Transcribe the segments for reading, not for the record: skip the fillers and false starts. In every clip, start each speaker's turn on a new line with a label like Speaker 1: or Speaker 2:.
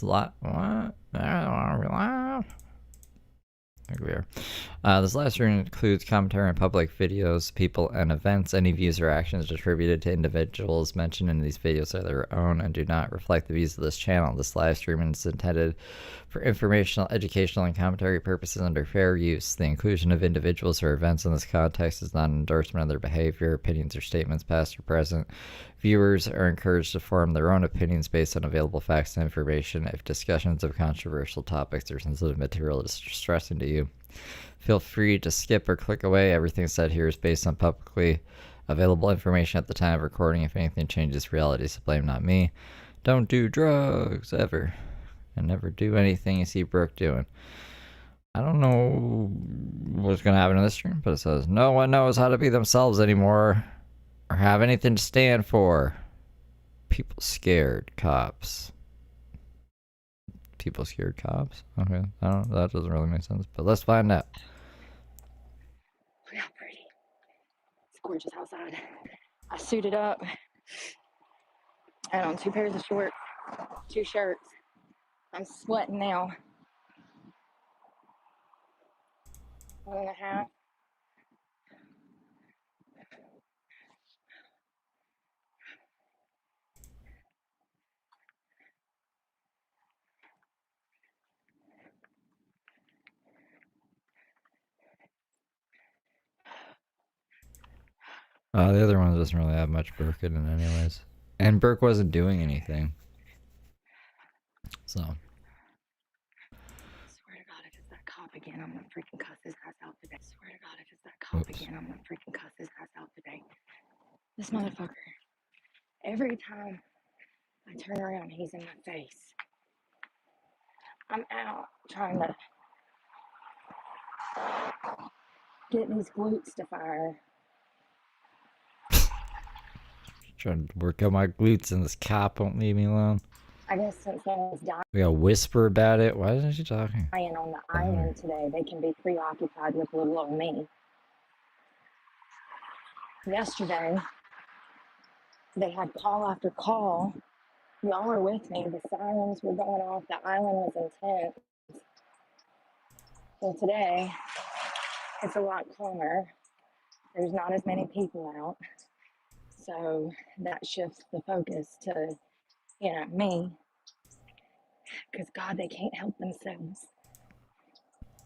Speaker 1: What? I think we are. This last stream includes commentary on public videos, people, and events. Any views or actions attributed to individuals mentioned in these videos are their own and do not reflect the views of this channel. This live stream is intended for informational, educational, and commentary purposes under fair use. The inclusion of individuals or events in this context is not an endorsement of their behavior, opinions, or statements, past or present. Viewers are encouraged to form their own opinions based on available facts and information. If discussions of controversial topics or sensitive material is distressing to you, feel free to skip or click away. Everything said here is based on publicly available information at the time of recording. If anything changes reality, so blame not me. Don't do drugs ever. And never do anything you see Brooke doing. I don't know what's going to happen in this stream, but it says, no one knows how to be themselves anymore or have anything to stand for. People scared cops. People scared cops? Okay, I don't know, that doesn't really make sense, but let's find out.
Speaker 2: Look how pretty. It's gorgeous outside. I suited up. I had on 2 pairs of shorts, 2 shirts. I'm sweating now. 1.5.
Speaker 1: The other one doesn't really have much Brooke in it anyways. And Brooke wasn't doing anything. So.
Speaker 2: I swear to God, if it's that cop again, I'm gonna freaking cuss his ass out today. I swear to God, if it's that cop again, I'm gonna freaking cuss his ass out today. This motherfucker, every time I turn around, he's in my face. I'm out trying to get these glutes to fire.
Speaker 1: Trying to work out my glutes and this cop won't leave me alone.
Speaker 2: I guess since someone's dying
Speaker 1: We gotta whisper about it. Why isn't she talking?
Speaker 2: on the island today, they can be preoccupied with little old me. Yesterday, they had call after call. Y'all are with me. The sirens were going off. The island was intense. Well, today, it's a lot calmer. There's not as many people out. So that shifts the focus to, me. Because, God, they can't help themselves.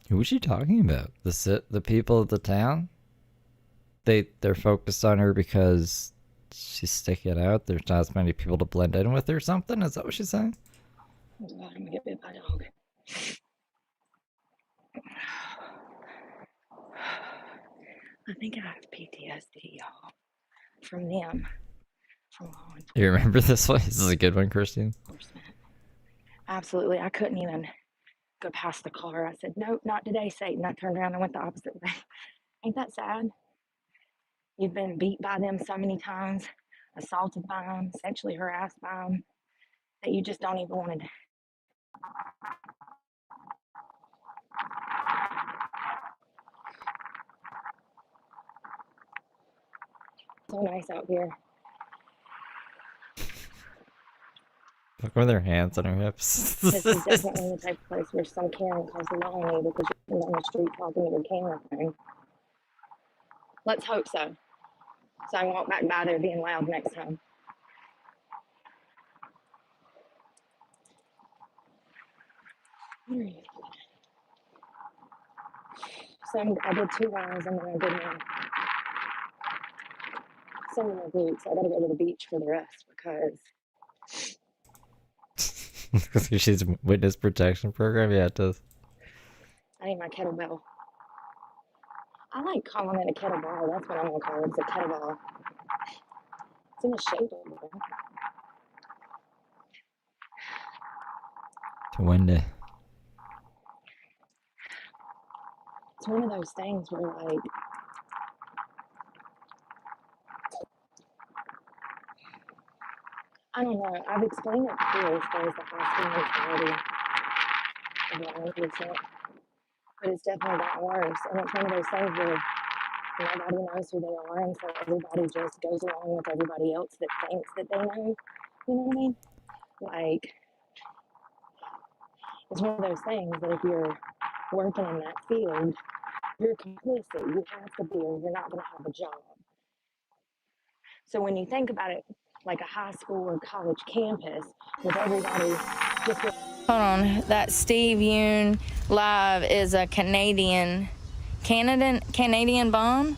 Speaker 1: Who's she talking about? The people of the town? They're focused on her because she's sticking out. There's not as many people to blend in with or something? Is that what she's saying?
Speaker 2: Oh, God, I'm going to get bit by a dog. I think I have PTSD, y'all. From them. From law enforcement.
Speaker 1: You remember this one? This is a good one, Christine.
Speaker 2: Absolutely. I couldn't even go past the car. I said, nope, not today, Satan. I turned around and went the opposite way. Ain't that sad? You've been beat by them so many times, assaulted by them, sexually harassed by them, that you just don't even want to. So nice out here.
Speaker 1: Look with their hands on her hips.
Speaker 2: This is definitely the type of place where some Karen calls the law on you because you're on the street talking to your camera phone. Let's hope so. So I won't back by there being loud next time. So I did 2 miles and then I did some of my glutes. I gotta go to the beach for the rest because
Speaker 1: She's witness protection program? Yeah, it does.
Speaker 2: I need my kettlebell. I like calling it a kettlebell. That's what I'm gonna call it. It's a kettlebell. It's in the shape of it.
Speaker 1: To Wendy.
Speaker 2: It's one of those things where, like, I don't know. I've explained it before as far as the hostile mentality of law enforcement, but it's definitely gotten worse. And it's one of those things where nobody knows who they are, and so everybody just goes along with everybody else that thinks that they know. You know what I mean? Like, It's one of those things that if you're working in that field, you're complicit. You have to be, or you're not going to have a job. So when you think about it like a high school or college campus with everybody just with... Hold on, that Steve Yoon live is a Canadian bomb.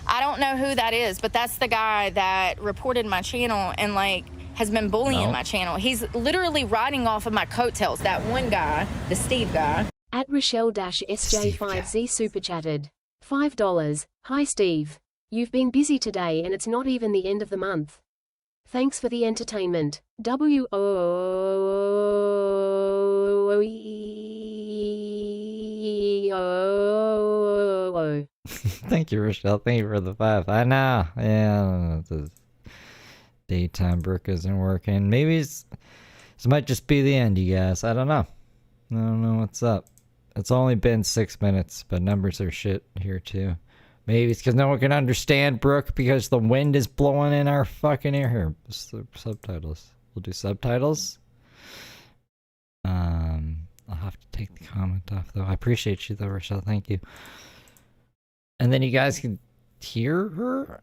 Speaker 2: I don't know who that is, but that's the guy that reported my channel and like has been bullying my channel. He's literally riding off of my coattails. That one guy, the Steve guy.
Speaker 3: At Rochelle-SJ5Z super chatted. $5. Hi Steve. You've been busy today and it's not even the end of the month. Thanks for the entertainment. W-O-O-O-O-O.
Speaker 1: Thank you, Rochelle. Thank you for the 5. I know. Yeah, the daytime Brooke isn't working. Maybe this might just be the end, you guys. I don't know. I don't know what's up. It's only been 6 minutes, but numbers are shit here too. Maybe it's because no one can understand Brooke because the wind is blowing in our fucking ear. Here, subtitles. We'll do subtitles. I'll have to take the comment off though. I appreciate you though, Rochelle. Thank you. And then you guys can hear her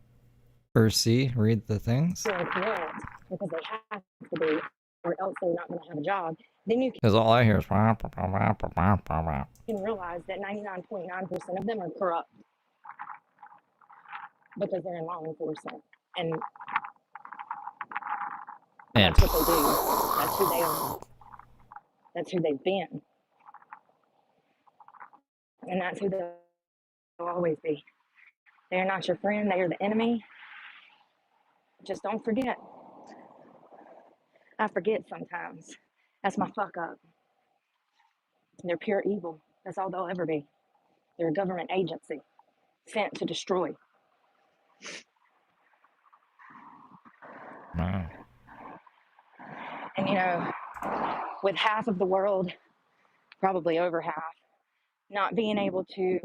Speaker 1: or read the things.
Speaker 2: Correct, because they have to be, or else they're not going to have a job. Then you
Speaker 1: Because all I hear is.
Speaker 2: can realize that 99.9% of them are corrupt because they're in law enforcement, and that's what they do. That's who they are. That's who they've been, and that's who they'll always be. They are not your friend. They are the enemy. Just don't forget. I forget sometimes. That's my fuck up. They're pure evil. That's all they'll ever be. They're a government agency sent to destroy.
Speaker 1: Wow.
Speaker 2: And you know, with half of the world, probably over half, not being able to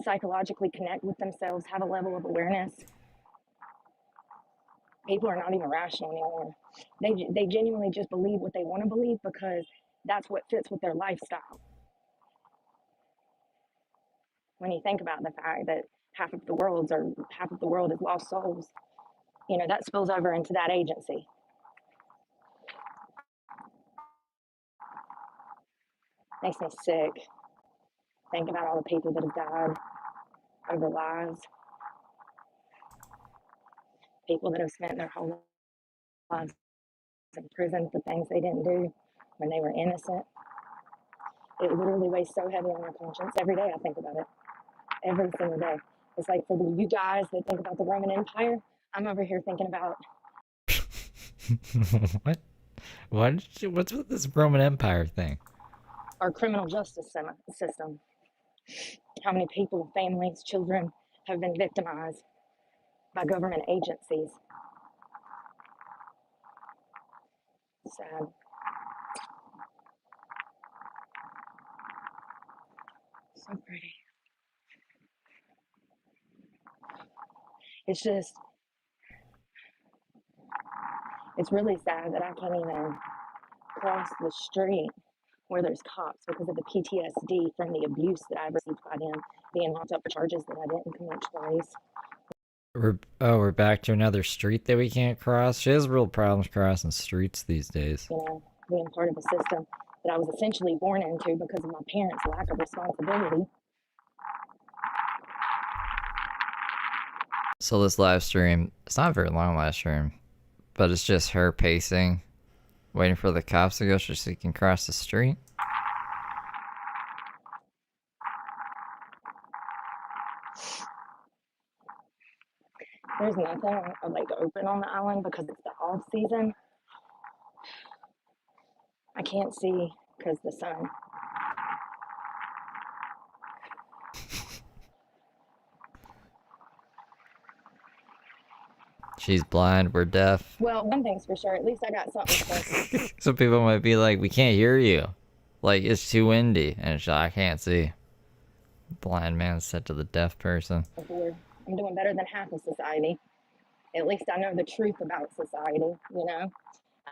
Speaker 2: psychologically connect with themselves, have a level of awareness, people are not even rational anymore. They genuinely just believe what they want to believe because that's what fits with their lifestyle. When you think about the fact that half of the world is lost souls, you know, that spills over into that agency. Makes me sick. Think about all the people that have died over lies. People that have spent their whole lives in prison for things they didn't do when they were innocent. It literally weighs so heavy on my conscience. Every day I think about it. Every single day. It's like for you guys that think about the Roman Empire, I'm over here thinking about...
Speaker 1: What? What's with this Roman Empire thing?
Speaker 2: Our criminal justice system. How many people, families, children have been victimized by government agencies. Sad. So pretty. It's just, it's really sad that I can't even cross the street where there's cops because of the PTSD from the abuse that I've received by them, being locked up for charges that I didn't commit twice.
Speaker 1: We're back to another street that we can't cross. She has real problems crossing streets these days.
Speaker 2: You know, being part of a system that I was essentially born into because of my parents' lack of responsibility.
Speaker 1: So this live stream, it's not a very long live stream, but it's just her pacing, waiting for the cops to go so she can cross the street.
Speaker 2: There's nothing like open on the island because it's the off season. I can't see because the sun.
Speaker 1: She's blind, we're deaf.
Speaker 2: Well, one thing's for sure, at least I got something to...
Speaker 1: Some people might be like, we can't hear you. Like, it's too windy. And she's like, I can't see. Blind man said to the deaf person.
Speaker 2: I'm doing better than half of society. At least I know the truth about society, you know?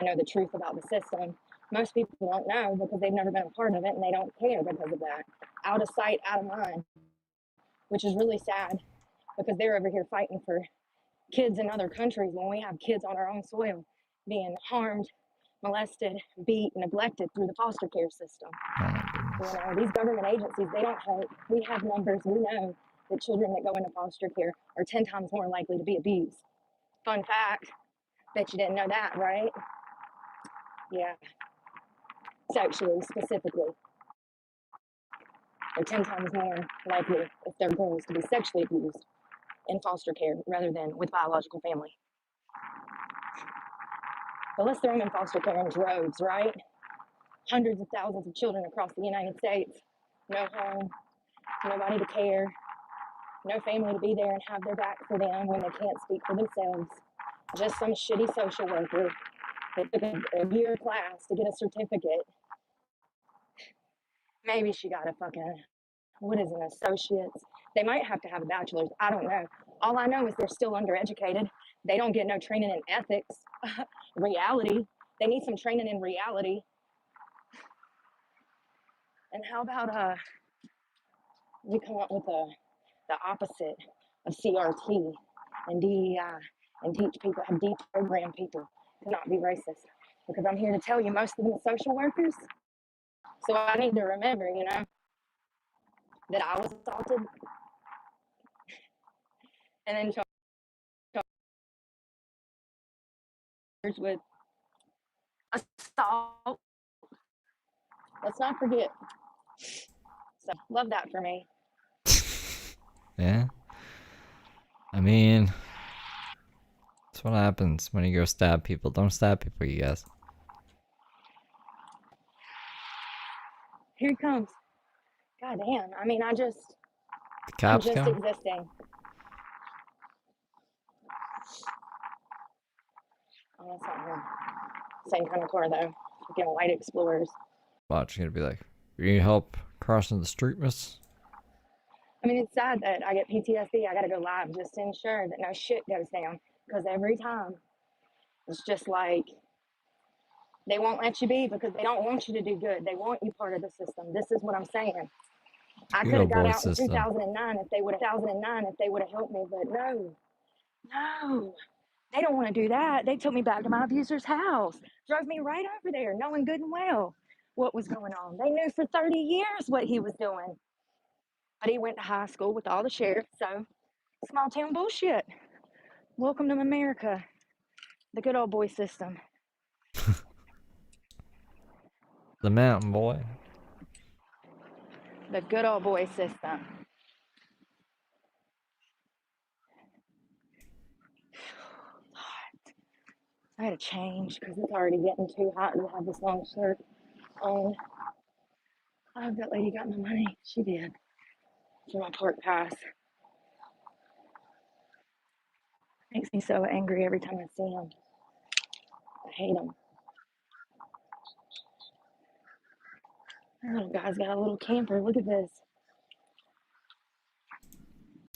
Speaker 2: I know the truth about the system. Most people don't know because they've never been a part of it and they don't care because of that. Out of sight, out of mind, which is really sad because they're over here fighting for kids in other countries when we have kids on our own soil being harmed, molested, beat, neglected through the foster care system.
Speaker 1: Oh my goodness.
Speaker 2: You know, these government agencies, they don't help. We have numbers. We know that children that go into foster care are 10 times more likely to be abused. Fun fact, bet you didn't know that, right? Yeah, sexually, specifically. They're 10 times more likely, if they're girls, to be sexually abused in foster care rather than with biological family. But let's throw them in foster care in droves, right? Hundreds of thousands of children across the United States. No home, nobody to care, no family to be there and have their back for them when they can't speak for themselves. Just some shitty social worker that took a year class to get a certificate. Maybe she got a fucking, what is an associate's? They might have to have a bachelor's. I don't know. All I know is they're still undereducated. They don't get no training in ethics, reality. They need some training in reality. And how about we come up with the opposite of CRT and DEI and teach people how to deprogram people to not be racist? Because I'm here to tell you, most of them are social workers. So I need to remember, you know, that I was assaulted and then charged with assault. Let's not forget. So love that for me.
Speaker 1: Yeah. I mean, that's what happens when you go stab people. Don't stab people, you guys.
Speaker 2: Here he comes. God damn. I mean,
Speaker 1: The
Speaker 2: I'm
Speaker 1: cops
Speaker 2: just
Speaker 1: come?
Speaker 2: existing. Oh, that's not him. Same kind of car though. Freaking white Explorers.
Speaker 1: Watch, you're gonna be like, you need help crossing the street, miss?
Speaker 2: I mean, it's sad that I get PTSD. I gotta go live just to ensure that no shit goes down. Because every time, it's just like they won't let you be because they don't want you to do good. They want you part of the system. This is what I'm saying. I
Speaker 1: Good
Speaker 2: could have
Speaker 1: old
Speaker 2: got
Speaker 1: boy
Speaker 2: out in
Speaker 1: system.
Speaker 2: 2009 if they would have helped me, but no, they don't want to do that. They took me back to my abuser's house, drove me right over there, knowing good and well what was going on. They knew for 30 years what he was doing, but he went to high school with all the sheriffs, so small town bullshit. Welcome to America, the good old boy system.
Speaker 1: The mountain boy.
Speaker 2: The good old boy system. I had to change because it's already getting too hot to have this long shirt on. I hope that lady got my money. She did. For my park pass. Makes me so angry every time I see him. I hate him. That little guy's got a little camper. Look at this.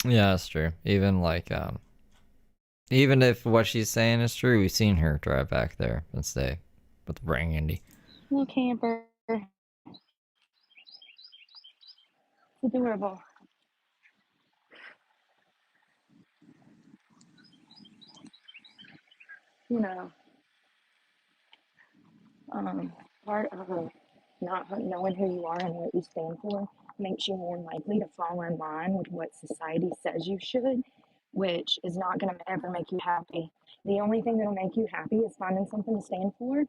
Speaker 1: Yeah, that's true. Even like, even if what she's saying is true, we've seen her drive back there and stay with the Brandy.
Speaker 2: Little camper. It's adorable. You know, part of not knowing who you are and what you stand for makes you more likely to fall in line with what society says you should, which is not going to ever make you happy. The only thing that'll make you happy is finding something to stand for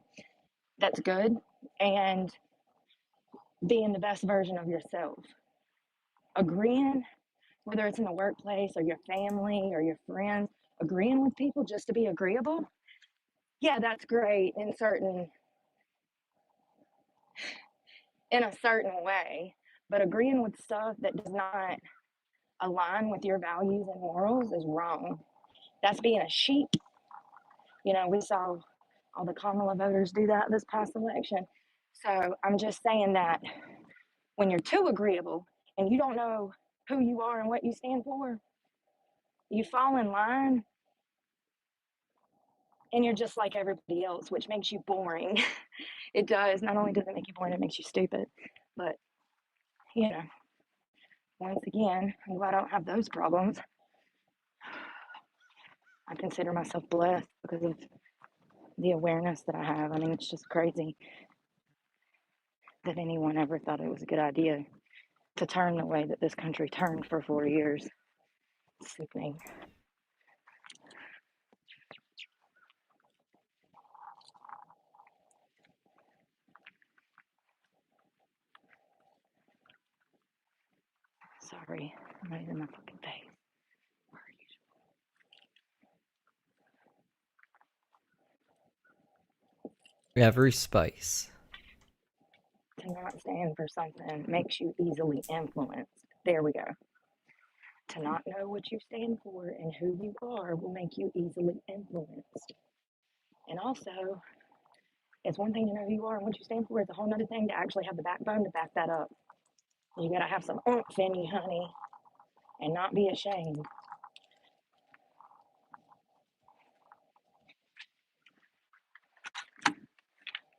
Speaker 2: that's good and being the best version of yourself. Agreeing, whether it's in the workplace or your family or your friends, agreeing with people just to be agreeable, yeah, that's great in a certain way. But agreeing with stuff that does not align with your values and morals is wrong. That's being a sheep. You know, we saw all the Kamala voters do that this past election. So I'm just saying that when you're too agreeable and you don't know who you are and what you stand for, you fall in line and you're just like everybody else, which makes you boring. It does. Not only does it make you boring, it makes you stupid. But, you know, once again, I'm glad I don't have those problems. I consider myself blessed because of the awareness that I have. I mean, it's just crazy that anyone ever thought it was a good idea to turn the way that this country turned for 4 years. It's sickening. Sorry, I'm right in my fucking face. Where are you?
Speaker 1: Every spice.
Speaker 2: To not stand for something makes you easily influenced. There we go. To not know what you stand for and who you are will make you easily influenced. And also, it's one thing to know who you are and what you stand for. It's a whole other thing to actually have the backbone to back that up. You gotta have some oomph in you, honey, and not be ashamed.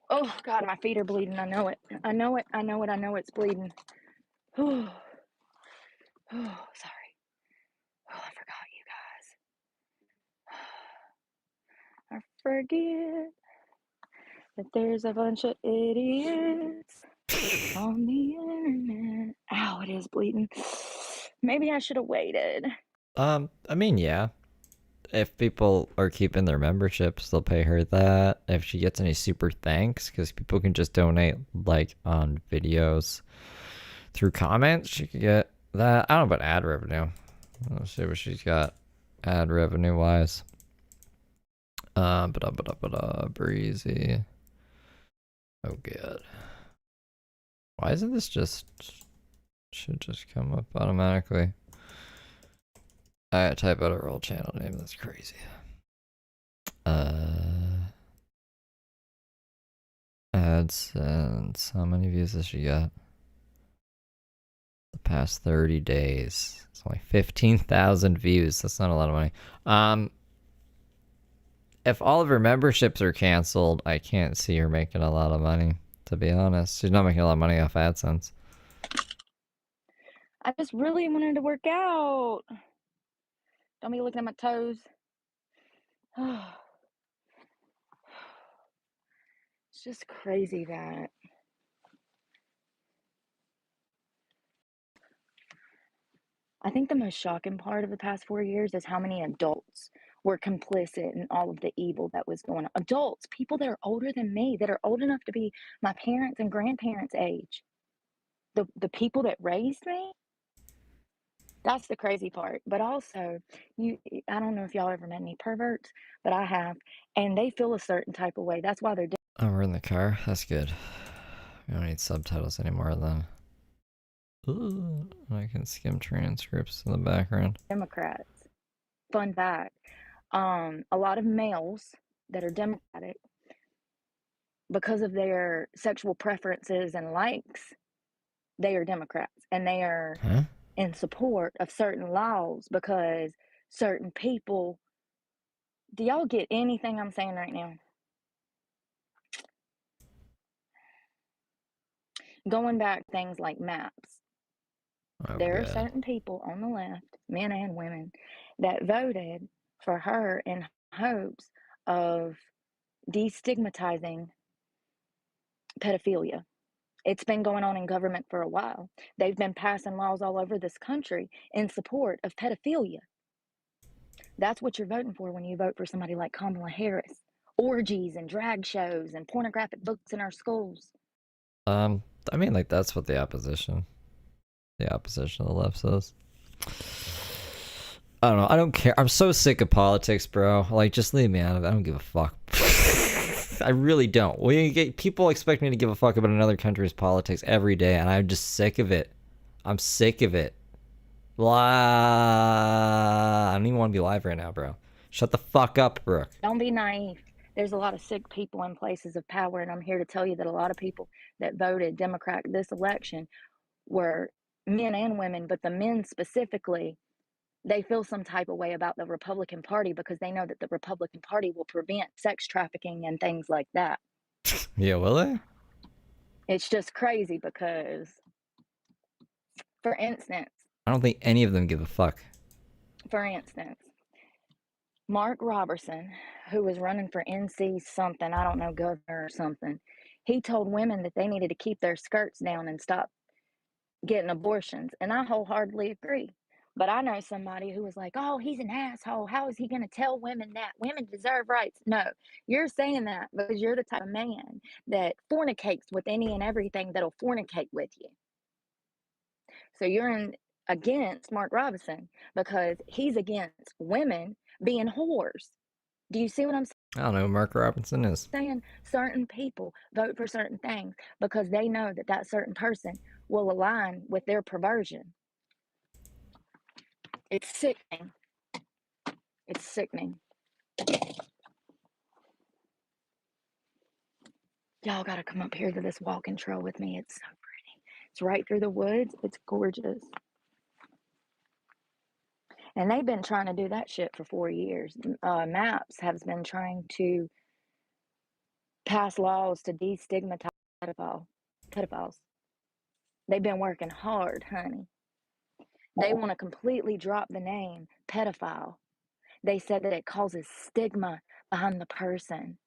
Speaker 2: Oh, God, my feet are bleeding. I know it. I know it. I know it. I know it's bleeding. Oh, sorry. Oh, I forgot you guys. I forget that there's a bunch of idiots on the internet. Ow, it is bleeding. Maybe I should have waited.
Speaker 1: I mean, yeah. If people are keeping their memberships, they'll pay her that. If she gets any super thanks, because people can just donate like on videos through comments, she could get that. I don't know about ad revenue. Let's see what she's got ad revenue wise. Breezy. Oh god. Why isn't this just should just come up automatically? I gotta type out her old channel name. That's crazy. AdSense. How many views has she got? The past 30 days. It's only 15,000 views. That's not a lot of money. If all of her memberships are canceled, I can't see her making a lot of money, to be honest. She's not making a lot of money off AdSense.
Speaker 2: I just really wanted to work out. Don't be looking at my toes. It's just crazy that I think the most shocking part of the past 4 years is how many adults were complicit in all of the evil that was going on. Adults, people that are older than me, that are old enough to be my parents' and grandparents' age. The people that raised me, that's the crazy part. But also, I don't know if y'all ever met any perverts, but I have, and they feel a certain type of way. That's why they're
Speaker 1: Oh, we're in the car? That's good. We don't need subtitles anymore then. Ooh, I can skim transcripts in the background.
Speaker 2: Democrats. Fun fact. A lot of males that are Democratic, because of their sexual preferences and likes, they are Democrats, and they are in support of certain laws because certain people. Do y'all get anything I'm saying right now? Going back things like maps.
Speaker 1: Oh,
Speaker 2: There are
Speaker 1: God.
Speaker 2: certain people on the left, men and women, that voted for her in hopes of destigmatizing pedophilia. It's been going on in government for a while. They've been passing laws all over this country in support of pedophilia. That's what you're voting for when you vote for somebody like Kamala Harris. Orgies and drag shows and pornographic books in our schools.
Speaker 1: I mean, like, that's what the opposition of the left says. I don't know. I don't care. I'm so sick of politics, bro. Like, just leave me out of it. I don't give a fuck. I really don't. People expect me to give a fuck about another country's politics every day, and I'm just sick of it. I'm sick of it. Blah. I don't even want to be live right now, bro. Shut the fuck up, Brooke.
Speaker 2: Don't be naive. There's a lot of sick people in places of power, and I'm here to tell you that a lot of people that voted Democrat this election were men and women, but the men specifically they feel some type of way about the Republican Party because they know that the Republican Party will prevent sex trafficking and things like that.
Speaker 1: Yeah, will they?
Speaker 2: It's just crazy because, for instance,
Speaker 1: I don't think any of them give a fuck.
Speaker 2: Mark Robertson, who was running for NC something, I don't know, governor or something, he told women that they needed to keep their skirts down and stop getting abortions. And I wholeheartedly agree. But I know somebody who was like, oh, he's an asshole. How is he going to tell women that? Women deserve rights. No, you're saying that because you're the type of man that fornicates with any and everything that'll fornicate with you. So you're against Mark Robinson because he's against women being whores. Do you see what I'm saying?
Speaker 1: I don't know who Mark Robinson is.
Speaker 2: Saying certain people vote for certain things because they know that that certain person will align with their perversion. It's sickening. It's sickening. Y'all gotta come up here to this walking trail with me. It's so pretty. It's right through the woods. It's gorgeous. And they've been trying to do that shit for 4 years. MAPS has been trying to pass laws to destigmatize pedophiles. They've been working hard, honey. They want to completely drop the name pedophile. They said that it causes stigma behind the person.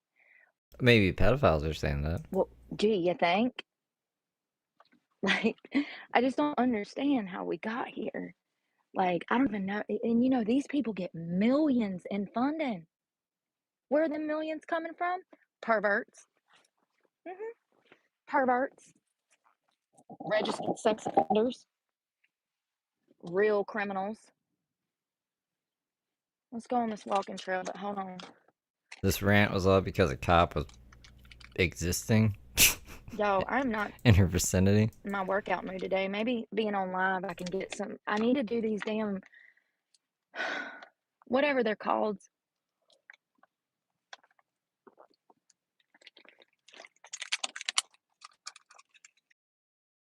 Speaker 1: Maybe pedophiles are saying that.
Speaker 2: Well, gee, you think? Like, I just don't understand how we got here. Like, I don't even know. And you know, these people get millions in funding. Where are the millions coming from? Perverts. Perverts. Registered sex offenders. Real criminals. Let's go on this walking trail, but hold on.
Speaker 1: This rant was all because a cop was existing
Speaker 2: Yo, I'm not
Speaker 1: in her vicinity.
Speaker 2: in my workout mood today. Maybe being on live, I can get some. I need to do these damn, whatever they're called.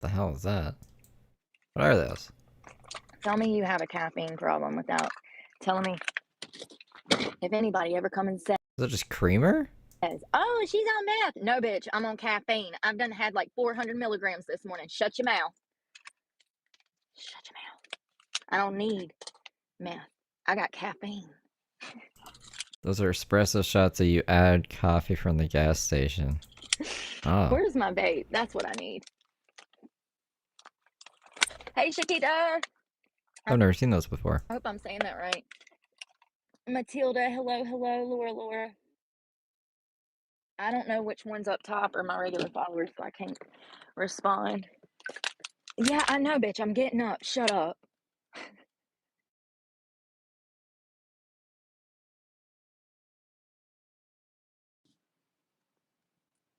Speaker 1: The hell is that? What are those?
Speaker 2: Tell me you have a caffeine problem without telling me. If anybody ever come and says,
Speaker 1: Is it just creamer?
Speaker 2: oh, she's on meth. No, bitch, I'm on caffeine. I've had like 400 milligrams this morning. Shut your mouth. Shut your mouth. I don't need meth. I got caffeine.
Speaker 1: Those are espresso shots that you add coffee from the gas station. Oh.
Speaker 2: Where's my vape? That's what I need. Hey, Shakita.
Speaker 1: I've never seen those before.
Speaker 2: I hope I'm saying that right. Matilda, hello, Laura. I don't know which one's up top or my regular followers, so I can't respond. Yeah, I know, bitch. I'm getting up. Shut up.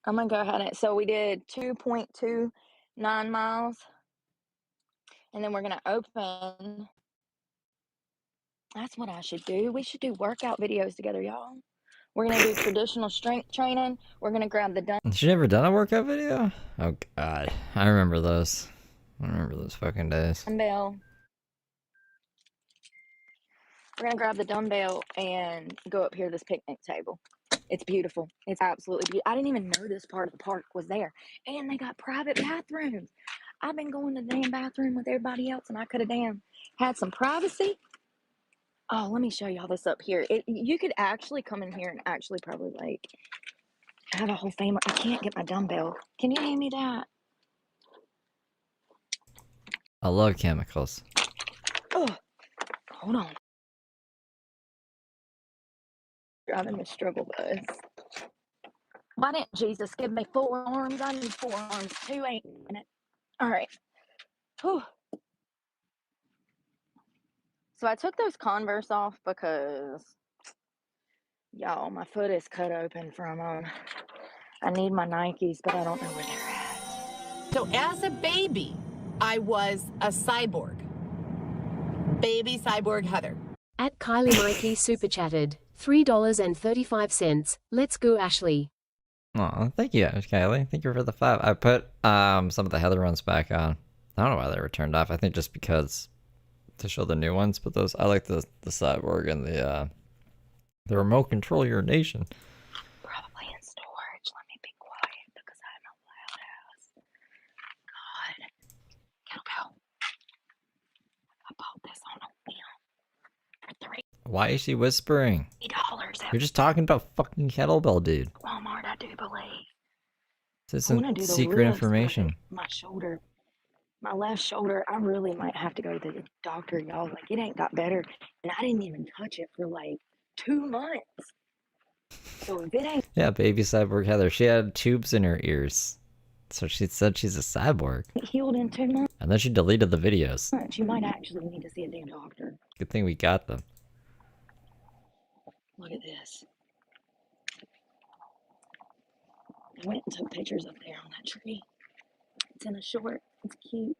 Speaker 2: I'm gonna go ahead and so we did 2.29 miles, and then we're gonna open. That's what I should do. We should do workout videos together, y'all. We're gonna do traditional strength training. We're gonna grab the dumbbell.
Speaker 1: Has she ever done a workout video? Oh god, I remember those. I remember those fucking days.
Speaker 2: We're gonna grab the dumbbell and go up here to this picnic table. It's beautiful. It's absolutely beautiful. I didn't even know this part of the park was there. And they got private bathrooms. I've been going to the damn bathroom with everybody else, and I could have had some privacy. Oh, let me show y'all this up here. You could actually come in here and actually probably like have a whole family. I can't get my dumbbell. Can you hand me that?
Speaker 1: I love chemicals.
Speaker 2: Oh, hold on. Driving the struggle bus. Why didn't Jesus give me 4 arms? I need 4 arms. 2 ain't in it. All right. Whew. So I took those Converse off because, y'all, my foot is cut open from them. I need my Nikes, but I don't know where they're at.
Speaker 4: So as a baby, I was a cyborg. Baby cyborg Heather.
Speaker 3: At Kylie Mikey super chatted, $3.35. Let's go, Ashley.
Speaker 1: Oh, thank you, Kylie. Thank you for the 5. I put some of the Heather ones back on. I don't know why they were turned off. I think just because to show the new ones, but those I like the cyborg and the remote control your nation.
Speaker 2: Probably in storage. Let me be quiet because I'm a loud ass. God. Kettlebell. I bought this on a whim for
Speaker 1: Why is she whispering?
Speaker 2: $3 at
Speaker 1: You're just talking about fucking kettlebell, dude.
Speaker 2: Walmart, I do believe.
Speaker 1: This
Speaker 2: I want to
Speaker 1: isn't
Speaker 2: do the
Speaker 1: secret
Speaker 2: lifts, but
Speaker 1: information.
Speaker 2: my shoulder, my left shoulder, I really might have to go to the doctor, y'all. Like, it ain't got better. And I didn't even touch it for like 2 months. So if it ain't
Speaker 1: Yeah, baby cyborg Heather. She had tubes in her ears. So she said she's a cyborg.
Speaker 2: healed in 2 months,
Speaker 1: And then she deleted the videos.
Speaker 2: you might actually need to see a damn doctor.
Speaker 1: Good thing we got them.
Speaker 2: Look at this. I went and took pictures up there on that tree. It's in a short. It's cute.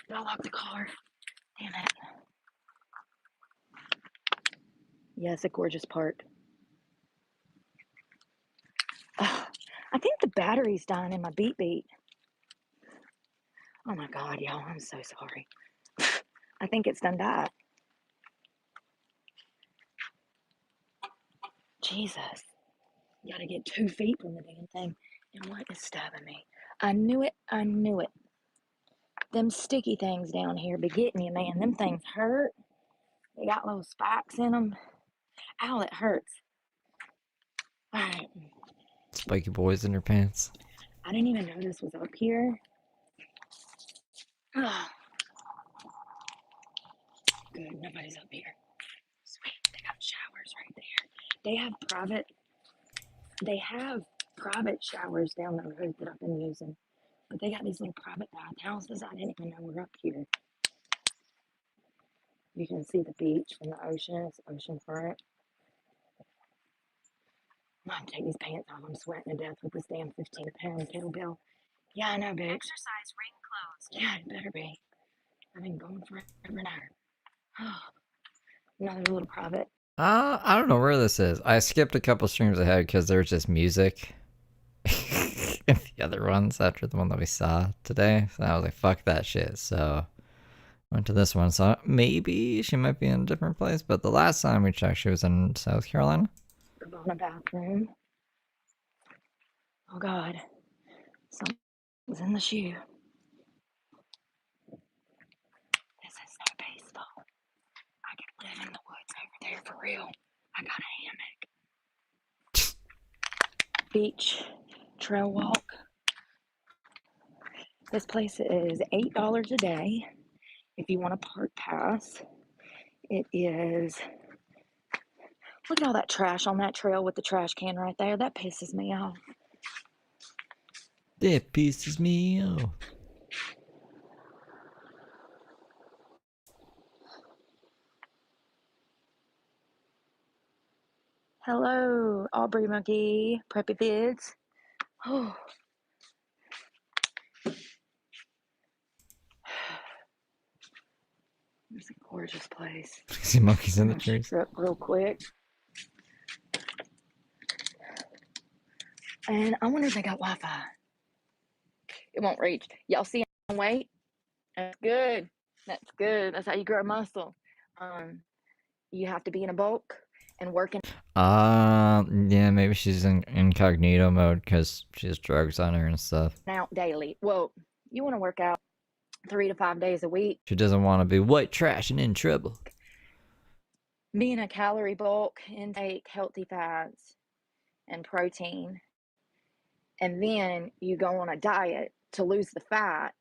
Speaker 2: Did I lock the car? Damn it. Yeah, it's a gorgeous park. Ugh, I think the battery's dying in my beat beat. Oh my God, y'all, I'm so sorry. I think it's done died. Jesus. Gotta get 2 feet from the damn thing. And what is stabbing me? I knew it. I knew it. Them sticky things down here be getting you, man. Them things hurt. They got little spikes in them. Ow, it hurts. All right.
Speaker 1: Spiky boys in her pants.
Speaker 2: I didn't even know this was up here. Oh, good. Nobody's up here. Sweet. They got showers right there. They have private showers down the road that I've been using. But they got these little private bathhouses. I didn't even know were up here. You can see the beach from the ocean. It's oceanfront. I'm gonna take these pants off. I'm sweating to death with this damn 15-pound kettlebell. Yeah, I know, bitch.
Speaker 3: Exercise ring closed.
Speaker 2: Yeah, it better be. I've been going forever now. Another little private.
Speaker 1: I don't know where this is. I skipped a couple streams ahead because there's just music. And the other ones after the one that we saw today. So I was like, fuck that shit. So went to this one. So maybe she might be in a different place. But the last time we checked, she was in South Carolina.
Speaker 2: Cabana bathroom. Oh God. Something's in the shoe. This is so peaceful. I could live in the woods over there for real. I got a hammock. Beach trail walk. This place is $8 a day. If you want a park pass, it is. Look at all that trash on that trail with the trash can right there. That pisses me off.
Speaker 1: That pisses me off.
Speaker 2: Hello, Aubrey McGee, Preppy Vids. Oh. It's a gorgeous place.
Speaker 1: See monkeys in the
Speaker 2: I'm gonna
Speaker 1: trees.
Speaker 2: strip real quick. And I wonder if they got Wi-Fi. It won't reach. Y'all see him weight? That's good. That's good. That's how you grow muscle. You have to be in a bulk and working
Speaker 1: Yeah, maybe she's in incognito mode because she has drugs on her and stuff.
Speaker 2: out daily. Well, you want to work out 3 to 5 days a week.
Speaker 1: She doesn't want to be white trash and in trouble.
Speaker 2: Be in a calorie bulk, intake healthy fats and protein. And then you go on a diet to lose the fat,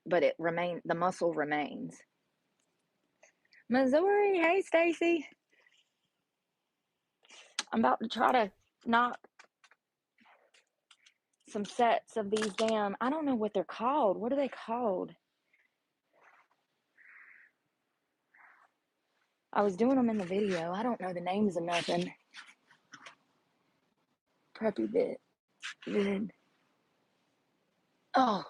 Speaker 2: but the muscle remains. Missouri, hey Stacy. I'm about to try to knock some sets of these damn, I don't know what they're called. What are they called? I was doing them in the video. I don't know the names of nothing. Preppy bit. Vid. Oh.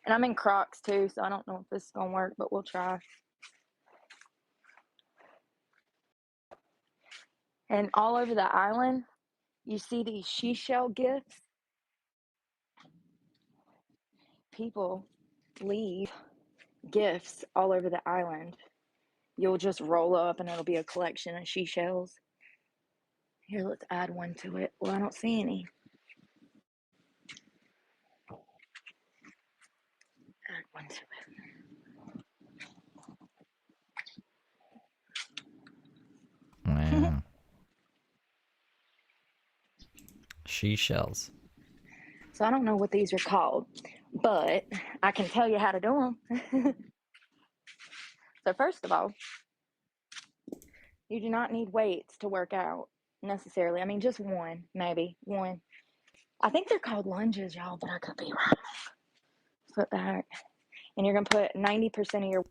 Speaker 2: And I'm in Crocs too, so I don't know if this is going to work, but we'll try. And all over the island, you see these seashell gifts. People leave gifts all over the island. You'll just roll up and it'll be a collection of she shells. Here, let's add one to it. Well, I don't see any. Add one to it.
Speaker 1: Wow. She shells.
Speaker 2: So I don't know what these are called, but I can tell you how to do them. So first of all, you do not need weights to work out necessarily. I mean, just one, maybe one. I think they're called lunges, y'all, but I could be wrong. Foot back. And you're going to put 90% of your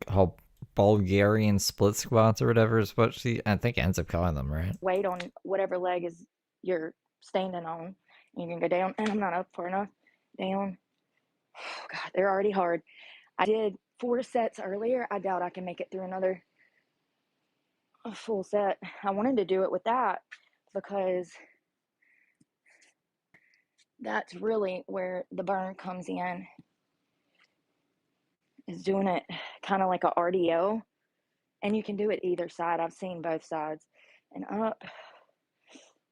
Speaker 1: How Bulgarian split squats or whatever is what she, I think, ends up calling them, right?
Speaker 2: weight on whatever leg is you're standing on. You can go down, and I'm not up far enough. Down. Oh, God, they're already hard. I did 4 sets earlier. I doubt I can make it through another full set. I wanted to do it with that because that's really where the burn comes in, is doing it kind of like a RDO. And you can do it either side. I've seen both sides. And up.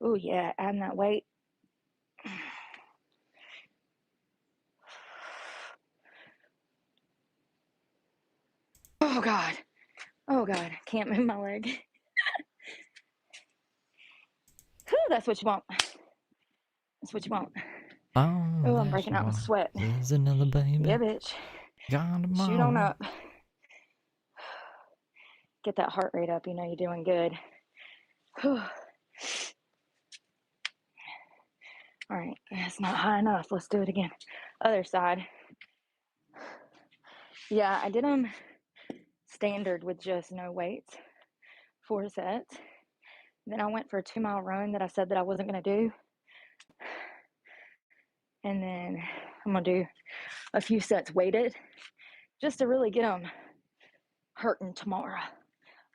Speaker 2: Oh, yeah, adding that weight. Oh, God. Oh, God. Can't move my leg. Whew, that's what you want. That's what you want.
Speaker 1: Oh,
Speaker 2: I'm breaking out in sweat.
Speaker 1: There's another baby.
Speaker 2: Yeah, bitch.
Speaker 1: Gone tomorrow.
Speaker 2: Shoot on up. Get that heart rate up. You know you're doing good. Whew. All right. That's not high enough. Let's do it again. Other side. Yeah, I did them standard with just no weights. 4 sets. Then I went for a 2-mile run that I said that I wasn't going to do. And then I'm going to do a few sets weighted just to really get them hurting tomorrow.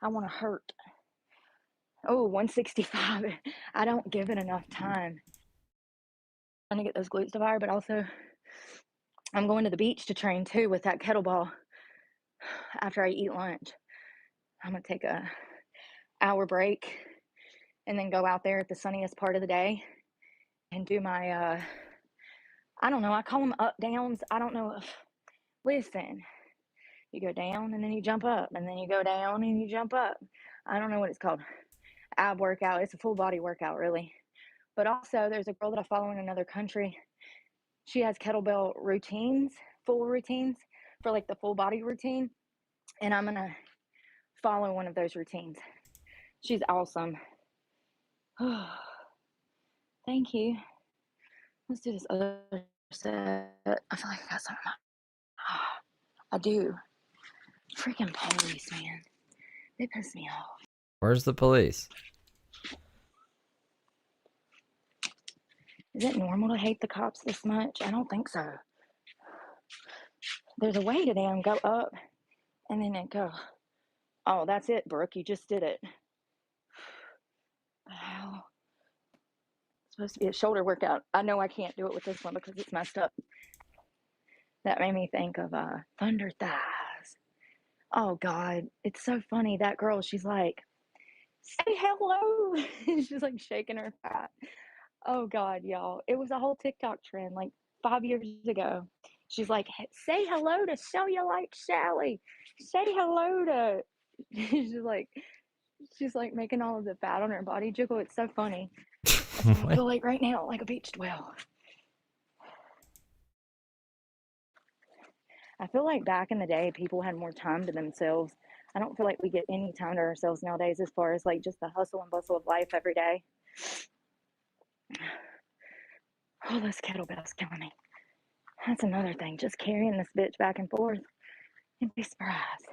Speaker 2: I want to hurt. Oh, 165. I don't give it enough time. I'm trying to get those glutes to fire, but also I'm going to the beach to train too with that kettlebell after I eat lunch. I'm going to take a hour break and then go out there at the sunniest part of the day and do my, I don't know, I call them up downs. I don't know if, listen, you go down and then you jump up and then you go down and you jump up. I don't know what it's called. Ab workout. It's a full body workout, really. But also there's a girl that I follow in another country. She has kettlebell routines, full routines for like the full body routine. And I'm going to follow one of those routines. She's awesome. Thank you. Let's do this other set. I feel like I got some of my... I do. Freaking police, man. They piss me off.
Speaker 1: Where's the police?
Speaker 2: Is it normal to hate the cops this much? I don't think so. There's a way to damn go up and then it go. Oh, that's it, Brooke. You just did it. Wow. It's supposed to be a shoulder workout. I know I can't do it with this one because it's messed up. That made me think of Thunder Thighs. Oh, God. It's so funny. That girl, she's like, say hello. She's like shaking her fat. Oh, God, y'all. It was a whole TikTok trend like 5 years ago. She's like, say hello to Cellulite Sally. Say hello to... She's like making all of the fat on her body jiggle. It's so funny. I feel like right now, like a beached whale. I feel like back in the day, people had more time to themselves. I don't feel like we get any time to ourselves nowadays as far as like just the hustle and bustle of life every day. Oh, those kettlebells killing me. That's another thing. Just carrying this bitch back and forth. You'd be surprised.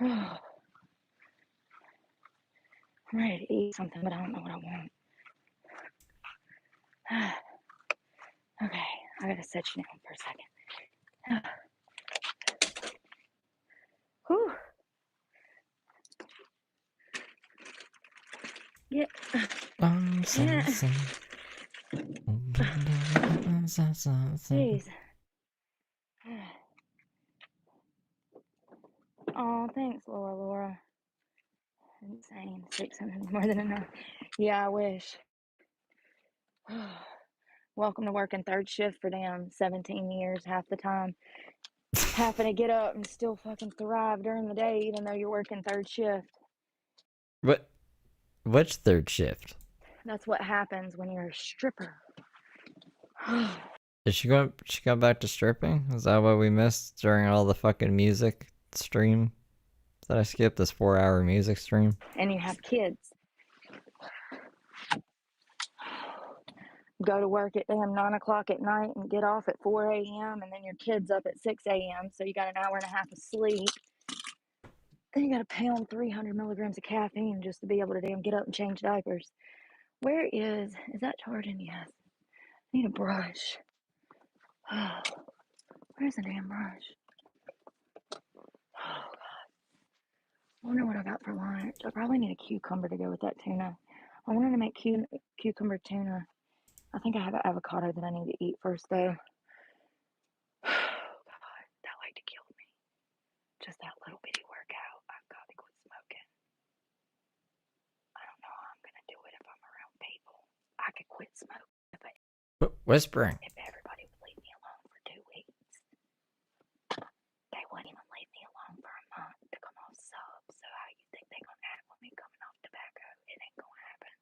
Speaker 2: Oh. I'm ready to eat something, but I don't know what I want. Okay, I gotta set you down for a second. Whew. Yeah. Jeez. Oh, thanks, Laura. Insane. 600 more than enough. Yeah, I wish. Welcome to working third shift for damn 17 years, half the time. Having to get up and still fucking thrive during the day, even though you're working third shift.
Speaker 1: What? Which third shift?
Speaker 2: That's what happens when you're a stripper.
Speaker 1: Is she going? She got back to stripping? Is that what we missed during all the fucking music stream that I skipped? This 4-hour music stream.
Speaker 2: And you have kids. Go to work at damn 9 o'clock at night and get off at 4 a.m. and then your kid's up at 6 a.m. So you got an hour and a half of sleep. Then you got to pound 300 milligrams of caffeine just to be able to damn get up and change diapers. Where is that charging? Yes. I need a brush. Where's the damn brush? Oh, God. I wonder what I got for lunch. I probably need a cucumber to go with that tuna. I wanted to make cucumber tuna. I think I have an avocado that I need to eat first, though. God, that like to kill me. Just that little bitty workout. I've got to quit smoking. I don't know how I'm going to do it if I'm around people. I could quit smoking
Speaker 1: Whispering.
Speaker 2: if everybody would leave me alone for 2 weeks. They wouldn't even leave me alone for a month to come off sub. So how you think they going to act with me coming off tobacco? It ain't going to happen.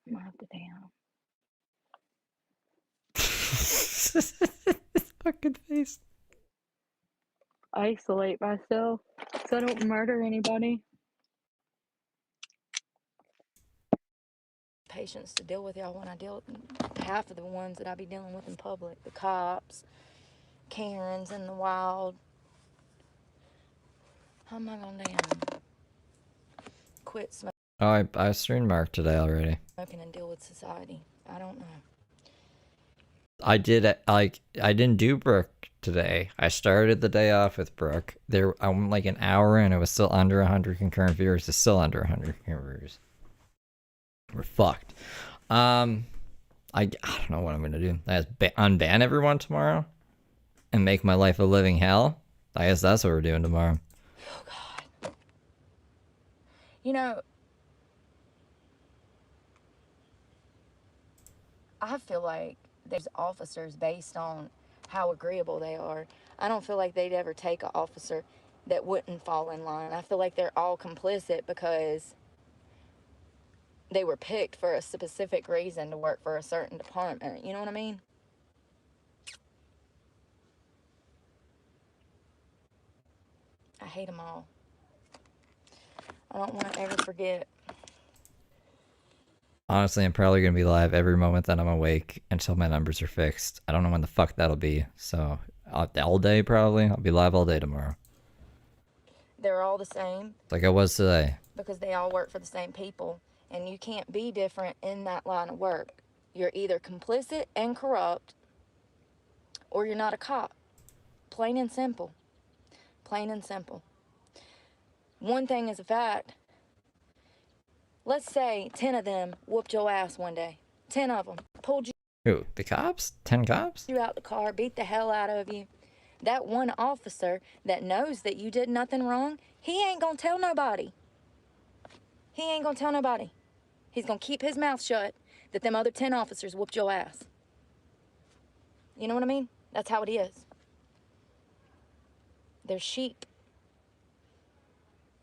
Speaker 2: I'm going to have to damn.
Speaker 1: His fucking face.
Speaker 2: Isolate myself so I don't murder anybody. Patience to deal with y'all when I deal with half of the ones that I be dealing with in public. The cops, Karens in the wild. How am I gonna damn quit smoking
Speaker 1: Oh, I streamed Mark today already.
Speaker 2: and deal with society? I don't know.
Speaker 1: I did I didn't do Brooke today. I started the day off with Brooke. I'm like an hour in. It was still under 100 concurrent viewers. It's still under 100 concurrent viewers. We're fucked. I don't know what I'm gonna do. I guess unban everyone tomorrow and make my life a living hell. I guess that's what we're doing tomorrow.
Speaker 2: Oh God. You know, I feel like there's officers based on how agreeable they are. I don't feel like they'd ever take an officer that wouldn't fall in line. I feel like they're all complicit because they were picked for a specific reason to work for a certain department. You know what I mean? I hate them all. I don't want to ever forget.
Speaker 1: Honestly, I'm probably going to be live every moment that I'm awake until my numbers are fixed. I don't know when the fuck that'll be. So, all day probably. I'll be live all day tomorrow.
Speaker 2: They're all the same.
Speaker 1: Like I was today.
Speaker 2: Because they all work for the same people. And you can't be different in that line of work. You're either complicit and corrupt, or you're not a cop. Plain and simple. Plain and simple. One thing is a fact. Let's say 10 of them whooped your ass one day. 10 of them. Pulled you
Speaker 1: Who? The cops? 10 cops?
Speaker 2: out the car, beat the hell out of you. That one officer that knows that you did nothing wrong, he ain't gonna tell nobody. He ain't gonna tell nobody. He's gonna keep his mouth shut that them other 10 officers whooped your ass. You know what I mean? That's how it is. They're sheep.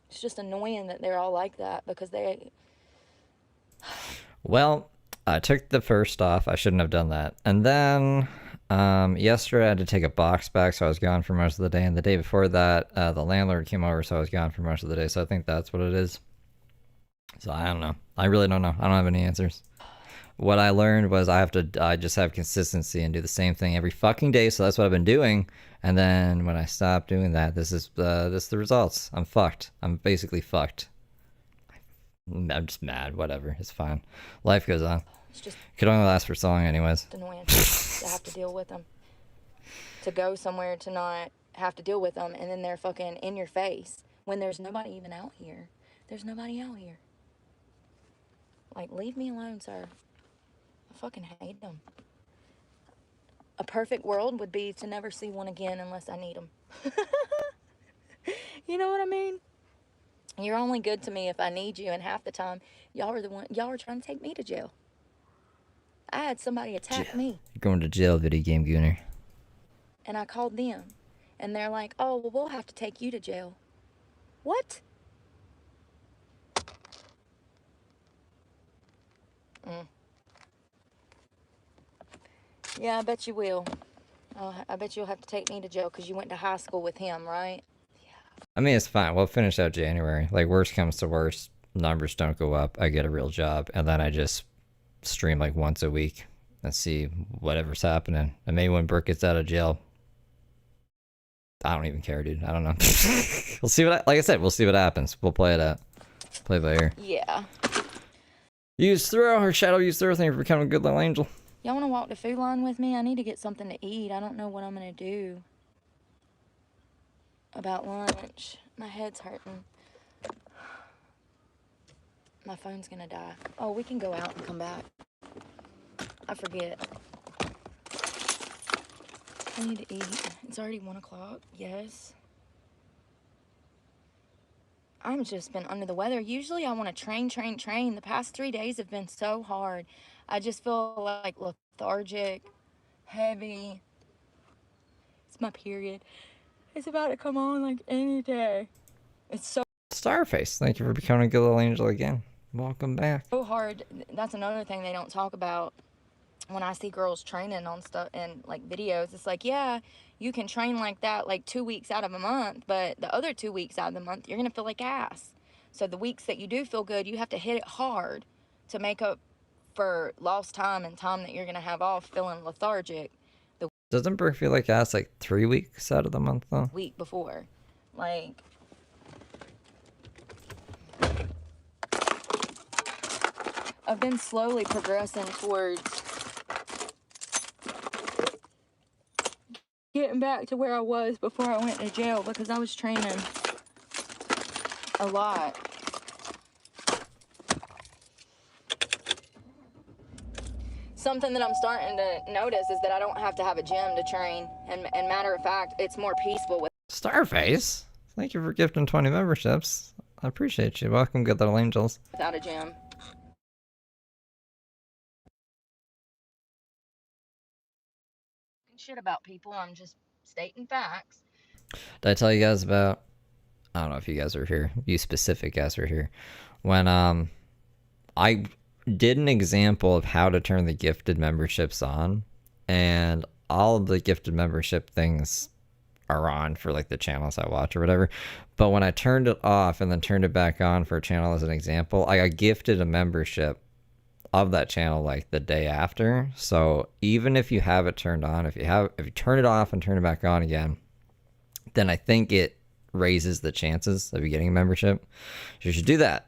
Speaker 2: It's just annoying that they're all like that because they...
Speaker 1: Well, I took the first off. I shouldn't have done that. And then yesterday I had to take a box back, so I was gone for most of the day. And the day before that, the landlord came over, so I was gone for most of the day. So I think that's what it is. So I don't know. I really don't know. I don't have any answers. What I learned was I just have consistency and do the same thing every fucking day. So that's what I've been doing. And then when I stop doing that, this is the results. I'm fucked. I'm basically fucked. I'm just mad. Whatever. It's fine. Life goes on.
Speaker 2: It's just
Speaker 1: Could only last for so long anyways.
Speaker 2: annoying to have to deal with them. To go somewhere to not have to deal with them, and then they're fucking in your face when there's nobody even out here. There's nobody out here. Like, leave me alone, sir. I fucking hate them. A perfect world would be to never see one again unless I need them. You know what I mean? You're only good to me if I need you, and half the time, y'all were trying to take me to jail. I had somebody attack me.
Speaker 1: You're going to jail, video game gooner.
Speaker 2: And I called them, and they're like, oh, well, we'll have to take you to jail. What? Yeah, I bet you will. I bet you'll have to take me to jail because you went to high school with him, right?
Speaker 1: I mean, it's fine. We'll finish out January. Like, worst comes to worst, numbers don't go up. I get a real job, and then I just stream like once a week and see whatever's happening. And maybe when Brooke gets out of jail, I don't even care, dude. I don't know. We'll see what. Like I said, we'll see what happens. We'll play it out. Play by ear.
Speaker 2: Yeah.
Speaker 1: Use throw or shadow use throw. Thank you for becoming a good little angel.
Speaker 2: Y'all want to walk the food line with me? I need to get something to eat. I don't know what I'm going to do about lunch. My head's hurting. My phone's going to die. Oh, we can go out and come back. I forget. I need to eat. It's already 1 o'clock. Yes. I'm just been under the weather. Usually I want to train. The past 3 days have been so hard. I just feel like lethargic, heavy. It's my period. It's about to come on like any day. It's so
Speaker 1: Starface, thank you for becoming a good little angel again. Welcome back.
Speaker 2: hard. That's another thing they don't talk about. When I see girls training on stuff and like videos, it's like, yeah, you can train like that like 2 weeks out of a month, but the other 2 weeks out of the month, you're gonna feel like ass. So the weeks that you do feel good, you have to hit it hard to make up for lost time and time that you're gonna have off feeling lethargic
Speaker 1: Doesn't Brooke feel like ass like 3 weeks out of the month though?
Speaker 2: week before. Like, I've been slowly progressing towards getting back to where I was before I went to jail because I was training a lot. Something that I'm starting to notice is that I don't have to have a gym to train. And matter of fact, it's more peaceful
Speaker 1: Starface, thank you for gifting 20 memberships. I appreciate you. Welcome, good little angels.
Speaker 2: without a gym. Shit about people, I'm just stating facts.
Speaker 1: Did I tell you guys about, I don't know if you guys were here, you specific guys were here, when I did an example of how to turn the gifted memberships on, and all of the gifted membership things are on for like the channels I watch or whatever, but when I turned it off and then turned it back on for a channel as an example, I got gifted a membership of that channel like the day after. So even if you have it turned on, if you turn it off and turn it back on again, then I think it raises the chances of you getting a membership. So you should do that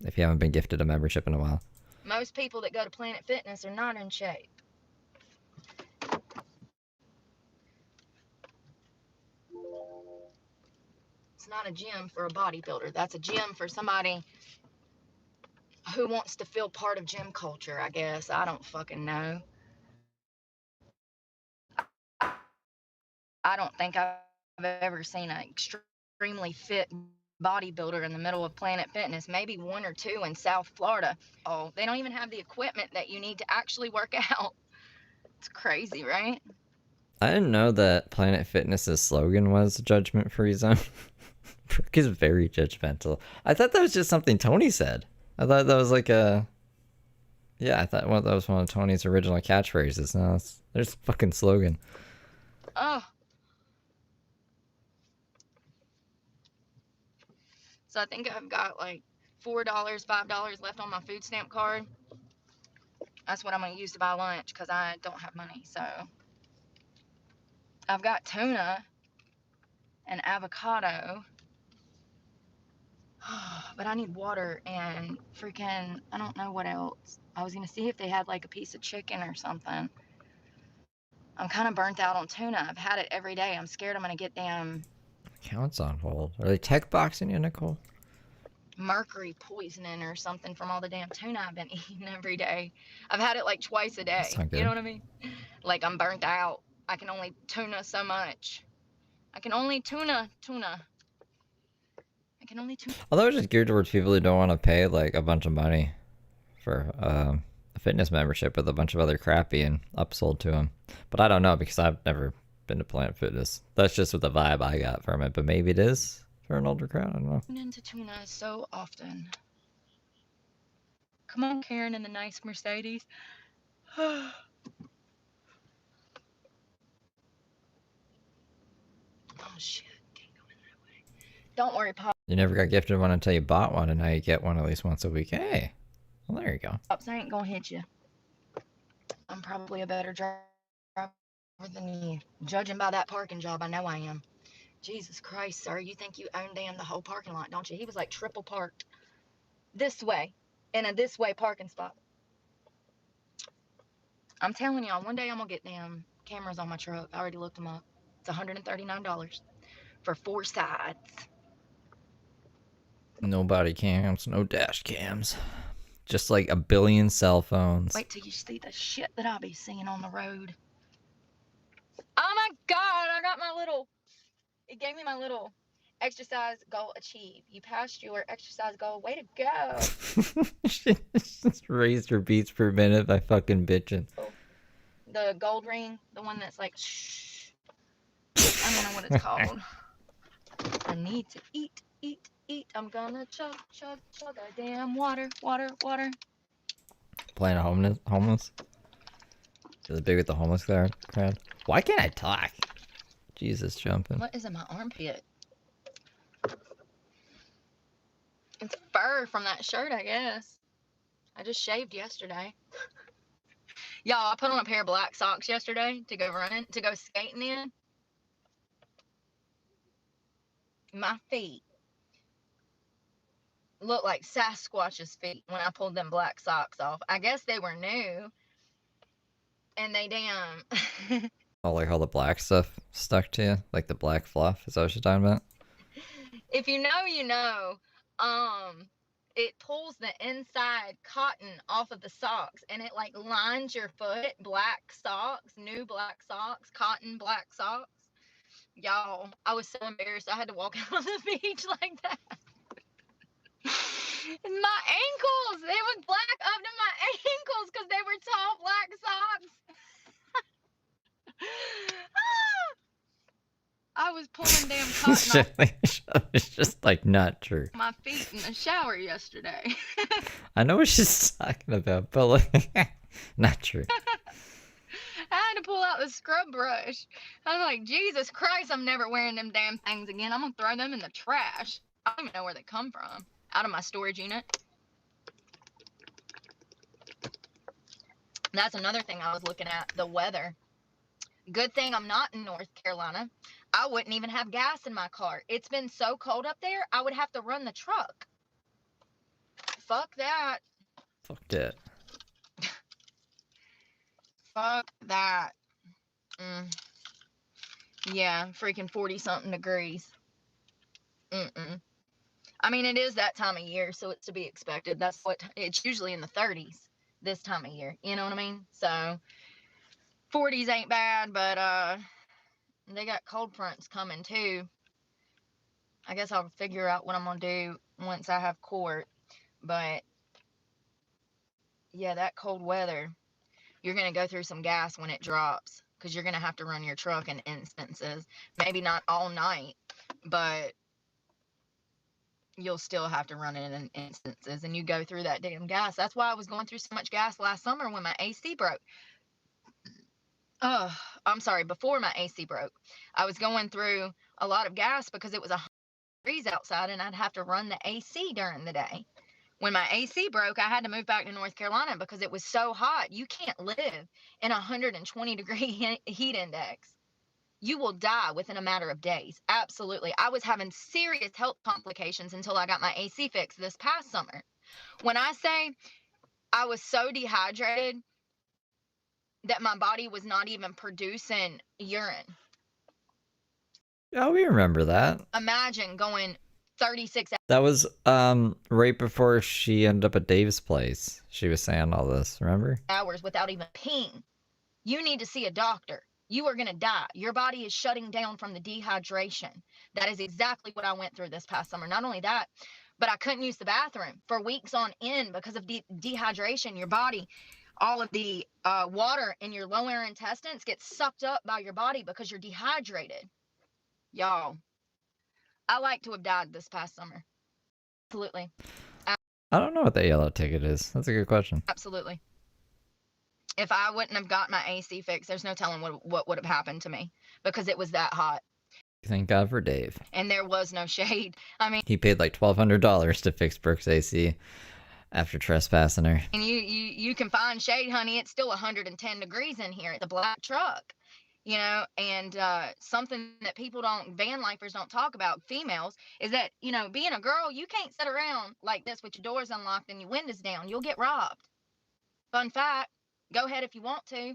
Speaker 1: if you haven't been gifted a membership in a while.
Speaker 2: Most people that go to Planet Fitness are not in shape. It's not a gym for a bodybuilder. That's a gym for somebody who wants to feel part of gym culture, I guess. I don't fucking know. I don't think I've ever seen an extremely fit bodybuilder in the middle of Planet Fitness. Maybe one or two in South Florida. Oh, they don't even have the equipment that you need to actually work out. It's crazy, right?
Speaker 1: I didn't know that Planet Fitness's slogan was judgment free zone. Brooke is very judgmental. I thought that was just something Tony said. I thought that was like a, yeah, I thought that was one of Tony's original catchphrases. No, there's a fucking slogan.
Speaker 2: Oh. So I think I've got like $4, $5 left on my food stamp card. That's what I'm going to use to buy lunch because I don't have money. So I've got tuna and avocado. But I need water and freaking, I don't know what else. I was going to see if they had like a piece of chicken or something. I'm kind of burnt out on tuna. I've had it every day. I'm scared I'm going to get damn
Speaker 1: Accounts on hold. Are they tech boxing you, Nicole?
Speaker 2: mercury poisoning or something from all the damn tuna I've been eating every day. I've had it like twice a day.
Speaker 1: That's not good.
Speaker 2: You know what I mean? Like I'm burnt out. I can only tuna so much. I can only tuna. can only tune.
Speaker 1: Although it's just geared towards people who don't want to pay like a bunch of money for a fitness membership with a bunch of other crap being upsold to them. But I don't know because I've never been to Planet Fitness. That's just what the vibe I got from it. But maybe it is for an older crowd. I don't know.
Speaker 2: Into tuna so often. Come on, Karen, in the nice Mercedes. Oh shit, can't go in that way. Don't worry,
Speaker 1: You never got gifted one until you bought one, and now you get one at least once a week. Hey, well there you go.
Speaker 2: Pops, I ain't gonna hit you. I'm probably a better driver than you. Judging by that parking job, I know I am. Jesus Christ, sir, you think you own damn the whole parking lot, don't you? He was like triple parked this way in a this way parking spot. I'm telling y'all, one day I'm gonna get damn cameras on my truck. I already looked them up. It's $139 for 4 sides.
Speaker 1: No body cams, no dash cams. Just like a billion cell phones.
Speaker 2: Wait till you see the shit that I'll be seeing on the road. Oh my God, I got my little, it gave me my little exercise goal achieved. You passed your exercise goal. Way to go.
Speaker 1: She just raised her beats per minute by fucking bitching.
Speaker 2: The gold ring, the one that's like, shh. I don't know what it's called. I need to eat. I'm gonna chug a damn water.
Speaker 1: Playing a homeless? Is it big with the homeless crowd? Why can't I talk? Jesus, jumping.
Speaker 2: What is in my armpit? It's fur from that shirt, I guess. I just shaved yesterday. Y'all, I put on a pair of black socks yesterday to go skating in. My feet look like Sasquatch's feet when I pulled them black socks off. I guess they were new. And they damn...
Speaker 1: Oh, like all the black stuff stuck to you? Like the black fluff? Is that what you're talking about?
Speaker 2: If you know, you know. It pulls the inside cotton off of the socks. And it like lines your foot. Black socks. New black socks. Cotton black socks. Y'all, I was so embarrassed. I had to walk out on the beach like that. My ankles, it was black up to my ankles because they were tall black socks. I was pulling damn cotton off
Speaker 1: It's just like not true.
Speaker 2: my feet in the shower yesterday.
Speaker 1: I know what she's talking about, but like, not true.
Speaker 2: I had to pull out the scrub brush. I was like, Jesus Christ, I'm never wearing them damn things again. I'm gonna throw them in the trash. I don't even know where they come from. Out of my storage unit. That's another thing I was looking at, the weather. Good thing I'm not in North Carolina. I wouldn't even have gas in my car. It's been so cold up there, I would have to run the truck. Fuck that.
Speaker 1: Fuck that.
Speaker 2: Fuck that. Yeah, freaking 40-something degrees. I mean, it is that time of year, so it's to be expected. That's what it's usually in the 30s this time of year. You know what I mean? So 40s ain't bad, but they got cold fronts coming too. I guess I'll figure out what I'm gonna do once I have court. But yeah, that cold weather, you're gonna go through some gas when it drops because you're gonna have to run your truck in instances. Maybe not all night, but you'll still have to run it in instances, and you go through that damn gas. That's why I was going through so much gas last summer when my AC broke. Oh, I'm sorry, before my AC broke. I was going through a lot of gas because it was 100 degrees outside and I'd have to run the AC during the day. When my AC broke, I had to move back to North Carolina because it was so hot. You can't live in 120 degree heat index. You will die within a matter of days. Absolutely. I was having serious health complications until I got my AC fixed this past summer. When I say I was so dehydrated that my body was not even producing urine.
Speaker 1: Oh, we remember that.
Speaker 2: Imagine going 36
Speaker 1: That was right before she ended up at Dave's place. She was saying all this, remember?
Speaker 2: hours without even peeing. You need to see a doctor. You are going to die. Your body is shutting down from the dehydration. That is exactly what I went through this past summer. Not only that, but I couldn't use the bathroom for weeks on end because of dehydration. Your body, all of the water in your lower intestines gets sucked up by your body because you're dehydrated. Y'all, I like to have died this past summer. Absolutely.
Speaker 1: I don't know what the yellow ticket is. That's a good question.
Speaker 2: Absolutely. If I wouldn't have got my AC fixed, there's no telling what would have happened to me because it was that hot.
Speaker 1: Thank God for Dave.
Speaker 2: And there was no shade. I mean,
Speaker 1: he paid like $1,200 to fix Brooke's AC after trespassing her.
Speaker 2: And you can find shade, honey. It's still 110 degrees in here. It's a black truck, you know. And something that van lifers don't talk about, females, is that, you know, being a girl, you can't sit around like this with your doors unlocked and your windows down. You'll get robbed. Fun fact. Go ahead if you want to.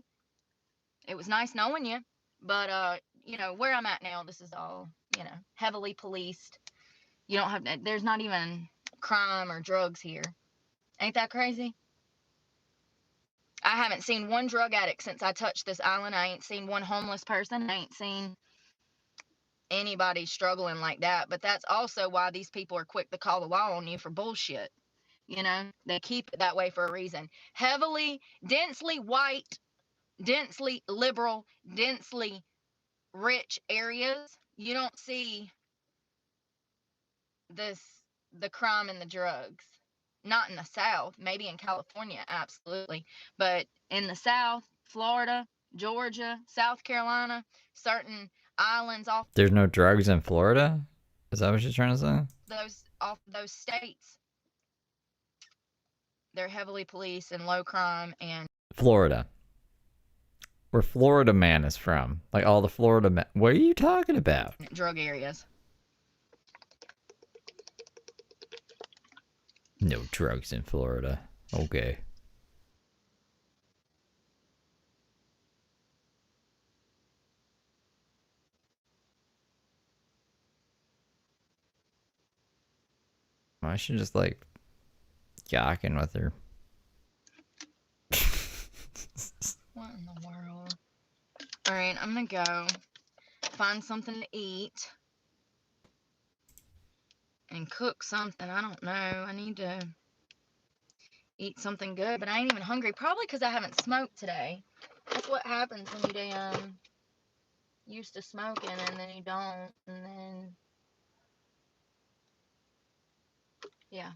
Speaker 2: It was nice knowing you. But, you know, where I'm at now, this is all, you know, heavily policed. You don't have, there's not even crime or drugs here. Ain't that crazy? I haven't seen one drug addict since I touched this island. I ain't seen one homeless person. I ain't seen anybody struggling like that. But that's also why these people are quick to call the law on you for bullshit. You know, they keep it that way for a reason. Heavily, densely white, densely liberal, densely rich areas, you don't see the crime and the drugs. Not in the South, maybe in California, absolutely. But in the South, Florida, Georgia, South Carolina, certain islands off.
Speaker 1: There's no drugs in Florida? Is that what you're trying to say?
Speaker 2: Off those states, they're heavily policed and low crime and.
Speaker 1: Florida. Where Florida man is from. Like all the Florida men. What are you talking about?
Speaker 2: Drug areas.
Speaker 1: No drugs in Florida. Okay. I should just like yocking with her.
Speaker 2: What in the world? Alright, I'm gonna go find something to eat and cook something. I don't know. I need to eat something good, but I ain't even hungry. Probably because I haven't smoked today. That's what happens when you damn used to smoking and then you don't, and then yeah,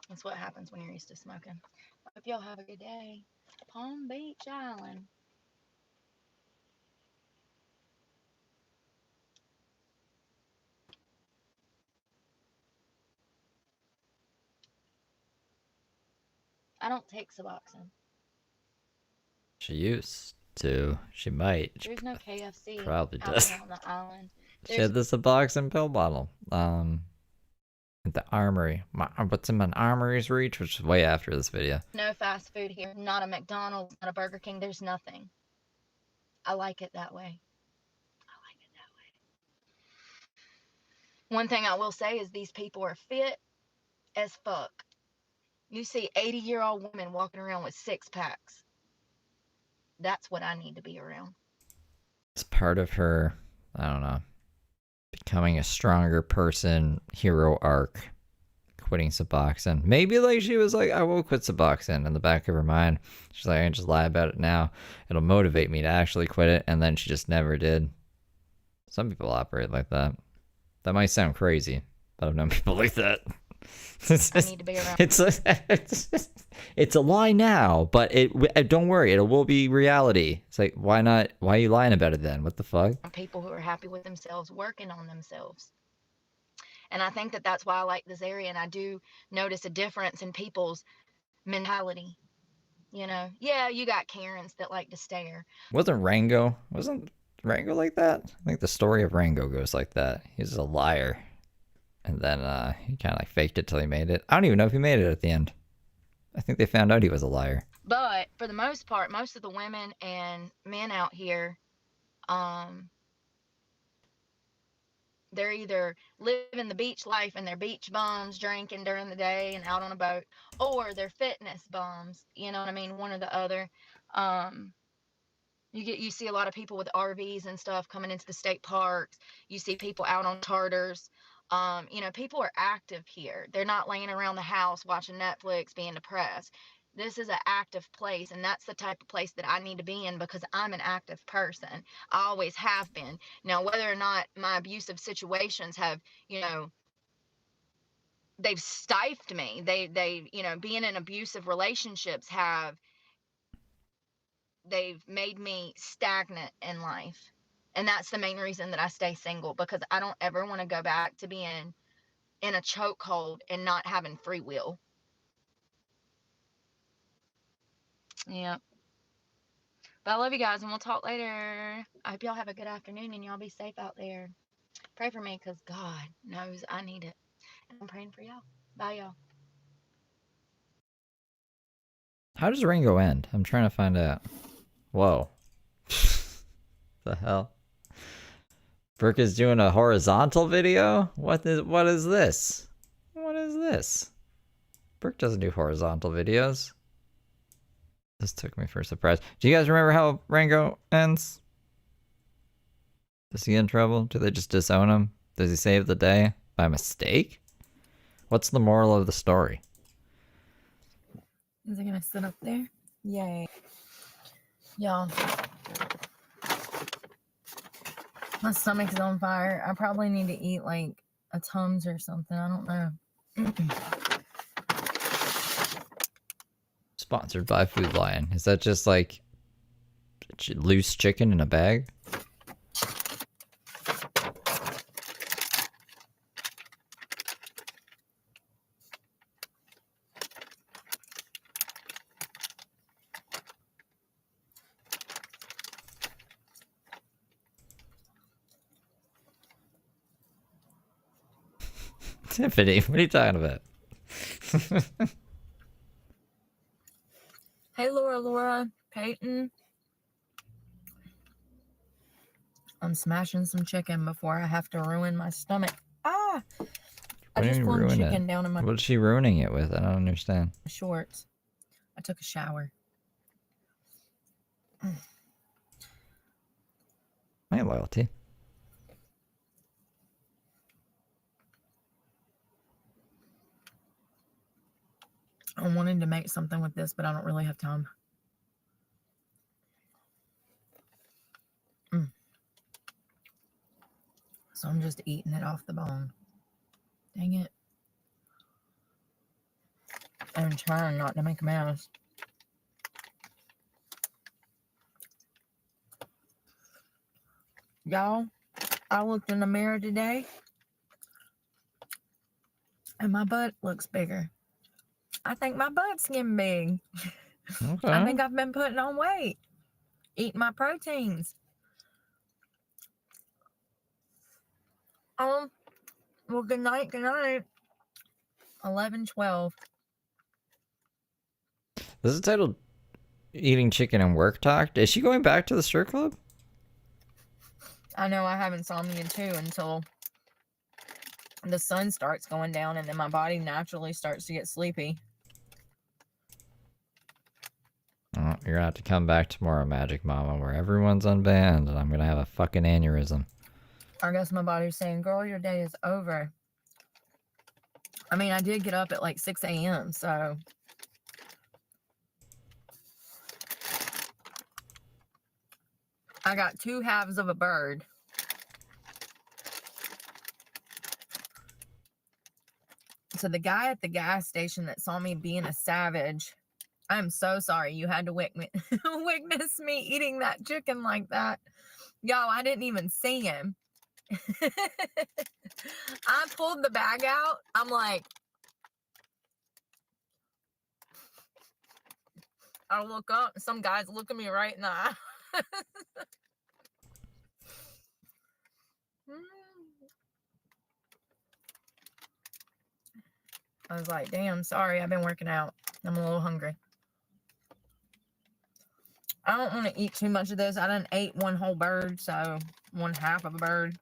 Speaker 2: that's what happens when you're used to smoking. Hope y'all have a good day. Palm Beach Island. I don't take Suboxone.
Speaker 1: She used to. She might.
Speaker 2: There's no KFC.
Speaker 1: Probably
Speaker 2: out
Speaker 1: does.
Speaker 2: here on the island.
Speaker 1: She had this Suboxone pill bottle. At the armory. What's in my armory's reach, which is way after this video.
Speaker 2: No fast food here. Not a McDonald's, not a Burger King. There's nothing. I like it that way. One thing I will say is these people are fit as fuck. You see 80-year-old women walking around with 6-packs. That's what I need to be around.
Speaker 1: It's part of her, I don't know, becoming a stronger person hero arc. Quitting Suboxone. Maybe like she was like, I will quit Suboxone in the back of her mind. She's like, I can just lie about it now. It'll motivate me to actually quit it. And then she just never did. Some people operate like that. That might sound crazy, but I've known people like that.
Speaker 2: I need to be around.
Speaker 1: It's a lie now, but don't worry, it will be reality. It's like, why not? Why are you lying about it then? What the fuck?
Speaker 2: People who are happy with themselves, working on themselves. And I think that that's why I like this area. And I do notice a difference in people's mentality. You know, yeah, you got Karens that like to stare.
Speaker 1: Wasn't Rango like that? I think the story of Rango goes like that. He's a liar. And then he kind of like faked it till he made it. I don't even know if he made it at the end. I think they found out he was a liar.
Speaker 2: But for the most part, most of the women and men out here, they're either living the beach life and they're beach bums, drinking during the day and out on a boat, or they're fitness bums. You know what I mean? One or the other. You see a lot of people with RVs and stuff coming into the state parks. You see people out on charters. You know, people are active here. They're not laying around the house watching Netflix being depressed. This is an active place, and that's the type of place that I need to be in because I'm an active person. I always have been. Now, whether or not my abusive situations have, you know, they've stifled me. You know, being in abusive relationships they've made me stagnant in life. And that's the main reason that I stay single, because I don't ever want to go back to being in a chokehold and not having free will. Yeah. But I love you guys, and we'll talk later. I hope y'all have a good afternoon and y'all be safe out there. Pray for me, because God knows I need it. And I'm praying for y'all. Bye, y'all.
Speaker 1: How does Ringo end? I'm trying to find out. Whoa. The hell? Brooke is doing a horizontal video? What is this? What is this? Brooke doesn't do horizontal videos. This took me for a surprise. Do you guys remember how Rango ends? Does he get in trouble? Do they just disown him? Does he save the day by mistake? What's the moral of the story?
Speaker 5: Is it gonna sit up there? Yay. Y'all. My stomach is on fire. I probably need to eat like a Tums or something. I don't know.
Speaker 1: Sponsored by Food Lion. Is that just like loose chicken in a bag? Tiffany, what are you talking about?
Speaker 5: Hey, Laura, Peyton. I'm smashing some chicken before I have to ruin my stomach. Ah! I just flung chicken down in my
Speaker 1: What's she ruining it with? I don't understand.
Speaker 5: shorts. I took a shower.
Speaker 1: My loyalty.
Speaker 5: I wanted to make something with this, but I don't really have time. So I'm just eating it off the bone. Dang it. I'm trying not to make a mess. Y'all, I looked in the mirror today and my butt looks bigger. I think my butt's getting big.
Speaker 1: Okay.
Speaker 5: I think I've been putting on weight. Eating my proteins. Well, good night. 11:12.
Speaker 1: This is titled Eating Chicken and Work Talk. Is she going back to the strip club?
Speaker 5: I know I have insomnia too until the sun starts going down and then my body naturally starts to get sleepy.
Speaker 1: Oh, you're gonna have to come back tomorrow, Magic Mama, where everyone's unbanned and I'm gonna have a fucking aneurysm.
Speaker 5: I guess my body's saying, girl, your day is over. I mean, I did get up at like 6 a.m., so. I got 2 halves of a bird. So the guy at the gas station that saw me being a savage, I'm so sorry you had to witness me eating that chicken like that. Y'all, I didn't even see him. I pulled the bag out. I'm like, I look up, some guy's looking me right in the eye. I was like, damn, sorry, I've been working out. I'm a little hungry. I don't want to eat too much of this. I done ate one whole bird, so 1/2 of a bird.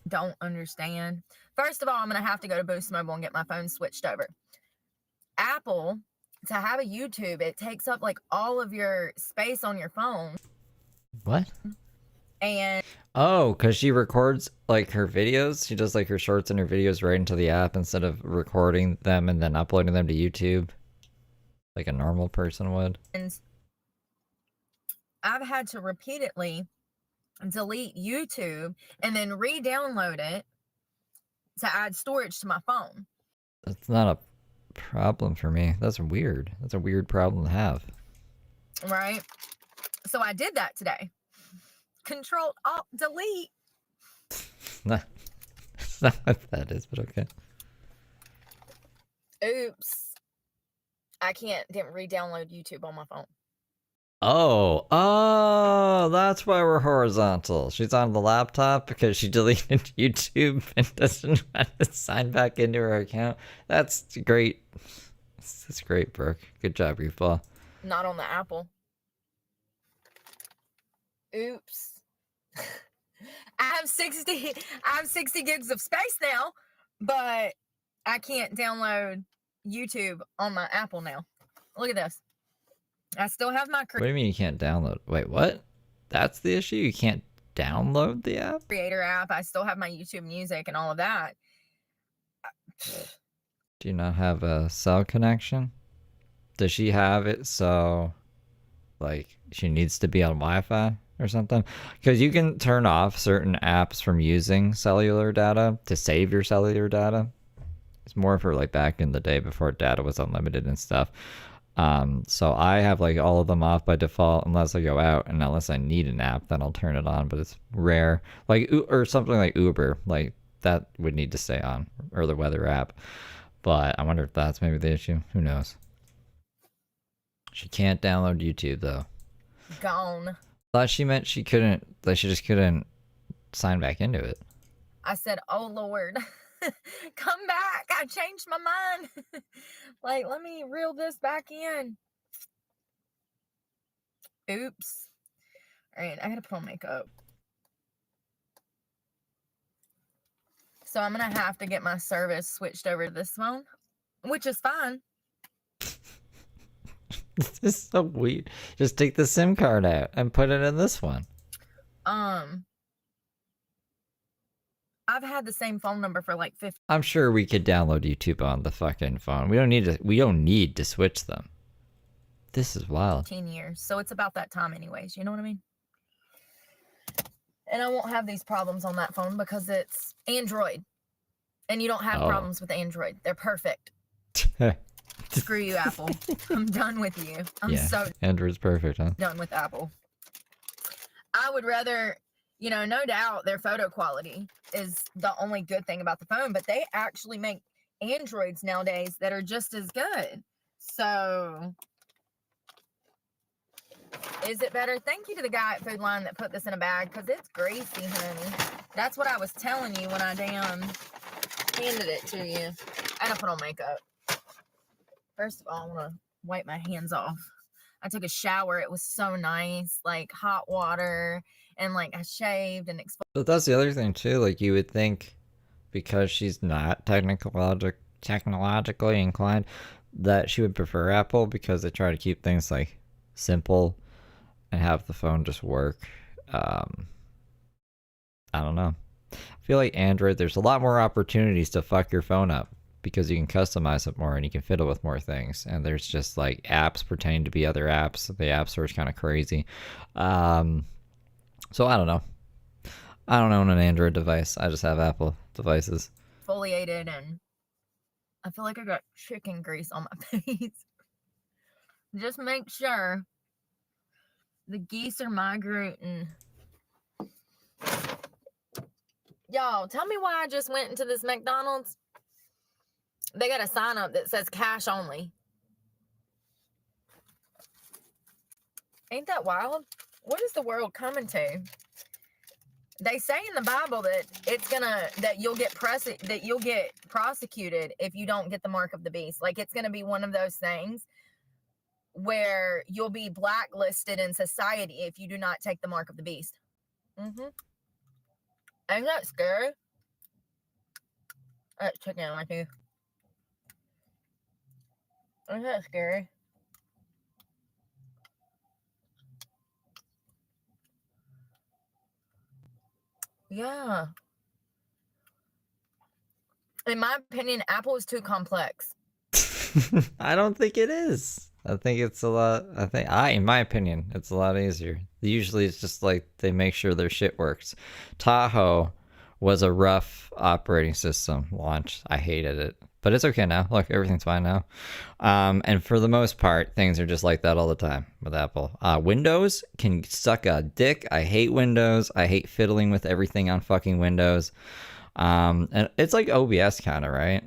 Speaker 5: don't understand. First of all, I'm going to have to go to Boost Mobile and get my phone switched over. Apple, to have a YouTube, it takes up like all of your space on your phone.
Speaker 1: What?
Speaker 5: And
Speaker 1: oh, because she records like her videos. She does like her shorts and her videos right into the app instead of recording them and then uploading them to YouTube like a normal person would.
Speaker 5: And I've had to repeatedly delete YouTube and then re-download it to add storage to my phone.
Speaker 1: That's not a problem for me. That's weird. That's a weird problem to have.
Speaker 5: Right? So I did that today. Control Alt Delete.
Speaker 1: That's not what that is, but okay.
Speaker 5: Oops. I didn't re-download YouTube on my phone.
Speaker 1: Oh, that's why we're horizontal. She's on the laptop because she deleted YouTube and doesn't want to sign back into her account. That's great. That's great, Brooke. Good job, Goofball.
Speaker 5: Not on the Apple. Oops. I have 60 gigs of space now, but I can't download YouTube on my Apple now. Look at this. I still have my
Speaker 1: What do you mean you can't download? Wait, what? That's the issue? You can't download the app?
Speaker 5: Creator app. I still have my YouTube music and all of that.
Speaker 1: Do you not have a cell connection? Does she have it so, like, she needs to be on Wi-Fi or something? Because you can turn off certain apps from using cellular data to save your cellular data. It's more for, like, back in the day before data was unlimited and stuff. So I have like all of them off by default unless I go out, and unless I need an app, then I'll turn it on, but it's rare. Like, or something like Uber, like that would need to stay on, or the weather app. But I wonder if that's maybe the issue. Who knows? She can't download YouTube though.
Speaker 5: Gone.
Speaker 1: Thought she meant she couldn't, like she just couldn't sign back into it.
Speaker 5: I said, oh Lord, come back. I changed my mind. Like, let me reel this back in. Oops. All right, I gotta put on makeup. So I'm gonna have to get my service switched over to this phone, which is fine.
Speaker 1: This is so weird. Just take the SIM card out and put it in this one.
Speaker 5: I've had the same phone number for like 50.
Speaker 1: I'm sure we could download YouTube on the fucking phone. We don't need to switch them. This is wild.
Speaker 5: 15 years. So it's about that time anyways. You know what I mean? And I won't have these problems on that phone because it's Android. And you don't have problems with Android. They're perfect. Screw you, Apple. I'm done with you. I'm so
Speaker 1: Android's perfect, huh?
Speaker 5: done with Apple. I would rather, you know, no doubt their photo quality is the only good thing about the phone, but they actually make Androids nowadays that are just as good. So is it better? Thank you to the guy at Food Line that put this in a bag because it's greasy, honey. That's what I was telling you when I damn handed it to you. I gotta put on makeup. First of all, I want to wipe my hands off. I took a shower. It was so nice, like hot water, and like I shaved and exfoliated.
Speaker 1: But that's the other thing too. Like you would think, because she's not technologically inclined, that she would prefer Apple because they try to keep things like simple and have the phone just work. I don't know. I feel like Android, there's a lot more opportunities to fuck your phone up because you can customize it more and you can fiddle with more things. And there's just like apps pretending to be other apps. The app store is kind of crazy. So I don't know. I don't own an Android device. I just have Apple devices.
Speaker 5: Exfoliated, and I feel like I got chicken grease on my face. Just make sure the geese are migrating. Y'all, tell me why I just went into this McDonald's. They got a sign up that says cash only. Ain't that wild? What is the world coming to? They say in the Bible that you'll get prosecuted if you don't get the mark of the beast. Like it's gonna be one of those things where you'll be blacklisted in society if you do not take the mark of the beast. Ain't that scary? Chicken in my tooth. Isn't that scary? Yeah. In my opinion, Apple is too complex.
Speaker 1: I don't think it is. I think it's a lot. In my opinion, it's a lot easier. Usually, it's just like they make sure their shit works. Tahoe was a rough operating system launch. I hated it, but it's okay now. Look, everything's fine now. And for the most part, things are just like that all the time with Apple. Windows can suck a dick. I hate Windows. I hate fiddling with everything on fucking Windows. And it's like OBS kind of, right?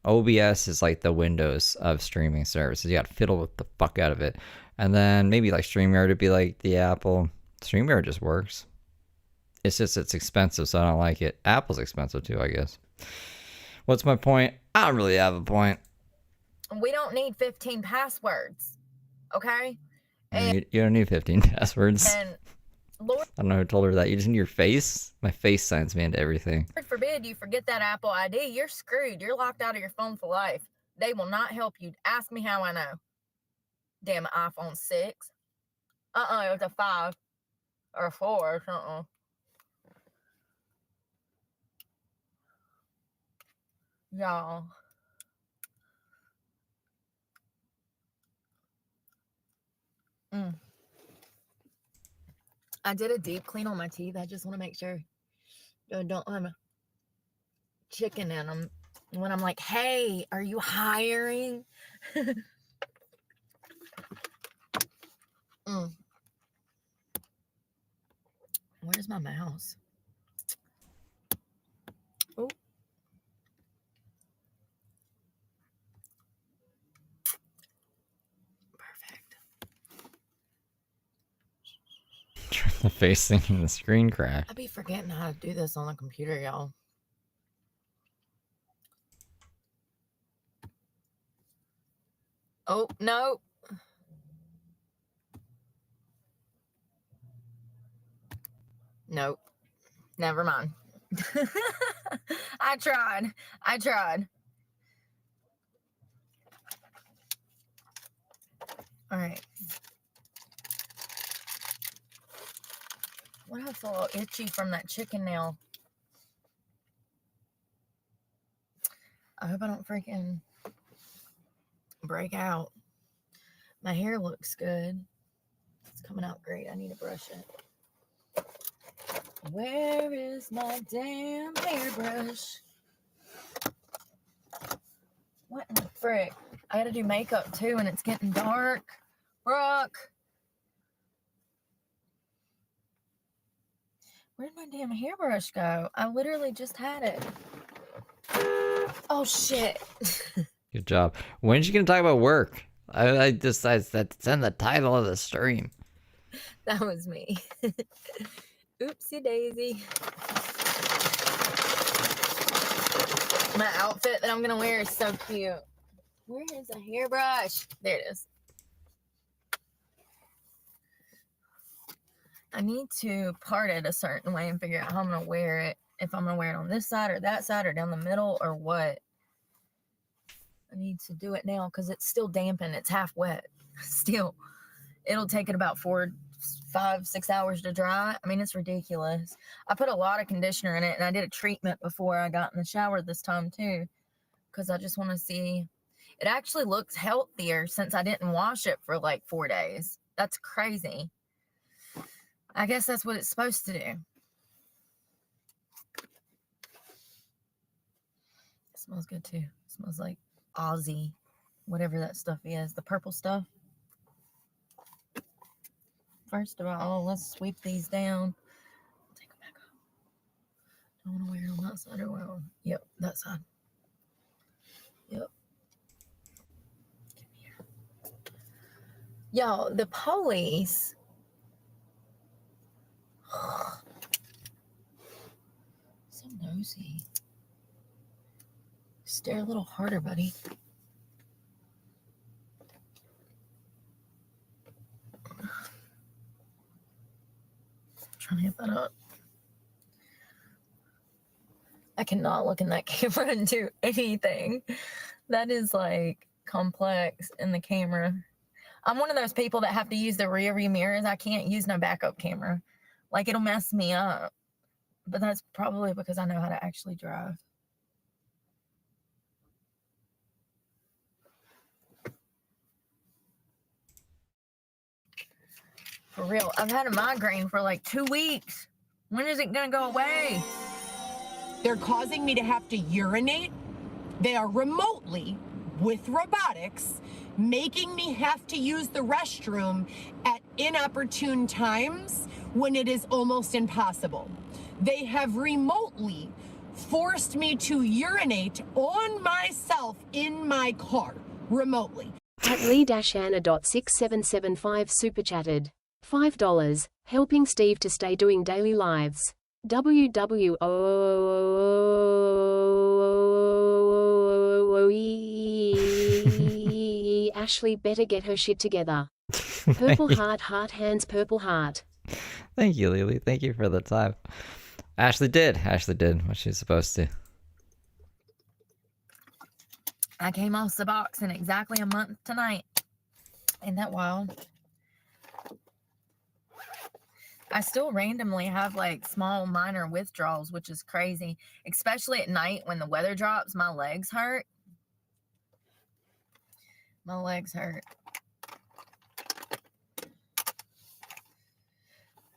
Speaker 1: OBS is like the Windows of streaming services. You got to fiddle with the fuck out of it. And then maybe like StreamYard would be like the Apple. StreamYard just works. It's just, it's expensive, so I don't like it. Apple's expensive too, I guess. What's my point? I don't really have a point.
Speaker 5: We don't need 15 passwords. Okay?
Speaker 1: You don't need 15 passwords.
Speaker 5: And Lord
Speaker 1: I don't know who told her that. You just need your face? My face signs me into everything.
Speaker 5: forbid you forget that Apple ID. You're screwed. You're locked out of your phone for life. They will not help you. Ask me how I know. Damn iPhone 6. It was a 5 or a 4 or something. Y'all. I did a deep clean on my teeth. I just want to make sure I don't have a chicken in them. When I'm like, hey, are you hiring? Where's my mouse? Oh. Perfect.
Speaker 1: The face thing in the screen crack.
Speaker 5: I be forgetting how to do this on the computer, y'all. Oh, no. Nope. Never mind. I tried. All right. What else a little itchy from that chicken nail? I hope I don't freaking break out. My hair looks good. It's coming out great. I need to brush it. Where is my damn hairbrush? What in the frick? I gotta do makeup too, and it's getting dark. Brooke! Where'd my damn hairbrush go? I literally just had it. Oh, shit.
Speaker 1: Good job. When's you gonna talk about work? I decided that's in the title of the stream.
Speaker 5: That was me. Oopsie daisy. My outfit that I'm gonna wear is so cute. Where is a hairbrush? There it is. I need to part it a certain way and figure out how I'm gonna wear it. If I'm gonna wear it on this side or that side or down the middle or what. I need to do it now because it's still dampened. It's half wet. Still, it'll take it about 4, 5, 6 hours to dry. I mean, it's ridiculous. I put a lot of conditioner in it, and I did a treatment before I got in the shower this time too, because I just want to see. It actually looks healthier since I didn't wash it for like 4 days. That's crazy. I guess that's what it's supposed to do. It smells good too. It smells like Aussie, whatever that stuff is, the purple stuff. First of all, let's sweep these down. Take them back up. Don't want to wear it on that side or wear on. Yep, that side. Yep. Get me here. Y'all, the police. So nosy. Stare a little harder, buddy. Trying to hit that up. I cannot look in that camera and do anything. That is like complex in the camera. I'm one of those people that have to use the rear view mirrors. I can't use no backup camera. Like, it'll mess me up. But that's probably because I know how to actually drive. For real, I've had a migraine for like 2 weeks. When is it gonna go away?
Speaker 6: They're causing me to have to urinate. They are remotely, with robotics, making me have to use the restroom at inopportune times when it is almost impossible. They have remotely forced me to urinate on myself in my car, remotely.
Speaker 3: At Lee-Anna.6775 super chatted. $5, helping Steve to stay doing daily lives. Ashley better get her shit together. Purple heart, heart hands, purple heart.
Speaker 1: Thank you, Lily. Thank you for the time. Ashley did what she was supposed to.
Speaker 5: I came off Suboxone in exactly a month tonight. Ain't that wild? I still randomly have like small minor withdrawals, which is crazy. Especially at night when the weather drops, my legs hurt. My legs hurt.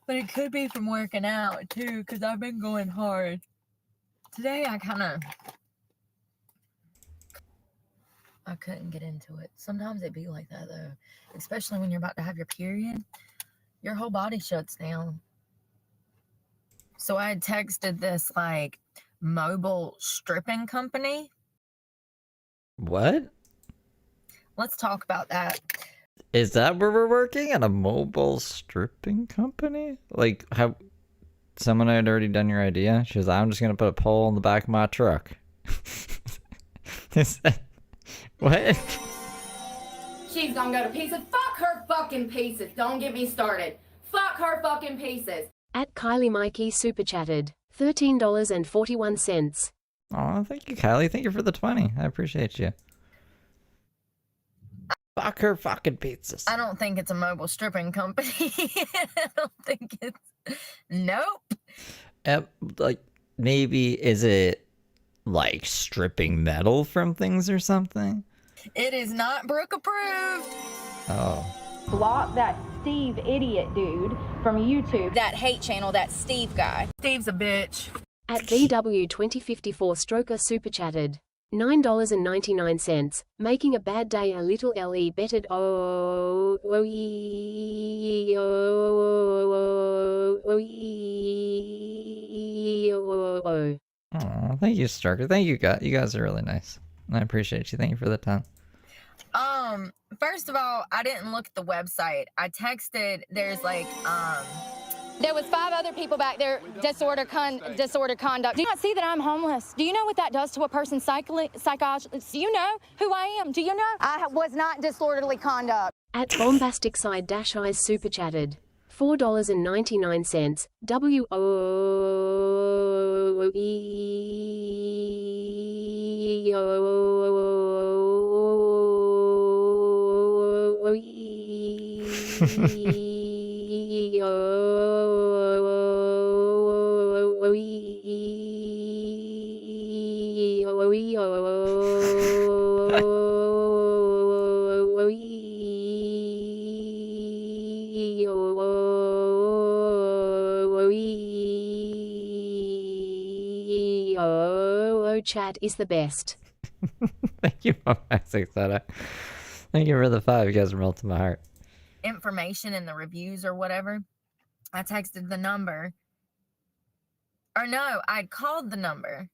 Speaker 5: But it could be from working out too, because I've been going hard. Today I couldn't get into it. Sometimes it be like that though. Especially when you're about to have your period. Your whole body shuts down. So I had texted this like mobile stripping company.
Speaker 1: What?
Speaker 5: Let's talk about that.
Speaker 1: Is that where we're working? At a mobile stripping company? Like, how someone had already done your idea? She was like, I'm just gonna put a pole in the back of my truck. Is that what?
Speaker 7: She's gonna go to pieces. Fuck her fucking pieces. Don't get me started. Fuck her fucking pieces.
Speaker 3: At Kylie Mikey super chatted. $13.41.
Speaker 1: Oh, thank you, Kylie. Thank you for the 20. I appreciate you. Fuck her fucking pizzas.
Speaker 5: I don't think it's a mobile stripping company. I don't think it's... Nope.
Speaker 1: Like, maybe, is it like stripping metal from things or something?
Speaker 5: It is not Brooke approved.
Speaker 1: Oh.
Speaker 2: Block that Steve idiot dude from YouTube.
Speaker 7: That hate channel, that Steve guy.
Speaker 5: Steve's a bitch.
Speaker 3: At VW2054 Stroker super chatted. $9.99, making a bad day a little le bettered. Oh,
Speaker 1: Thank you, Starker. Thank you, guys. You guys are really nice. I appreciate you. Thank you for the time.
Speaker 5: First of all, I didn't look at the website. I texted, there's like,
Speaker 7: There was 5 other people back there, disordered conduct. Do you not see that I'm homeless? Do you know what that does to a person's psychology? Do you know who I am? Do you know? I was not disorderly conduct.
Speaker 3: At bombastic side dash eyes super chatted. $4.99. Chat is the best.
Speaker 1: Thank you, Bombastic Sada. Thank you for the 5. You guys are melting my heart.
Speaker 5: information in the reviews or whatever. I texted the number. Or no, I'd called the number.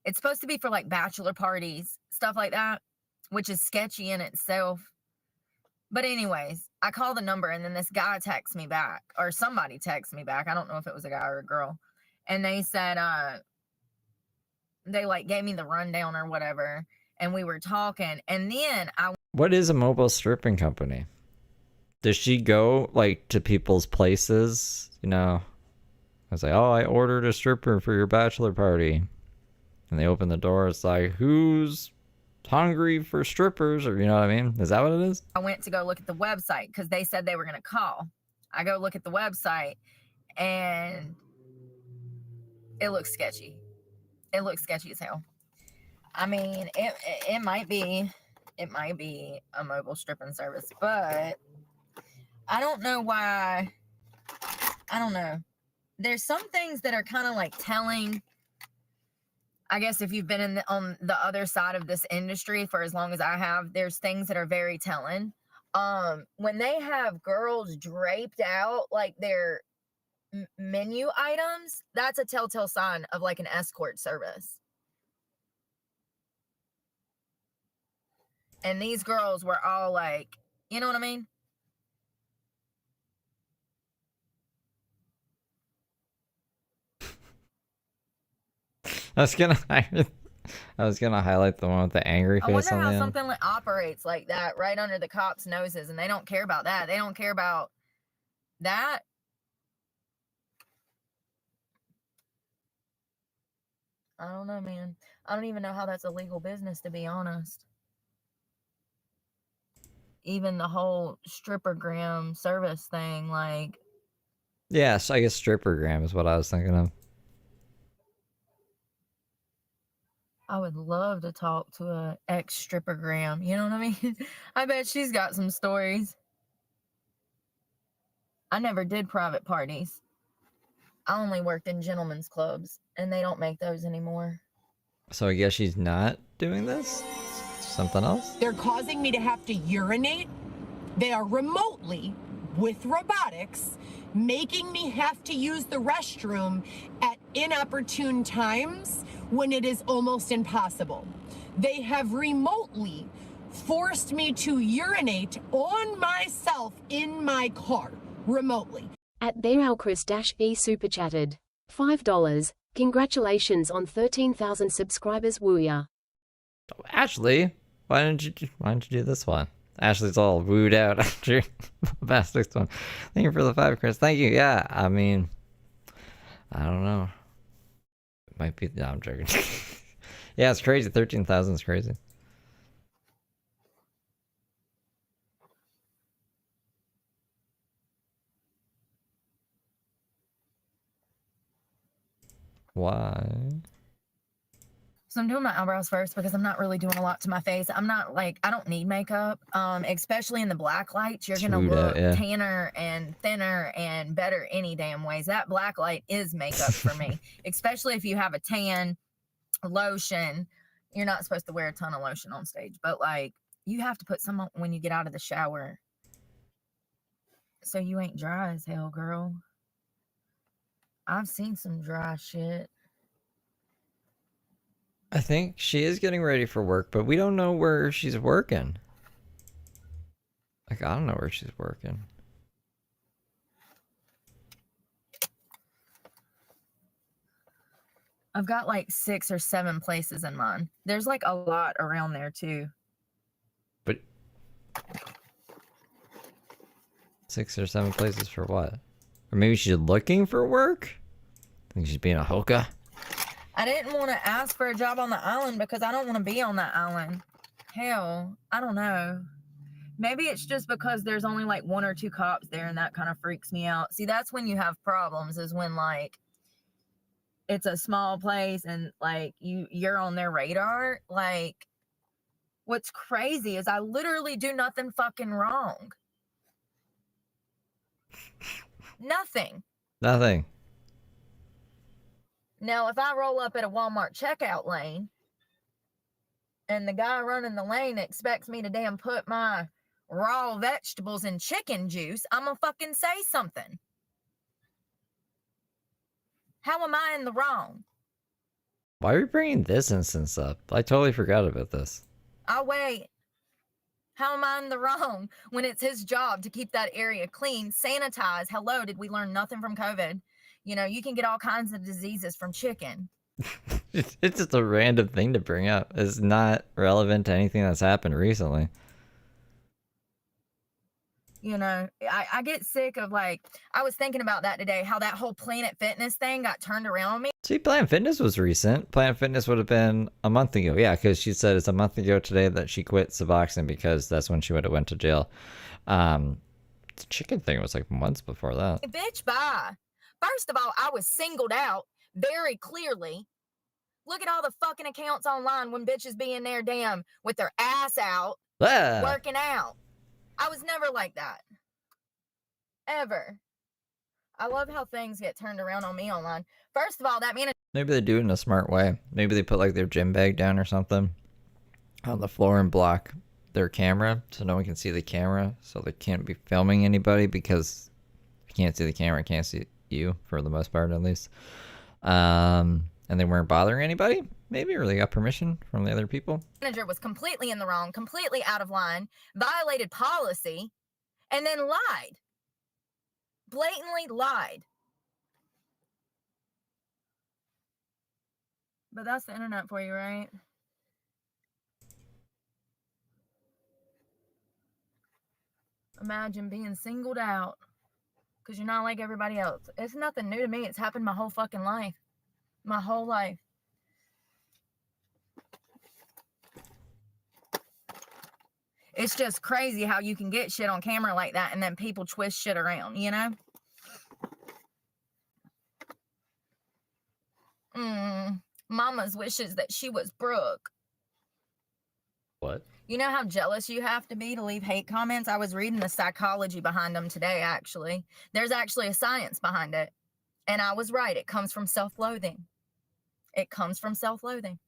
Speaker 5: It's supposed to be for like bachelor parties, stuff like that, which is sketchy in itself. But anyways, I called the number and then this guy texts me back, or somebody texts me back. I don't know if it was a guy or a girl. And they said, they like gave me the rundown or whatever. And we were talking. And then
Speaker 1: What is a mobile stripping company? Does she go like to people's places? You know, I was like, oh, I ordered a stripper for your bachelor party. and they open the door. It's like, who's hungry for strippers? Or you know what I mean? Is that what it is?
Speaker 5: I went to go look at the website because they said they were going to call. I go look at the website and it looks sketchy. It looks sketchy as hell. I mean, it might be a mobile stripping service, but I don't know why. I don't know. There's some things that are kind of like telling. I guess if you've been on the other side of this industry for as long as I have, there's things that are very telling. When they have girls draped out like their menu items, that's a telltale sign of like an escort service. And these girls were all like, you know what I mean?
Speaker 1: I was gonna highlight the one with the angry
Speaker 5: I
Speaker 1: face
Speaker 5: wonder
Speaker 1: on the
Speaker 5: how
Speaker 1: end.
Speaker 5: something operates like that right under the cops' noses, and they don't care about that. They don't care about that. I don't know, man. I don't even know how that's a legal business, to be honest. Even the whole strippergram service thing, like.
Speaker 1: Yes, I guess strippergram is what I was thinking of.
Speaker 5: I would love to talk to a ex-strippergram, you know what I mean? I bet she's got some stories. I never did private parties. I only worked in gentlemen's clubs, and they don't make those anymore.
Speaker 1: So I guess she's not doing this? Something else?
Speaker 6: They're causing me to have to urinate. They are remotely, with robotics, making me have to use the restroom at inopportune times when it is almost impossible. They have remotely forced me to urinate on myself in my car, remotely.
Speaker 3: At there Chris-E super chatted. $5. Congratulations on 13,000 subscribers, wooya.
Speaker 1: Ashley, why didn't you do this one? Ashley's all wooed out after the past next one. Thank you for the 5, Chris. Thank you. Yeah, I mean, I don't know. It might be. No, I'm joking. Yeah, it's crazy. 13,000 is crazy. Why?
Speaker 5: So I'm doing my eyebrows first because I'm not really doing a lot to my face. I'm not like, I don't need makeup. Especially in the black lights, you're gonna look tanner and thinner and better any damn ways. That black light is makeup for me. Especially if you have a tan, lotion. You're not supposed to wear a ton of lotion on stage, but like you have to put some on when you get out of the shower. So you ain't dry as hell, girl. I've seen some dry shit.
Speaker 1: I think she is getting ready for work, but we don't know where she's working. Like, I don't know where she's working.
Speaker 5: I've got like 6 or 7 places in mind. There's like a lot around there too.
Speaker 1: But 6 or 7 places for what? Or maybe she's looking for work? I think she's being a hoka.
Speaker 5: I didn't want to ask for a job on the island because I don't want to be on that island. Hell, I don't know. Maybe it's just because there's only like 1 or 2 cops there and that kind of freaks me out. See, that's when you have problems, is when like it's a small place and like you're on their radar. Like, what's crazy is I literally do nothing fucking wrong. Nothing.
Speaker 1: Nothing.
Speaker 5: Now, if I roll up at a Walmart checkout lane and the guy running the lane expects me to damn put my raw vegetables in chicken juice, I'm gonna fucking say something. How am I in the wrong?
Speaker 1: Why are we bringing this instance up? I totally forgot about this.
Speaker 5: I'll wait. How am I in the wrong when it's his job to keep that area clean, sanitize? Hello, did we learn nothing from COVID? You know, you can get all kinds of diseases from chicken.
Speaker 1: It's just a random thing to bring up. It's not relevant to anything that's happened recently.
Speaker 5: You know, I get sick of like, I was thinking about that today, how that whole Planet Fitness thing got turned around on me.
Speaker 1: See, Planet Fitness was recent. Planet Fitness would have been a month ago. Yeah, because she said it's a month ago today that she quit Suboxone because that's when she would have went to jail. The chicken thing was like months before that.
Speaker 5: Bitch, bye. First of all, I was singled out very clearly. Look at all the fucking accounts online when bitches be in there damn with their ass out, working out. I was never like that. Ever. I love how things get turned around on me online. First of all, that means
Speaker 1: Maybe they do it in a smart way. Maybe they put like their gym bag down or something on the floor and block their camera so no one can see the camera, so they can't be filming anybody because if you can't see the camera, it can't see you for the most part at least. And they weren't bothering anybody, maybe, or they got permission from the other people.
Speaker 5: manager was completely in the wrong, completely out of line, violated policy, and then lied. Blatantly lied. But that's the internet for you, right? Imagine being singled out because you're not like everybody else. It's nothing new to me. It's happened my whole fucking life. My whole life. It's just crazy how you can get shit on camera like that and then people twist shit around, you know? Mama's wishes that she was Brooke.
Speaker 1: What?
Speaker 5: You know how jealous you have to be to leave hate comments? I was reading the psychology behind them today, actually. There's actually a science behind it. And I was right. It comes from self-loathing. It comes from self-loathing.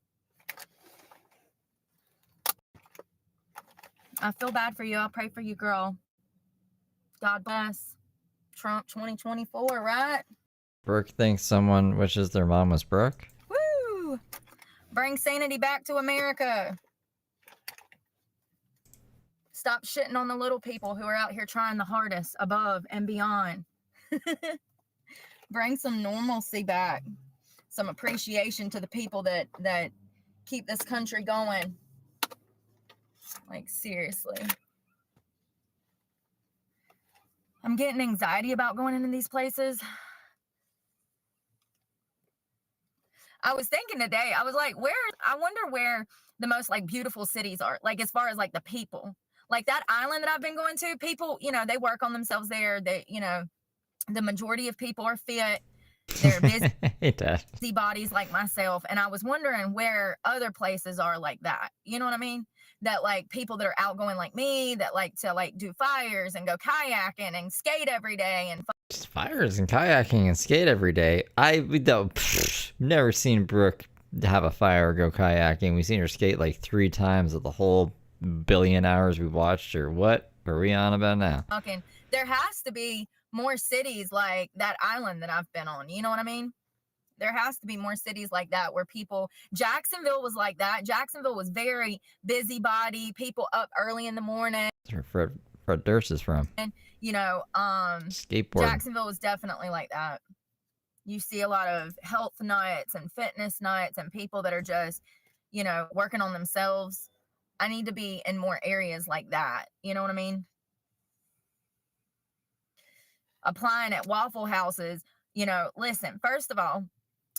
Speaker 5: I feel bad for you. I'll pray for you, girl. God bless. Trump 2024, right?
Speaker 1: Brooke thinks someone wishes their mom was Brooke.
Speaker 5: Woo! Bring sanity back to America. Stop shitting on the little people who are out here trying the hardest above and beyond. Bring some normalcy back. Some appreciation to the people that keep this country going. Like, seriously. I'm getting anxiety about going into these places. I was thinking today, I was like, I wonder where the most like beautiful cities are. Like, as far as like the people. Like that island that I've been going to, people, you know, they work on themselves there. They, you know, the majority of people are fit. They're busy bodies like myself. And I was wondering where other places are like that. You know what I mean? That like people that are outgoing like me, that like to like do fires and go kayaking and skate every day and
Speaker 1: just fires and kayaking and skate every day. Never seen Brooke have a fire or go kayaking. We've seen her skate like 3 times of the whole billion hours we watched her. What are we on about now?
Speaker 5: Okay, there has to be more cities like that island that I've been on. You know what I mean? There has to be more cities like that where people, Jacksonville was like that. Jacksonville was very busybody, people up early in the morning.
Speaker 1: That's where Fred Durst is from.
Speaker 5: And, you know,
Speaker 1: skateboard.
Speaker 5: Jacksonville was definitely like that. You see a lot of health nuts and fitness nuts and people that are just, you know, working on themselves. I need to be in more areas like that. You know what I mean? Applying at Waffle Houses, you know, listen, first of all,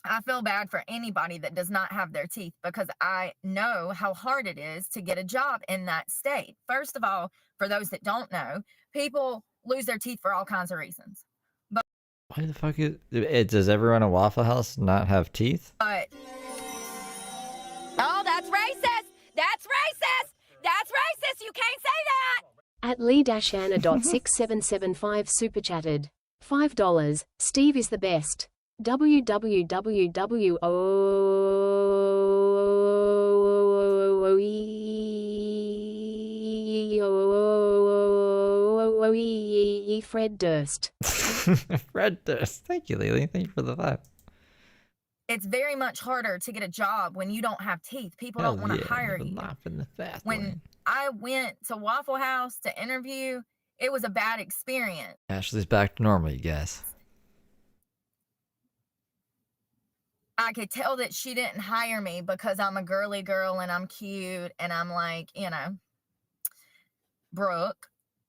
Speaker 5: I feel bad for anybody that does not have their teeth because I know how hard it is to get a job in that state. First of all, for those that don't know, people lose their teeth for all kinds of reasons. But
Speaker 1: why the fuck does everyone at Waffle House not have teeth?
Speaker 5: But
Speaker 7: Oh, that's racist! That's racist! That's racist! You can't say that!
Speaker 3: At Lee-Anna.6775 super chatted. $5. Steve is the best. Fred Durst.
Speaker 1: Fred Durst. Thank you, Lily. Thank you for the vibe.
Speaker 5: it's very much harder to get a job when you don't have teeth. People don't want to hire you. When I went to Waffle House to interview, it was a bad experience.
Speaker 1: Ashley's back to normal, you guys.
Speaker 5: I could tell that she didn't hire me because I'm a girly girl and I'm cute and I'm like, you know, Brooke.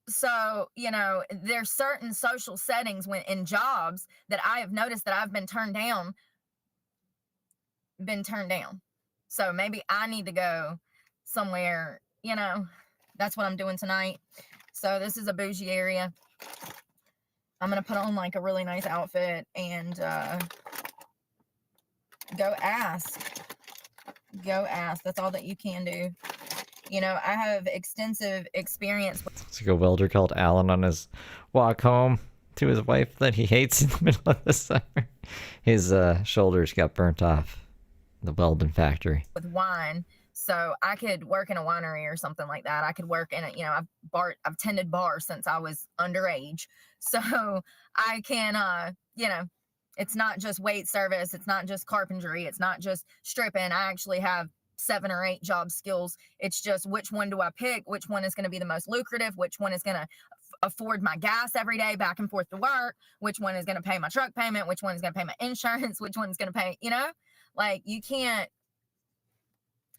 Speaker 5: So, you know, there's certain social settings when in jobs that I have noticed that I've been turned down. So maybe I need to go somewhere, you know. That's what I'm doing tonight. So this is a bougie area. I'm going to put on like a really nice outfit and go ask. That's all that you can do. You know, I have extensive experience with...
Speaker 1: It's like a welder called Alan on his walk home to his wife that he hates in the middle of the summer. His shoulders got burnt off in the welding factory.
Speaker 5: With wine, so I could work in a winery or something like that. I could work in a, you know, I've tended bars since I was underage, so I can, you know, it's not just wait service, it's not just carpentry, it's not just stripping. I actually have 7 or 8 job skills. It's just which one do I pick, which one is going to be the most lucrative, which one is going to afford my gas every day back and forth to work, which one is going to pay my truck payment, which one is going to pay my insurance, which one's going to pay, you know, like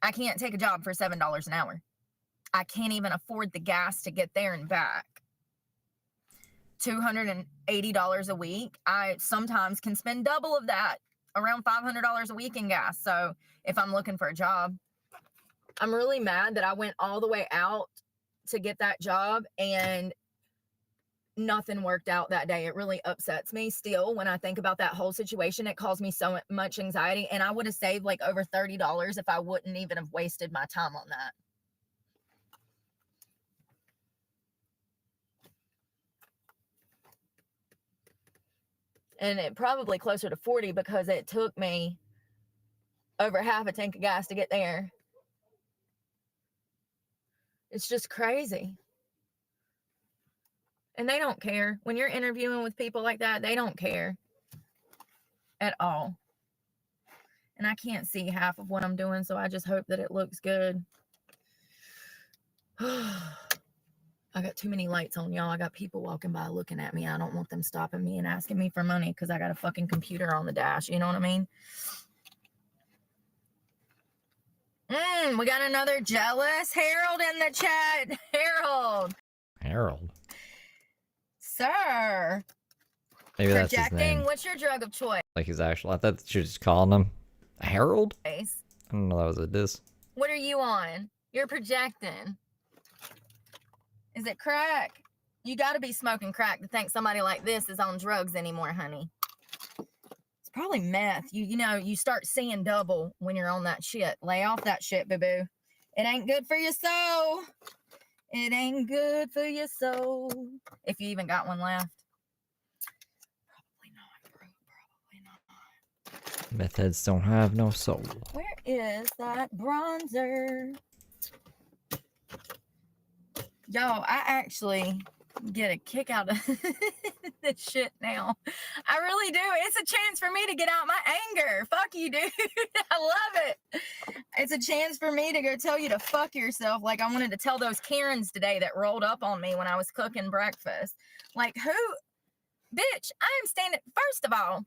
Speaker 5: I can't take a job for $7 an hour. can't even afford the gas to get there and back. $280 a week. I sometimes can spend double of that, around $500 a week in gas. So if I'm looking for a job, I'm really mad that I went all the way out to get that job and nothing worked out that day. It really upsets me still when I think about that whole situation. It caused me so much anxiety, and I would have saved like over $30 if I wouldn't even have wasted my time on that. And it probably closer to 40 because it took me over half a tank of gas to get there. It's just crazy. And they don't care. When you're interviewing with people like that, they don't care at all. And I can't see half of what I'm doing, so I just hope that it looks good. I got too many lights on, y'all. I got people walking by looking at me. I don't want them stopping me and asking me for money because I got a fucking computer on the dash. You know what I mean? We got another jealous Harold in the chat. Harold. Sir.
Speaker 1: Maybe that's his
Speaker 5: Projecting.
Speaker 1: name.
Speaker 5: What's your drug of choice?
Speaker 1: Like his actual. I thought she was just calling him Harold. I don't know that was a diss.
Speaker 5: What are you on? You're projecting. Is it crack? You got to be smoking crack to think somebody like this is on drugs anymore, honey. It's probably meth. You know, you start seeing double when you're on that shit. Lay off that shit, boo-boo. It ain't good for your soul. It ain't good for your soul. If you even got one left. Probably not, bro. Probably not.
Speaker 1: Meth heads don't have no soul.
Speaker 5: Where is that bronzer? Yo, I actually get a kick out of this shit now. I really do. It's a chance for me to get out my anger. Fuck you, dude. I love it. It's a chance for me to go tell you to fuck yourself like I wanted to tell those Karens today that rolled up on me when I was cooking breakfast. Like, who? Bitch, I am standing... First of all,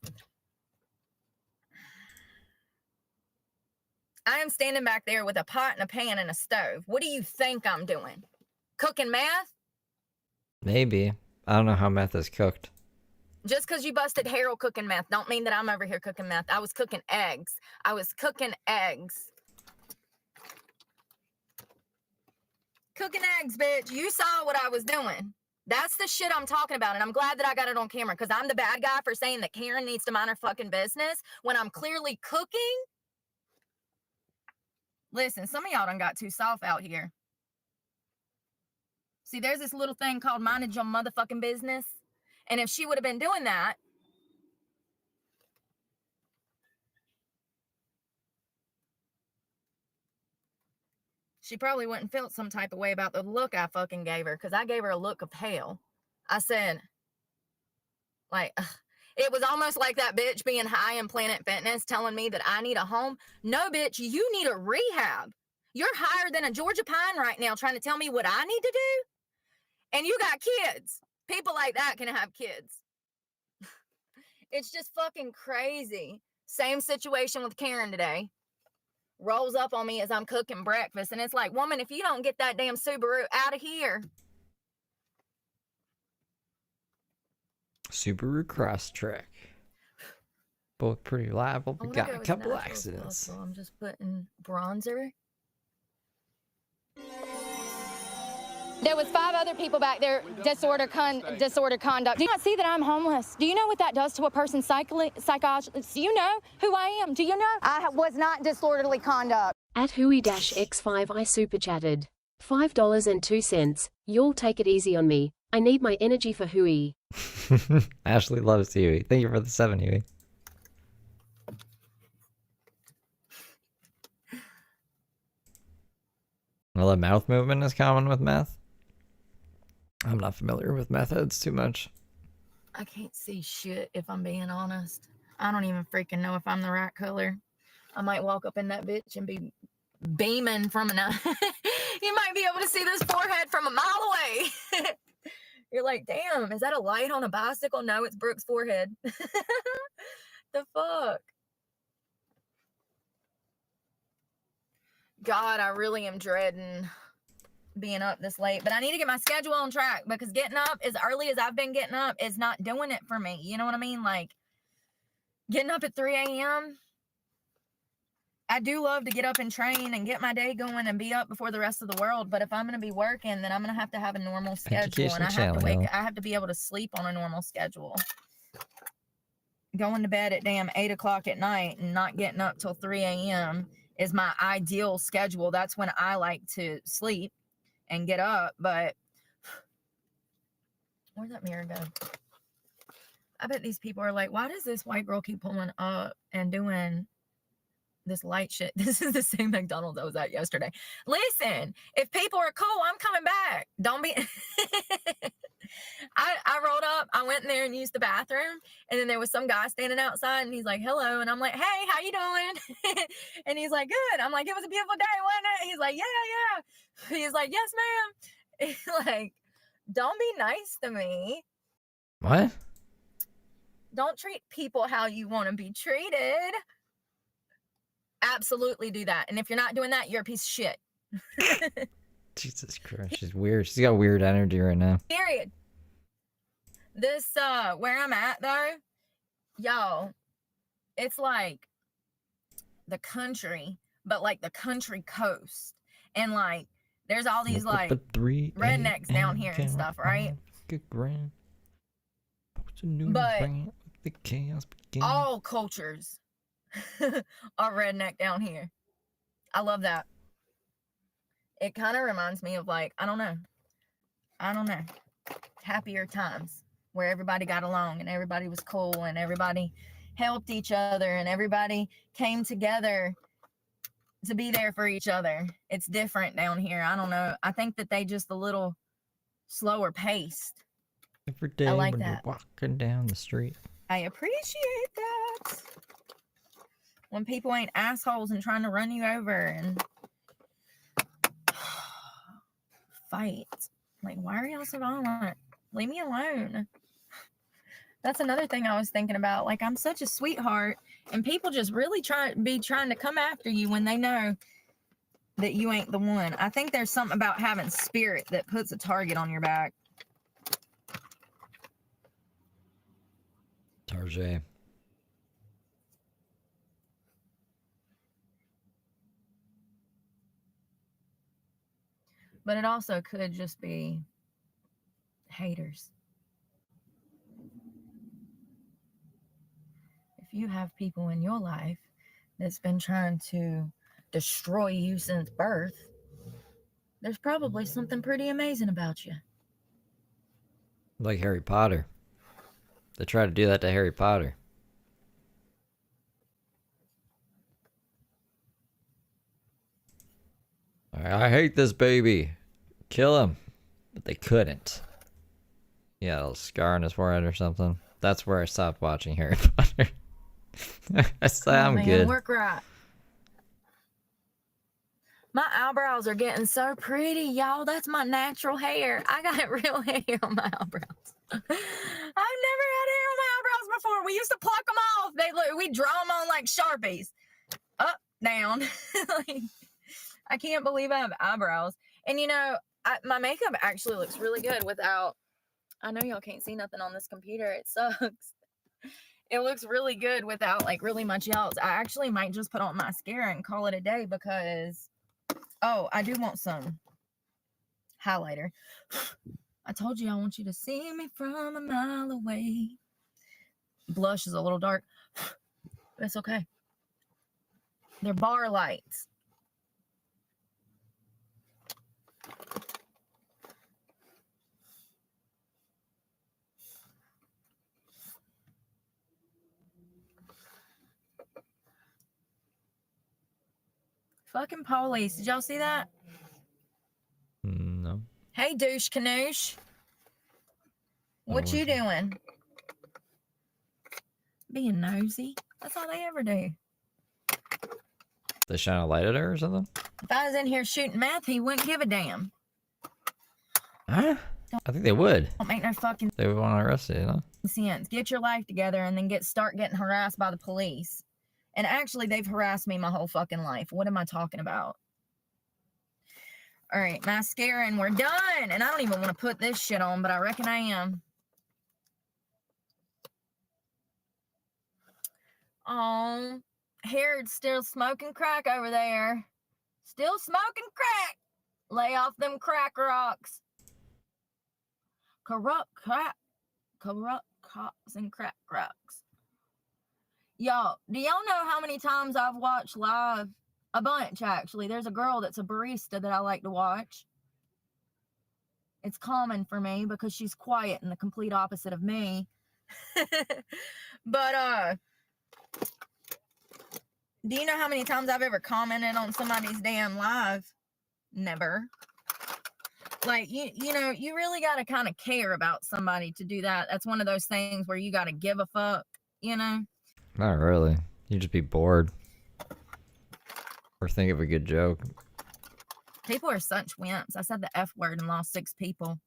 Speaker 5: I am standing back there with a pot and a pan and a stove. What do you think I'm doing? Cooking meth?
Speaker 1: Maybe. I don't know how meth is cooked.
Speaker 5: Just because you busted Harold cooking meth don't mean that I'm over here cooking meth. I was cooking eggs. Cooking eggs, bitch. You saw what I was doing. That's the shit I'm talking about, and I'm glad that I got it on camera because I'm the bad guy for saying that Karen needs to mind her fucking business when I'm clearly cooking. Listen, some of y'all done got too soft out here. See, there's this little thing called minding your motherfucking business. And if she would have been doing that, she probably wouldn't felt some type of way about the look I fucking gave her. Because I gave her a look of hell. I said, like, it was almost like that bitch being high in Planet Fitness telling me that I need a home. No, bitch, you need a rehab. You're higher than a Georgia pine right now trying to tell me what I need to do. And you got kids. People like that can have kids. It's just fucking crazy. Same situation with Karen today. Rolls up on me as I'm cooking breakfast. And it's like, woman, if you don't get that damn Subaru out of here.
Speaker 1: Subaru Crosstrek. Both pretty reliable,
Speaker 5: I
Speaker 1: but
Speaker 5: wanna
Speaker 1: got
Speaker 5: go
Speaker 1: a
Speaker 5: as
Speaker 1: couple
Speaker 5: natural as
Speaker 1: accidents.
Speaker 5: possible. I'm just putting bronzer.
Speaker 7: There was 5 other people back there, disorder conduct. Do you not see that I'm homeless? Do you know what that does to a person's psychology? Do you know who I am? Do you know? I was not disorderly conduct.
Speaker 3: At Hui-X5 I super chatted. $5.02. Y'all take it easy on me. I need my energy for Hui.
Speaker 1: Ashley loves Huey. Thank you for the 7, Huey. Well, the mouth movement is common with meth. I'm not familiar with meth heads too much.
Speaker 5: I can't see shit if I'm being honest. I don't even freaking know if I'm the right color. I might walk up in that bitch and be beaming from an you might be able to see this forehead from a mile away. You're like, damn, is that a light on a bicycle? No, it's Brooke's forehead. The fuck? God, I really am dreading being up this late, but I need to get my schedule on track because getting up as early as I've been getting up is not doing it for me. You know what I mean? Like getting up at 3 a.m. I do love to get up and train and get my day going and be up before the rest of the world. But if I'm going to be working, then I'm going to have a normal schedule.
Speaker 1: Education
Speaker 5: And I have to
Speaker 1: channel.
Speaker 5: I have to be able to sleep on a normal schedule. Going to bed at damn 8 o'clock at night and not getting up till 3 a.m. is my ideal schedule. That's when I like to sleep and get up. But where'd that mirror go? I bet these people are like, why does this white girl keep pulling up and doing this light shit? This is the same McDonald's I was at yesterday. Listen, if people are cool, I'm coming back. Don't be. I rolled up, I went in there and used the bathroom, and then there was some guy standing outside, and he's like, hello, and I'm like, hey, how you doing? And he's like, good. I'm like, it was a beautiful day, wasn't it? He's like, yeah. He's like, yes, ma'am. Like, don't be nice to me.
Speaker 1: What?
Speaker 5: Don't treat people how you want to be treated. Absolutely do that. And if you're not doing that, you're a piece of shit.
Speaker 1: Jesus Christ, she's weird. She's got weird energy right now.
Speaker 5: Period. This, where I'm at, though, y'all, it's like the country, but like the country coast. And like, there's all these like rednecks down here and stuff, right? But
Speaker 1: the chaos began.
Speaker 5: all cultures are redneck down here. I love that. It kind of reminds me of like, I don't know, happier times where everybody got along and everybody was cool and everybody helped each other and everybody came together to be there for each other. It's different down here. I don't know. I think that they just a little slower paced.
Speaker 1: Every day
Speaker 5: I like
Speaker 1: when
Speaker 5: that.
Speaker 1: you're walking down the street.
Speaker 5: I appreciate that. When people ain't assholes and trying to run you over and fight. Like, why are y'all so violent? Leave me alone. That's another thing I was thinking about. Like, I'm such a sweetheart, and people just really trying to come after you when they know that you ain't the one. I think there's something about having spirit that puts a target on your back.
Speaker 1: Tarjay.
Speaker 5: But it also could just be haters. If you have people in your life that's been trying to destroy you since birth, there's probably something pretty amazing about you.
Speaker 1: Like Harry Potter. They try to do that to Harry Potter. I hate this baby. Kill him. But they couldn't. Yeah, a little scar on his forehead or something. That's where I stopped watching Harry Potter. I said, I'm good.
Speaker 5: Work right. My eyebrows are getting so pretty, y'all. That's my natural hair. I got real hair on my eyebrows. I've never had hair on my eyebrows before. We used to pluck them off. We draw them on like Sharpies. Up, down. Like, I can't believe I have eyebrows. And you know, my makeup actually looks really good without I know y'all can't see nothing on this computer. It sucks. It looks really good without like really much else. I actually might just put on mascara and call it a day because, oh, I do want some highlighter. I told you I want you to see me from a mile away. Blush is a little dark, but it's okay. They're bar lights. Fucking police. Did y'all see that?
Speaker 1: No.
Speaker 5: Hey, douche canoosh. What you doing? Being nosy. That's all they ever do.
Speaker 1: They shine a light at her or something?
Speaker 5: If I was in here shooting meth, he wouldn't give a damn.
Speaker 1: Huh? I think they would.
Speaker 5: Don't make no fucking
Speaker 1: They would want to arrest you, you know?
Speaker 5: sense. Get your life together and then start getting harassed by the police. And actually, they've harassed me my whole fucking life. What am I talking about? All right, mascara, and we're done. And I don't even want to put this shit on, but I reckon I am. Oh, Herod's still smoking crack over there. Still smoking crack. Lay off them crack rocks. Corrupt cops and crack rocks. Y'all, do y'all know how many times I've watched live? A bunch, actually. There's a girl that's a barista that I like to watch. It's common for me because she's quiet and the complete opposite of me. But, do you know how many times I've ever commented on somebody's damn live? Never. Like, you know, you really got to kind of care about somebody to do that. That's one of those things where you got to give a fuck, you know?
Speaker 1: Not really. You'd just be bored. Or think of a good joke.
Speaker 5: People are such wimps. I said the F word and lost 6 people.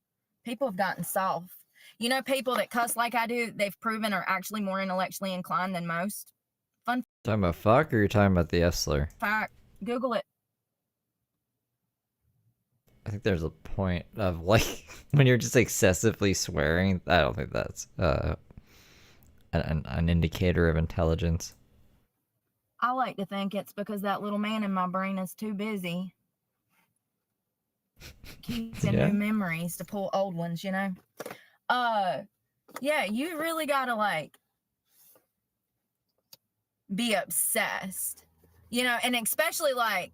Speaker 5: People have gotten soft. You know, people that cuss like I do, they've proven are actually more intellectually inclined than most. Fun
Speaker 1: Talking about fuck or you're talking about the S slur?
Speaker 5: fact. Google it.
Speaker 1: I think there's a point of like when you're just excessively swearing. I don't think that's an indicator of intelligence.
Speaker 5: I like to think it's because that little man in my brain is too busy keeping
Speaker 1: Yeah.
Speaker 5: new memories to pull old ones, you know? Yeah, you really gotta like be obsessed, you know, and especially like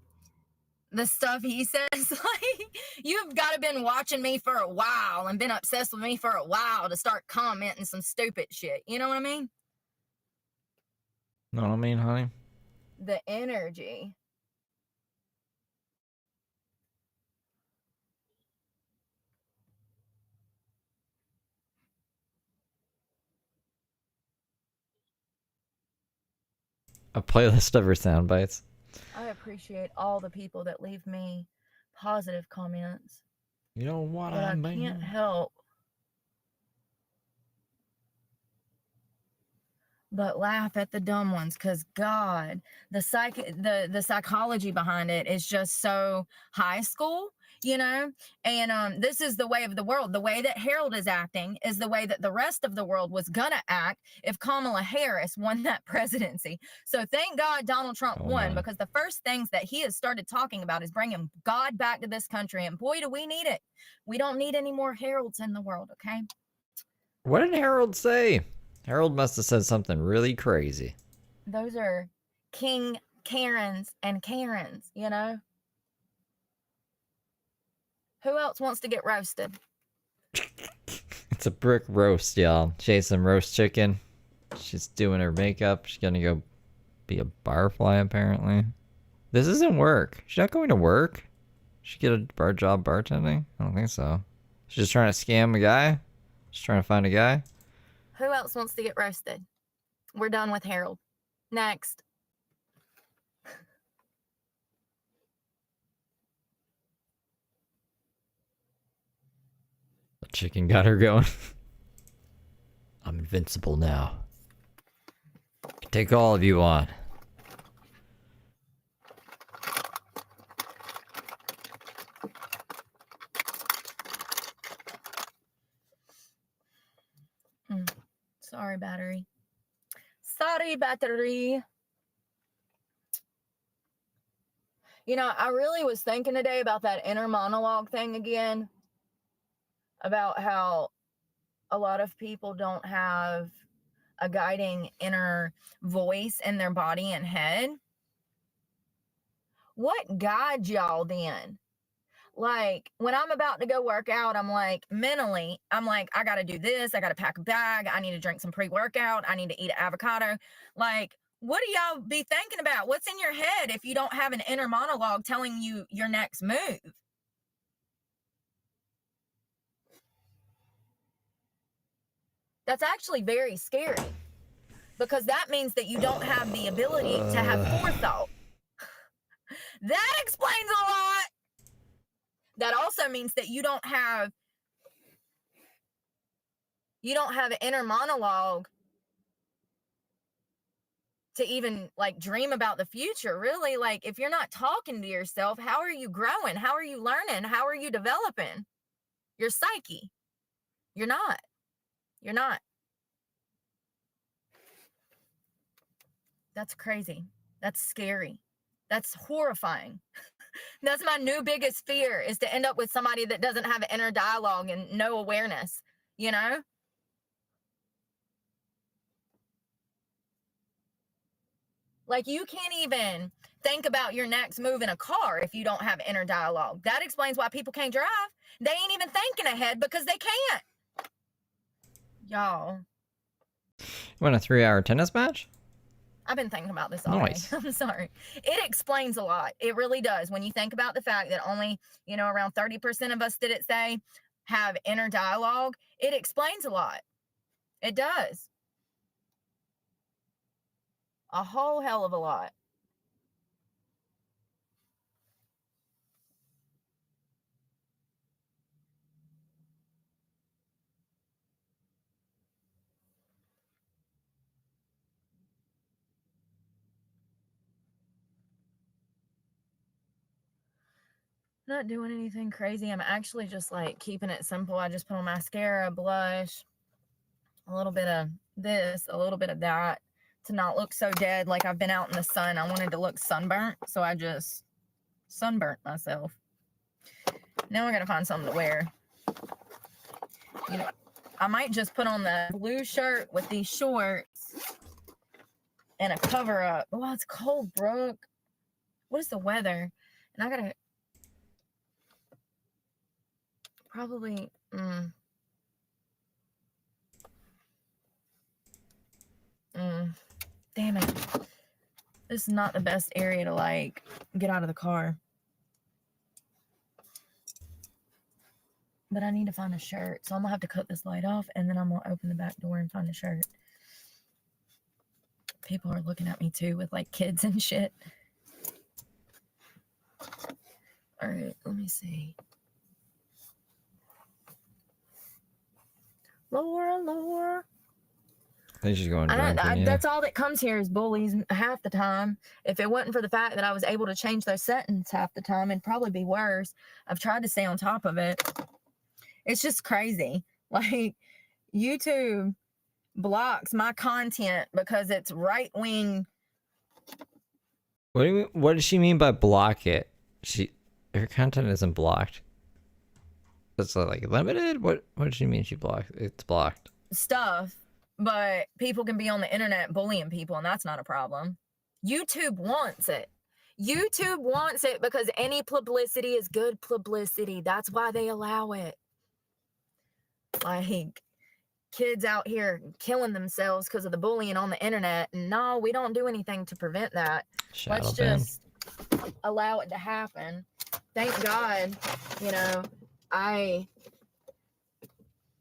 Speaker 5: the stuff he says. Like, you've got to been watching me for a while and been obsessed with me for a while to start commenting some stupid shit. You know what I mean?
Speaker 1: Know what I mean, honey?
Speaker 5: The energy.
Speaker 1: A playlist of her sound bites.
Speaker 5: I appreciate all the people that leave me positive comments,
Speaker 1: You know what
Speaker 5: but I can't help but laugh at the dumb ones, because God, the psychology behind it is just so high school, you know? And this is the way of the world. The way that Harold is acting is the way that the rest of the world was gonna act if Kamala Harris won that presidency. So thank God Donald Trump won, because the first things that he has started talking about is bringing God back to this country, and boy, do we need it. We don't need any more Harolds in the world, okay?
Speaker 1: What did Harold say? Harold must have said something really crazy.
Speaker 5: Those are King Karens and Karens, you know? Who else wants to get roasted?
Speaker 1: It's a Brooke roast, y'all. She ate some roast chicken. She's doing her makeup. She's gonna go be a barfly, apparently. This isn't work. She's not going to work. She get a bar job bartending? I don't think so. She's just trying to scam a guy? Just trying to find a guy?
Speaker 5: Who else wants to get roasted? We're done with Harold. Next.
Speaker 1: The chicken got her going. I'm invincible now. Can take all of you on.
Speaker 5: Sorry, battery. Sorry, battery. You know, I really was thinking today about that inner monologue thing again, about how a lot of people don't have a guiding inner voice in their body and head. What guides y'all then? Like, when I'm about to go work out, I'm like, mentally, I'm like, I got to do this. I got to pack a bag. I need to drink some pre-workout. I need to eat an avocado. Like, what do y'all be thinking about? What's in your head if you don't have an inner monologue telling you your next move? That's actually very scary, because that means that you don't have the ability to have forethought. That explains a lot. That also means that you don't have an inner monologue to even like dream about the future, really. Like, if you're not talking to yourself, how are you growing? How are you learning? How are you developing your psyche? You're not. That's crazy. That's scary. That's horrifying. That's my new biggest fear, is to end up with somebody that doesn't have an inner dialogue and no awareness, you know? Like, you can't even think about your next move in a car if you don't have inner dialogue. That explains why people can't drive. They ain't even thinking ahead because they can't. Y'all.
Speaker 1: Want a 3-hour tennis match?
Speaker 5: I've been thinking about this all day. I'm sorry. It explains a lot. It really does. When you think about the fact that only, around 30% of us, did it say, have inner dialogue, it explains a lot. It does. A whole hell of a lot. Not doing anything crazy. I'm actually just like keeping it simple. I just put on mascara, blush, a little bit of this, a little bit of that, to not look so dead. Like, I've been out in the sun. I wanted to look sunburnt, so I just sunburnt myself. Now I gotta find something to wear. I might just put on the blue shirt with these shorts and a cover up. Oh, it's cold, Brooke. What is the weather? And I gotta probably damn it. This is not the best area to like get out of the car. But I need to find a shirt. So I'm gonna have to cut this light off, and then I'm gonna open the back door and find a shirt. People are looking at me too with like kids and shit. All right, let me see. Laura.
Speaker 1: I think she's going drinking,
Speaker 5: That's all that comes here is bullies half the time. If it wasn't for the fact that I was able to change those settings half the time, it'd probably be worse. I've tried to stay on top of it. It's just crazy. Like, YouTube blocks my content because it's right-wing.
Speaker 1: What do you mean? What does she mean by block it? Her content isn't blocked. It's like limited? What does she mean she blocked? It's blocked.
Speaker 5: Stuff. But people can be on the internet bullying people, and that's not a problem. YouTube wants it. YouTube wants it because any publicity is good publicity. That's why they allow it. Like, kids out here killing themselves because of the bullying on the internet. And no, we don't do anything to prevent that. Let's just allow it to happen. Thank God, I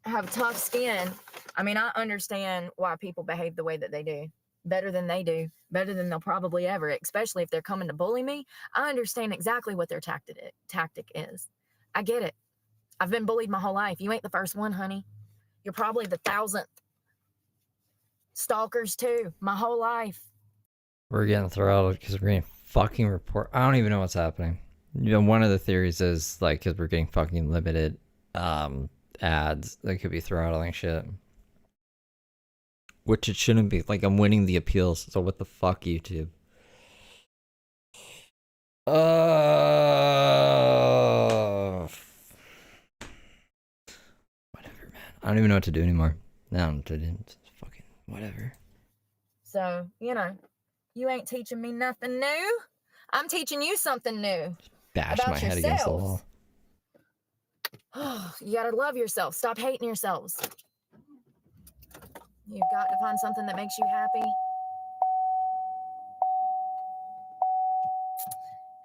Speaker 5: have tough skin. I mean, I understand why people behave the way that they do. Better than they do. Better than they'll probably ever, especially if they're coming to bully me. I understand exactly what their tactic is. I get it. I've been bullied my whole life. You ain't the first one, honey. You're probably the 1,000th. Stalkers, too. My whole life.
Speaker 1: We're getting throttled because we're getting fucking report. I don't even know what's happening. One of the theories is, like, because we're getting fucking limited ads that could be throttling shit. Which it shouldn't be. Like, I'm winning the appeals, so what the fuck, YouTube? Whatever, man. I don't even know what to do anymore. No, it's fucking whatever.
Speaker 5: So, you know, you ain't teaching me nothing new. I'm teaching you something new.
Speaker 1: Bash
Speaker 5: about
Speaker 1: my head against the wall.
Speaker 5: Oh, you gotta love yourself. Stop hating yourselves. You've got to find something that makes you happy.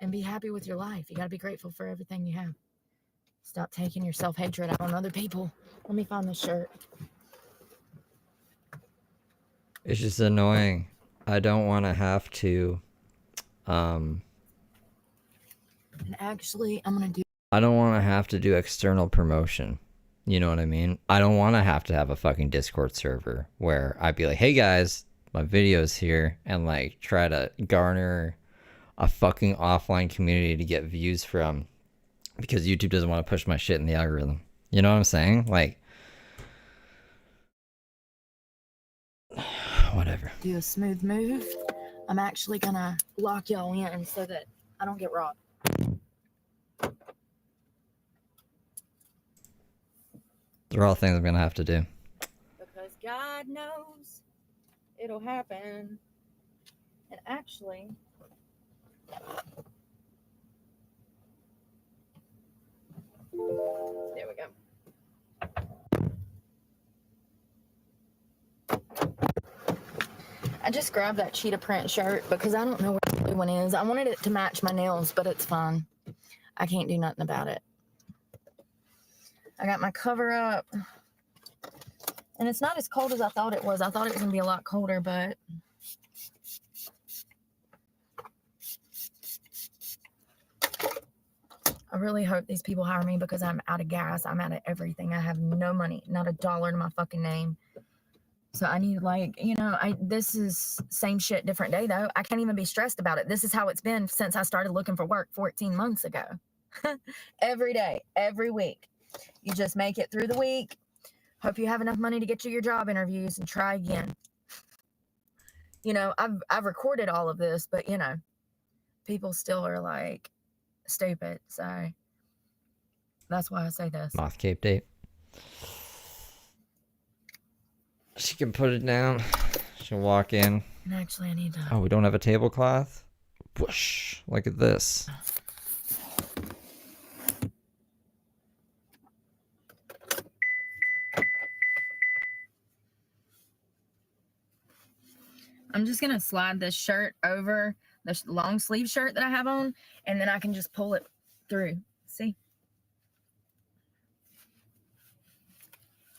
Speaker 5: And be happy with your life. You gotta be grateful for everything you have. Stop taking your self-hatred out on other people. Let me find this shirt.
Speaker 1: It's just annoying. I don't want to have to,
Speaker 5: And actually, I'm gonna do.
Speaker 1: I don't want to have to do external promotion. You know what I mean? I don't want to have a fucking Discord server where I'd be like, hey guys, my video's here, and like try to garner a fucking offline community to get views from because YouTube doesn't want to push my shit in the algorithm. You know what I'm saying? Like, whatever.
Speaker 5: Do a smooth move. I'm actually gonna lock y'all in so that I don't get robbed.
Speaker 1: They're all things I'm gonna have to do.
Speaker 5: Because God knows it'll happen. And actually, there we go. I just grabbed that cheetah print shirt because I don't know where the blue one is. I wanted it to match my nails, but it's fine. I can't do nothing about it. I got my cover up. And it's not as cold as I thought it was. I thought it was going to be a lot colder, but I really hope these people hire me because I'm out of gas. I'm out of everything. I have no money, not a dollar to my fucking name. So I need, like, you know, this is same shit, different day, though. I can't even be stressed about it. This is how it's been since I started looking for work 14 months ago. Every day, every week. You just make it through the week. Hope you have enough money to get you your job interviews and try again. You know, I've recorded all of this, but, you know, people still are, like, stupid. So that's why I say this.
Speaker 1: Moth Cape date. She can put it down. She'll walk in.
Speaker 5: And actually, I need to...
Speaker 1: Oh, we don't have a tablecloth? Whoosh. Look at this.
Speaker 5: I'm just going to slide this shirt over the long sleeve shirt that I have on, and then I can just pull it through. See?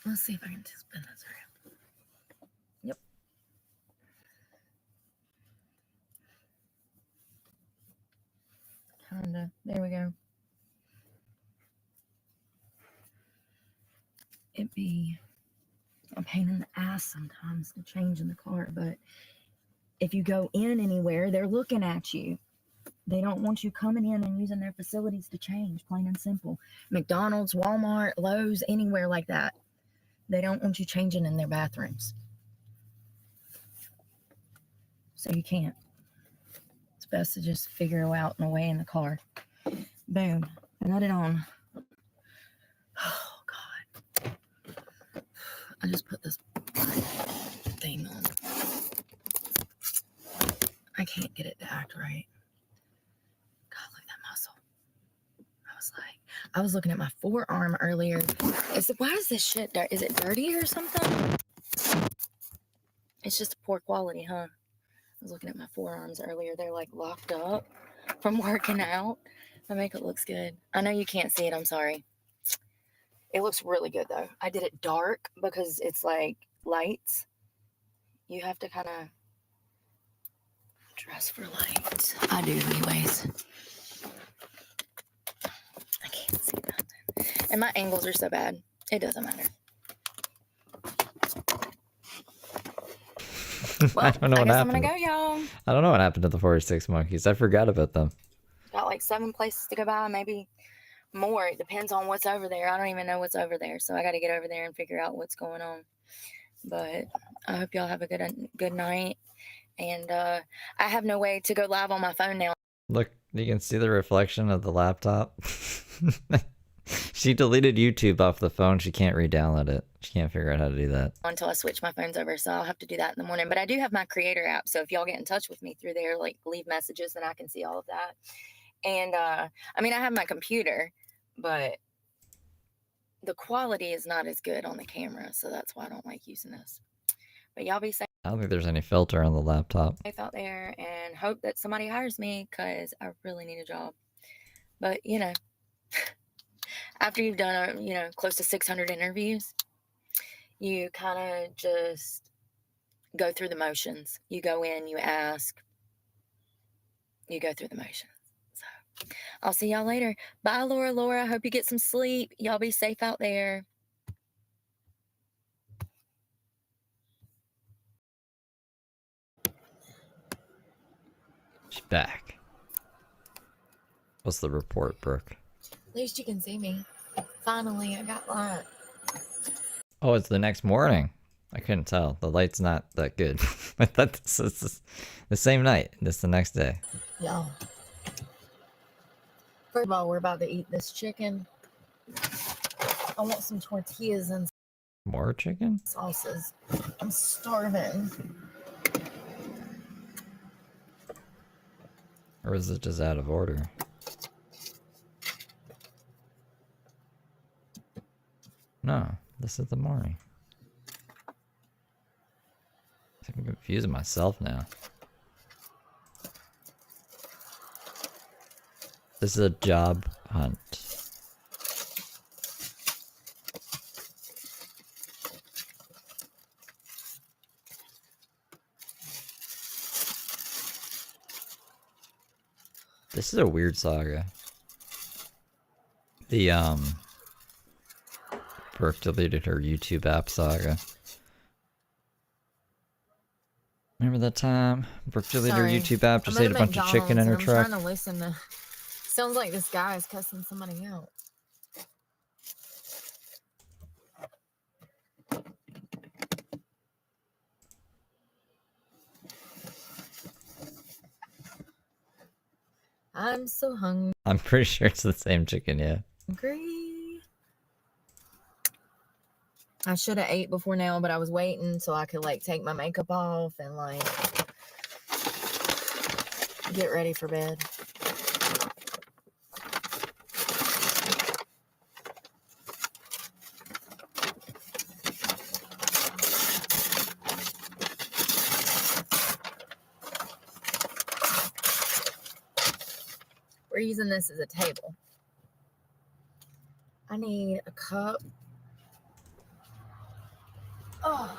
Speaker 5: Let's see if I can just spin this around. Yep. Kinda. There we go. It'd be a pain in the ass sometimes to change in the car, but if you go in anywhere, they're looking at you. They don't want you coming in and using their facilities to change, plain and simple. McDonald's, Walmart, Lowe's, anywhere like that. They don't want you changing in their bathrooms. So you can't. It's best to just figure out a way in the car. Boom. Got it on. Oh, God. I just put this thing on. I can't get it to act right. God, look at that muscle. I was looking at my forearm earlier. Why is this shit dirty? Is it dirty or something? It's just poor quality, huh? I was looking at my forearms earlier. They're like locked up from working out. My makeup looks good. I know you can't see it. I'm sorry. It looks really good, though. I did it dark because it's like lights. You have to kind of dress for lights. I do, anyways. I can't see nothing. And my angles are so bad. It doesn't matter. Well,
Speaker 1: I don't know what
Speaker 5: guess
Speaker 1: happened.
Speaker 5: I'm gonna go, y'all.
Speaker 1: I don't know what happened to the 46 monkeys. I forgot about them.
Speaker 5: Got like 7 places to go by, maybe more. It depends on what's over there. I don't even know what's over there. So I got to get over there and figure out what's going on.
Speaker 7: But I hope y'all have a good night. And I have no way to go live on my phone now.
Speaker 1: Look, you can see the reflection of the laptop. She deleted YouTube off the phone. She can't re-download it. She can't figure out how to do that.
Speaker 7: Until I switch my phones over, so I'll have to do that in the morning. But I do have my creator app, so if y'all get in touch with me through there, like leave messages, then I can see all of that. And I mean, I have my computer, but the quality is not as good on the camera, so that's why I don't like using this. But y'all be safe.
Speaker 1: I don't think there's any filter on the laptop.
Speaker 7: Safe out there, and hope that somebody hires me because I really need a job. But you know, after you've done close to 600 interviews, you kind of just go through the motions. You go in, you ask, you go through the motions. So I'll see y'all later. Bye, Laura. Hope you get some sleep. Y'all be safe out there.
Speaker 1: She's back. What's the report, Brooke?
Speaker 5: At least you can see me. Finally, I got light.
Speaker 1: Oh, it's the next morning. I couldn't tell. The light's not that good. I thought this is the same night. This the next day.
Speaker 5: Y'all. First of all, we're about to eat this chicken. I want some tortillas and
Speaker 1: More chicken?
Speaker 5: sauces. I'm starving.
Speaker 1: Or is it just out of order? No, this is the morning. I'm confusing myself now. This is a job hunt. This is a weird saga. The Brooke deleted her YouTube app saga. Remember that time Brooke deleted her YouTube app, just ate a bunch of chicken in her truck?
Speaker 5: I'm trying to listen to. Sounds like this guy is cussing somebody out. I'm so hungry.
Speaker 1: I'm pretty sure it's the same chicken, yeah.
Speaker 5: I should have ate before now, but I was waiting so I could like take my makeup off and like get ready for bed. We're using this as a table. I need a cup. Oh.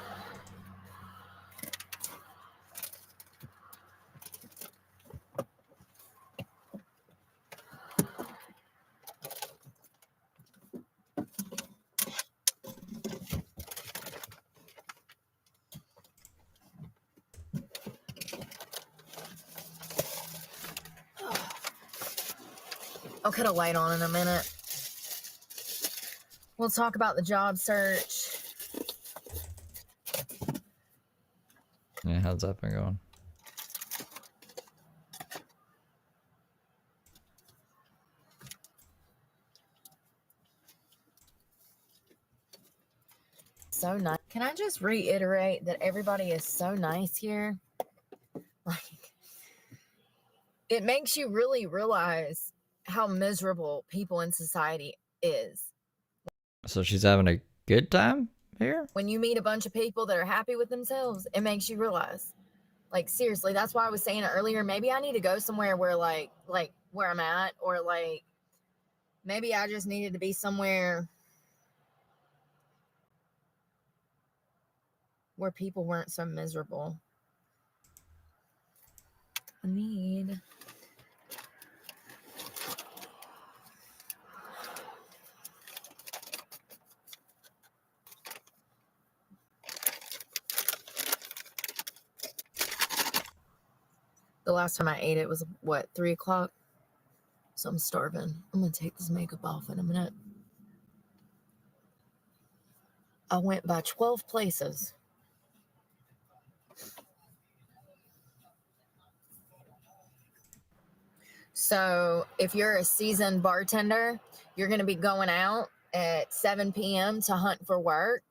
Speaker 5: I'll cut a light on in a minute. We'll talk about the job search.
Speaker 1: Yeah, how's that been going?
Speaker 5: So nice. Can I just reiterate that everybody is so nice here? Like, it makes you really realize how miserable people in society is.
Speaker 1: So she's having a good time here?
Speaker 5: When you meet a bunch of people that are happy with themselves, it makes you realize. Like, seriously, that's why I was saying it earlier. Maybe I need to go somewhere where like where I'm at, or like maybe I just needed to be somewhere where people weren't so miserable. I need the last time I ate it was what, 3 o'clock? So I'm starving. I'm gonna take this makeup off in a minute. I went by 12 places So if you're a seasoned bartender, you're going to be going out at 7 p.m. to hunt for work.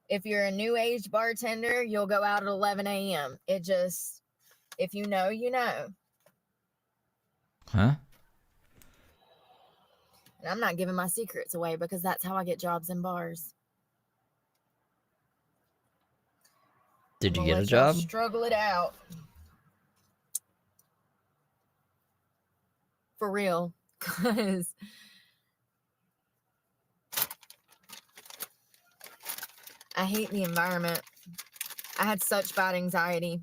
Speaker 5: If you're a new age bartender, you'll go out at 11 a.m. It just, if you know, you know.
Speaker 1: Huh?
Speaker 5: And I'm not giving my secrets away because that's how I get jobs in bars.
Speaker 1: Did you
Speaker 5: I'm
Speaker 1: get
Speaker 5: gonna
Speaker 1: a
Speaker 5: let y'all
Speaker 1: job?
Speaker 5: struggle it out. For real. Because I hate the environment. I had such bad anxiety.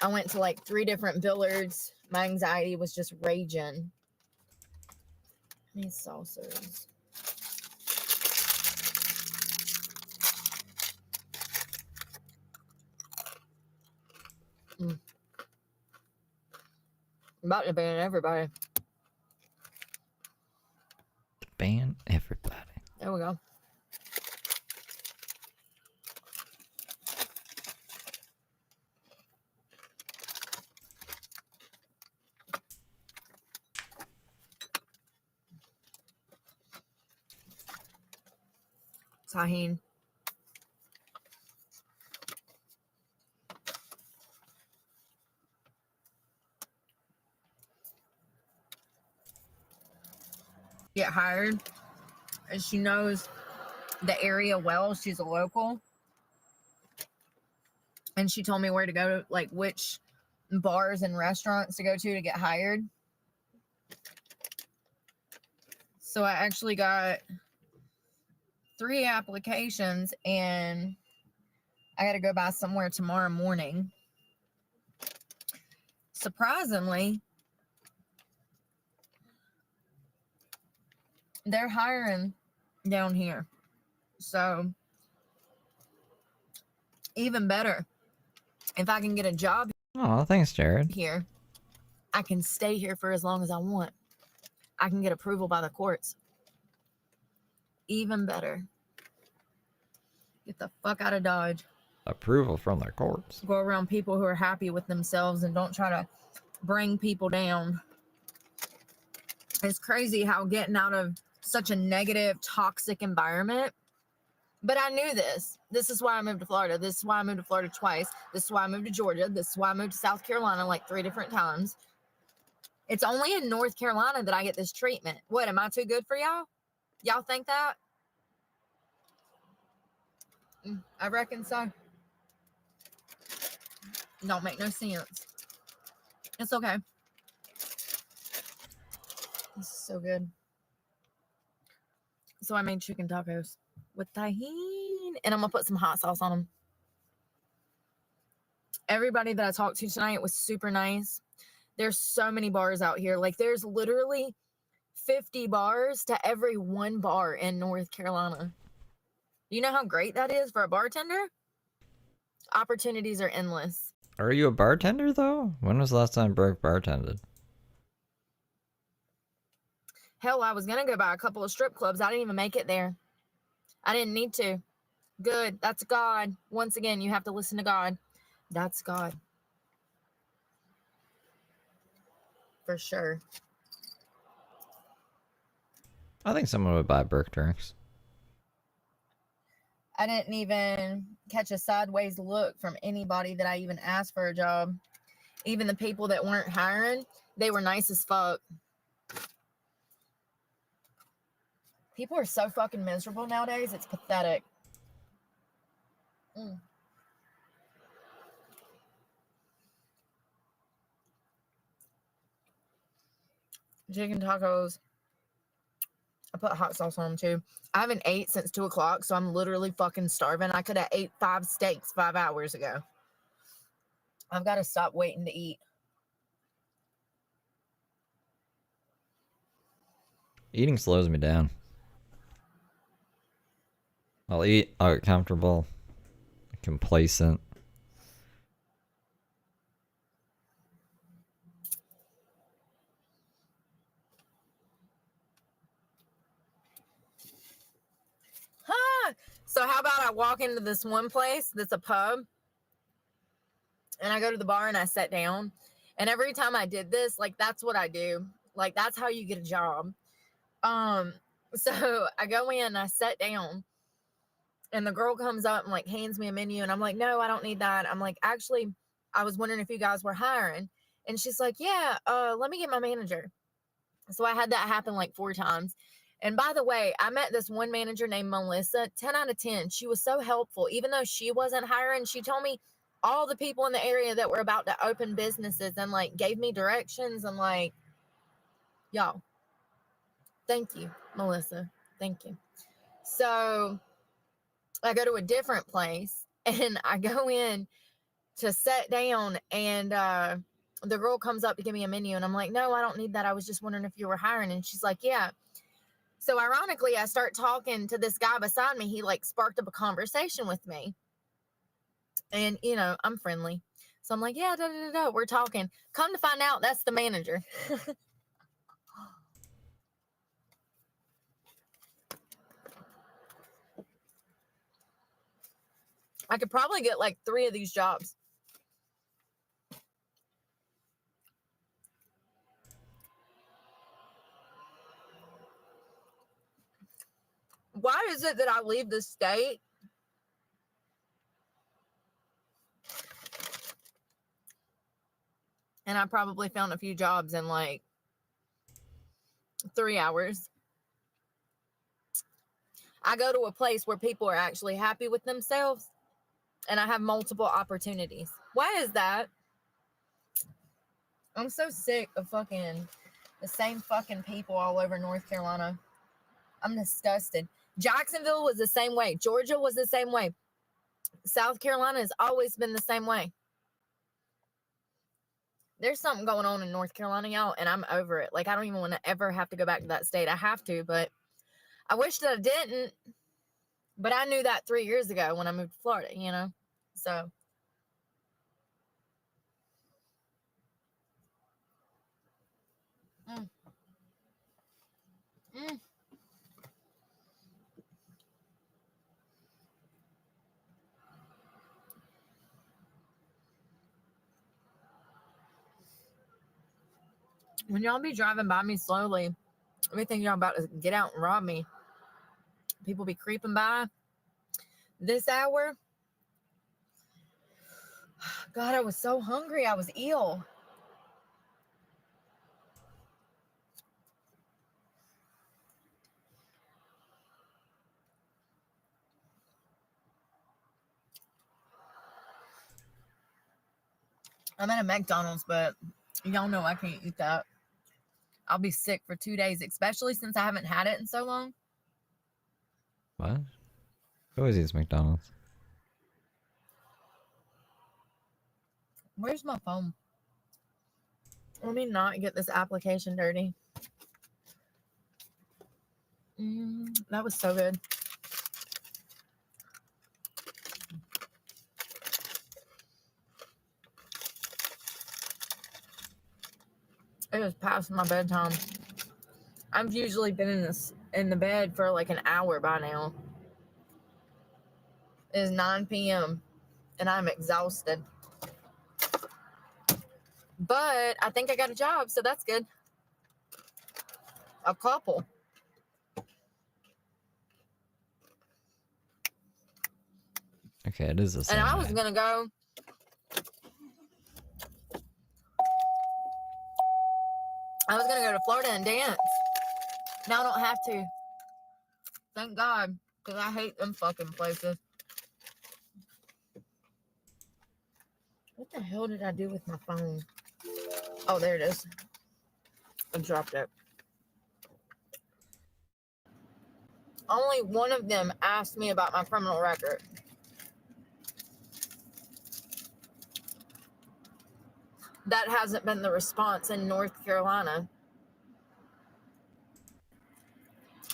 Speaker 5: I went to like 3 different billards. My anxiety was just raging. I need saucers. I'm about to ban everybody.
Speaker 1: Ban everybody.
Speaker 5: There we go. Tahine. Get hired. And she knows the area well. She's a local. And she told me where to go, like which bars and restaurants to go to get hired. So I actually got 3 applications and I got to go by somewhere tomorrow morning. Surprisingly, they're hiring down here. So even better. If I can get a job
Speaker 1: Oh, thanks, Jared.
Speaker 5: here, I can stay here for as long as I want. I can get approval by the courts. Even better. Get the fuck out of Dodge.
Speaker 1: Approval from the courts.
Speaker 5: Go around people who are happy with themselves and don't try to bring people down. It's crazy how getting out of such a negative, toxic environment. But I knew this. This is why I moved to Florida. This is why I moved to Florida twice. This is why I moved to Georgia. This is why I moved to South Carolina like 3 different times. It's only in North Carolina that I get this treatment. What, am I too good for y'all? Y'all think that? I reckon so. Don't make no sense. It's okay. This is so good. So I made chicken tacos with tahini, and I'm gonna put some hot sauce on them. Everybody that I talked to tonight was super nice. There's so many bars out here. Like there's literally 50 bars to every 1 bar in North Carolina. You know how great that is for a bartender? Opportunities are endless.
Speaker 1: Are you a bartender, though? When was the last time Brooke bartended?
Speaker 5: Hell, I was going to go by a couple of strip clubs. I didn't even make it there. I didn't need to. Good. That's God. Once again, you have to listen to God. That's God. For sure.
Speaker 1: I think someone would buy Brooke drinks.
Speaker 5: I didn't even catch a sideways look from anybody that I even asked for a job. Even the people that weren't hiring, they were nice as fuck. People are so fucking miserable nowadays. It's pathetic. Chicken tacos. I put hot sauce on them too. I haven't ate since 2 o'clock, so I'm literally fucking starving. I could have ate 5 steaks 5 hours ago. I've got to stop waiting to eat.
Speaker 1: Eating slows me down. I'll eat, I'll get comfortable, complacent.
Speaker 5: So how about I walk into this one place that's a pub, and I go to the bar and I sit down, And every time I did this, like, that's what I do. Like, that's how you get a job. So I go in, I sit down, and the girl comes up and like hands me a menu, and I'm like, no, I don't need that. I'm like, actually, I was wondering if you guys were hiring. And she's like, yeah, let me get my manager. So I had that happen like 4 times. And by the way, I met this one manager named Melissa, 10 out of 10. She was so helpful. Even though she wasn't hiring, she told me all the people in the area that were about to open businesses and like gave me directions and like, y'all, thank you, Melissa. Thank you. So I go to a different place and I go in to sit down, and the girl comes up to give me a menu, and I'm like, no, I don't need that. I was just wondering if you were hiring. And she's like, yeah. So ironically, I start talking to this guy beside me. He like sparked up a conversation with me. And, you know, I'm friendly. So I'm like, yeah, we're talking. Come to find out, that's the manager. I could probably get like 3 of these jobs. Why is it that I leave the state and I probably found a few jobs in like 3 hours? I go to a place where people are actually happy with themselves, and I have multiple opportunities. Why is that? I'm so sick of fucking the same fucking people all over North Carolina. I'm disgusted. Jacksonville was the same way. Georgia was the same way. South Carolina has always been the same way. There's something going on in North Carolina, y'all, and I'm over it. Like, I don't even want to ever have to go back to that state. I have to, but I wish that I didn't. But I knew that 3 years ago when I moved to Florida, you know? So. When y'all be driving by me slowly, we think y'all about to get out and rob me. People be creeping by this hour. God, I was so hungry. I was ill. I'm at a McDonald's, but y'all know I can't eat that. I'll be sick for 2 days, especially since I haven't had it in so long.
Speaker 1: What? Who always eats McDonald's?
Speaker 5: Where's my phone? Let me not get this application dirty. That was so good. It was past my bedtime. I've usually been in the bed for like an hour by now. It is 9 p.m. and I'm exhausted. But I think I got a job, so that's good. A couple.
Speaker 1: Okay, it is the same.
Speaker 5: And I was gonna go. I was gonna go to Florida and dance. Now I don't have to. Thank God, because I hate them fucking places. What the hell did I do with my phone? Oh, there it is. I dropped it. Only one of them asked me about my criminal record. That hasn't been the response in North Carolina.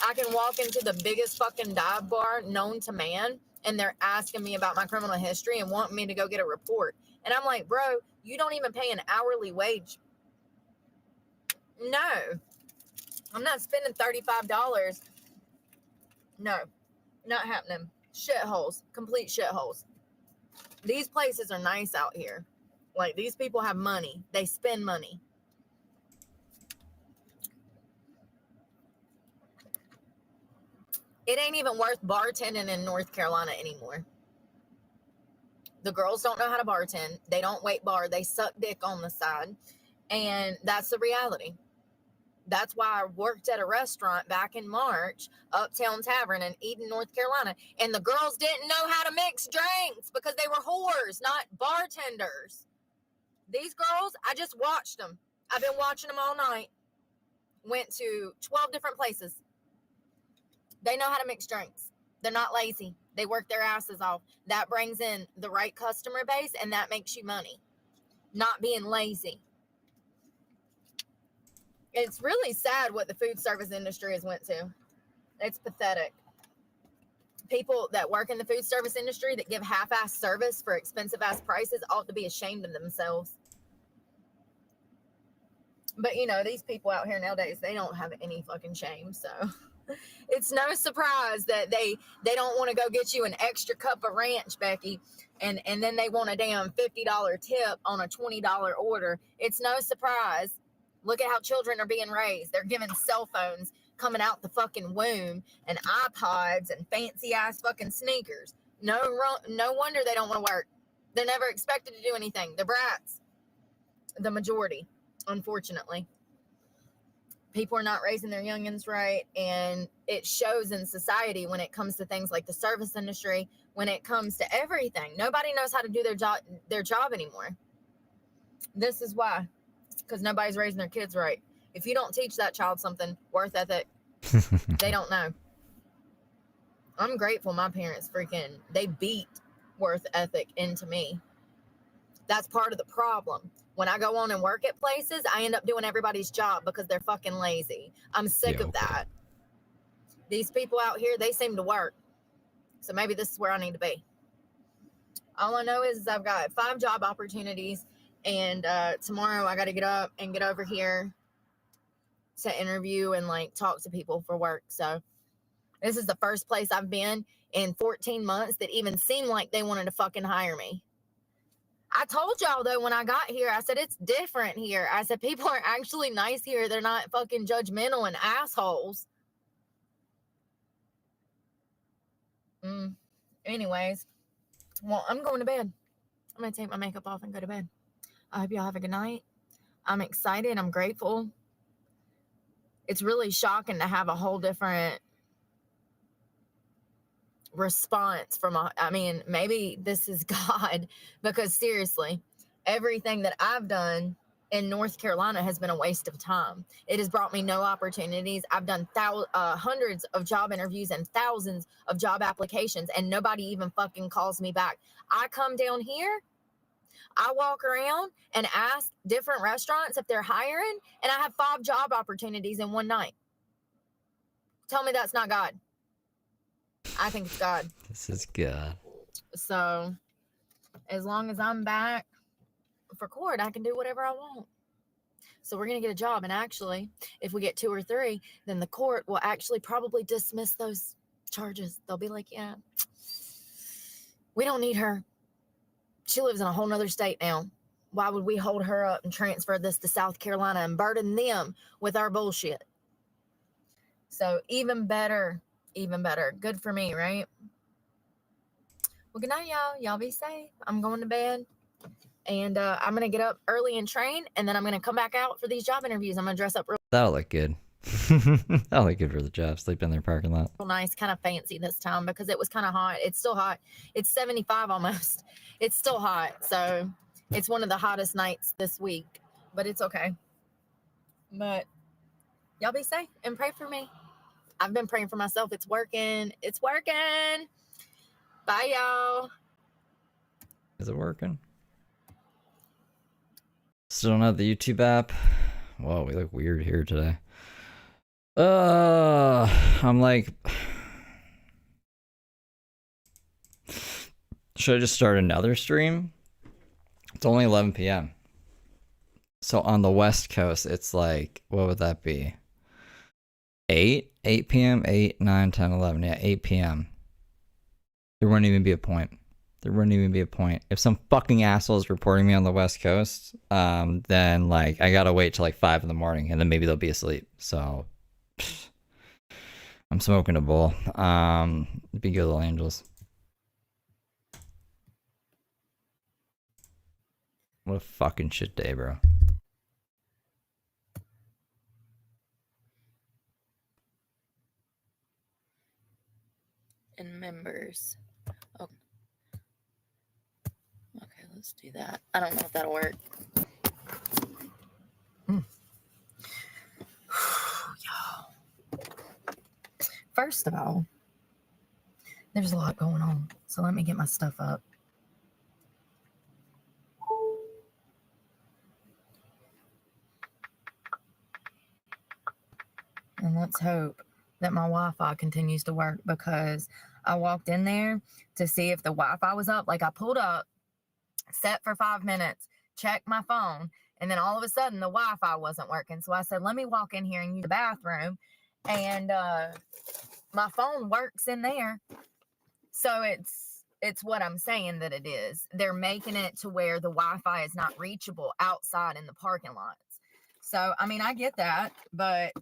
Speaker 5: I can walk into the biggest fucking dive bar known to man, and they're asking me about my criminal history and want me to go get a report. And I'm like, bro, you don't even pay an hourly wage. No. I'm not spending $35. No. Not happening. Shitholes. Complete shitholes. These places are nice out here. Like, these people have money. They spend money. It ain't even worth bartending in North Carolina anymore. The girls don't know how to bartend. They don't wait bar. They suck dick on the side. And that's the reality. That's why I worked at a restaurant back in March, Uptown Tavern in Eden, North Carolina. And the girls didn't know how to mix drinks because they were whores, not bartenders. These girls, I just watched them. I've been watching them all night. Went to 12 different places. They know how to mix drinks. They're not lazy. They work their asses off. That brings in the right customer base, and that makes you money. Not being lazy. It's really sad what the food service industry has went to. It's pathetic. People that work in the food service industry that give half-ass service for expensive-ass prices ought to be ashamed of themselves. But, you know, these people out here nowadays, they don't have any fucking shame, so... It's no surprise that they don't want to go get you an extra cup of ranch, Becky, and then they want a damn $50 tip on a $20 order. It's no surprise. Look at how children are being raised. They're given cell phones coming out the fucking womb and iPods and fancy ass fucking sneakers. No wonder they don't want to work. They're never expected to do anything. They're brats. The majority, unfortunately. People are not raising their youngins right, and it shows in society when it comes to things like the service industry, when it comes to everything. Nobody knows how to do their job anymore. This is why, because nobody's raising their kids right. If you don't teach that child something, worth ethic, they don't know. I'm grateful my parents they beat worth ethic into me. That's part of the problem. When I go on and work at places, I end up doing everybody's job because they're fucking lazy. I'm sick of that. These people out here, they seem to work. So maybe this is where I need to be. All I know is I've got 5 job opportunities, and tomorrow I got to get up and get over here to interview and like talk to people for work. So this is the first place I've been in 14 months that even seemed like they wanted to fucking hire me. I told y'all, though, when I got here, I said, it's different here. I said, people are actually nice here. They're not fucking judgmental and assholes. Anyways, well, I'm going to bed. I'm going to take my makeup off and go to bed. I hope y'all have a good night. I'm excited. I'm grateful. It's really shocking to have a whole different response from maybe this is God, because seriously, everything that I've done in North Carolina has been a waste of time. It has brought me no opportunities. I've done hundreds of job interviews and thousands of job applications, and nobody even fucking calls me back. I come down here, I walk around and ask different restaurants if they're hiring, and I have 5 job opportunities in one night. Tell me that's not God. I think it's God.
Speaker 1: This is God.
Speaker 5: So, as long as I'm back for court, I can do whatever I want. So we're going to get a job. And actually, if we get 2 or 3, then the court will actually probably dismiss those charges. They'll be like, yeah, we don't need her. She lives in a whole nother state now. Why would we hold her up and transfer this to South Carolina and burden them with our bullshit? So even better. Even better. Good for me, right? Well, good night, y'all. Y'all be safe. I'm going to bed. And I'm going to get up early and train. And then I'm going to come back out for these job interviews. I'm going to dress up real
Speaker 1: That'll look good. That'll look good for the job. Sleep in their parking lot.
Speaker 5: nice, kind of fancy this time because it was kind of hot. It's still hot. It's 75 almost. It's still hot. So it's one of the hottest nights this week. But it's okay. But y'all be safe and pray for me. I've been praying for myself. It's working. It's working. Bye, y'all.
Speaker 1: Is it working? Still don't have the YouTube app. Whoa, we look weird here today. I'm like, should I just start another stream? It's only 11 p.m. So on the West Coast, it's like, what would that be? 8 p.m., 8, 9, 10, 11. Yeah, 8 p.m. There wouldn't even be a point. There wouldn't even be a point. If some fucking asshole is reporting me on the West Coast, then like I gotta wait till like 5 in the morning, and then maybe they'll be asleep. So I'm smoking a bowl. Be good, little angels. What a fucking shit day, bro.
Speaker 8: And members. Oh. Okay, let's do that. I don't know if that'll work.
Speaker 5: First of all, there's a lot going on. So let me get my stuff up. And let's hope that my Wi-Fi continues to work, because I walked in there to see if the Wi-Fi was up. Like, I pulled up, set for 5 minutes, checked my phone, and then all of a sudden the Wi-Fi wasn't working. So I said, let me walk in here and use the bathroom. And my phone works in there. So it's what I'm saying that it is. They're making it to where the Wi-Fi is not reachable outside in the parking lots. So, I mean, I get that, but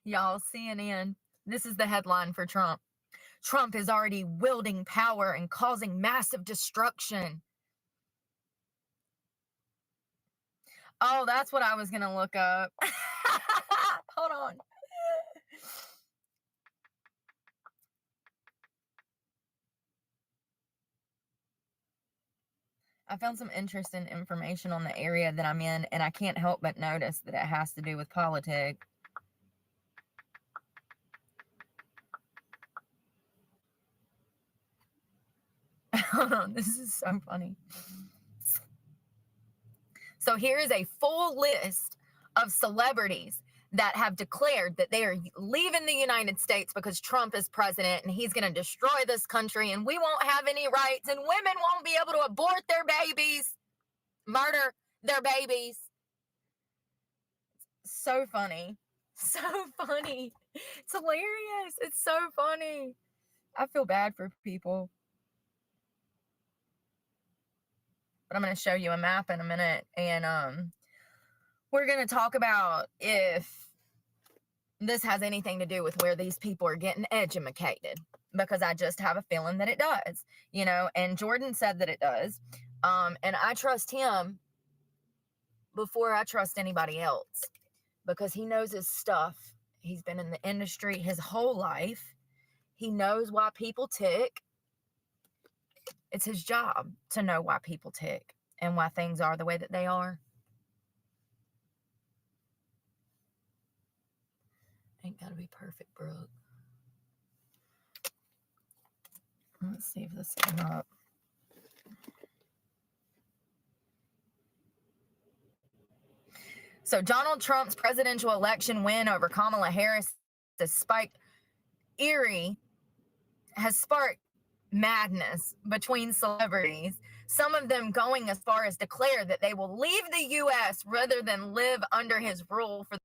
Speaker 5: y'all, CNN, this is the headline for Trump. Trump is already wielding power and causing massive destruction. Oh, that's what I was going to look up. Hold on. I found some interesting information on the area that I'm in, and I can't help but notice that it has to do with politics. Hold on, this is so funny. So here is a full list of celebrities that have declared that they are leaving the United States because Trump is president and he's going to destroy this country and we won't have any rights and women won't be able to abort their babies, murder their babies. So funny. So funny. It's hilarious. It's so funny. I feel bad for people. But I'm going to show you a map in a minute, and we're going to talk about if this has anything to do with where these people are getting educated, because I just have a feeling that it does, you know, and Jordan said that it does, and I trust him before I trust anybody else, because he knows his stuff. He's been in the industry his whole life. He knows why people tick. It's his job to know why people tick and why things are the way that they are. Ain't gotta be perfect, Brooke. Let's see if this came up. So Donald Trump's presidential election win over Kamala Harris has sparked madness between celebrities, some of them going as far as declare that they will leave the U.S. rather than live under his rule for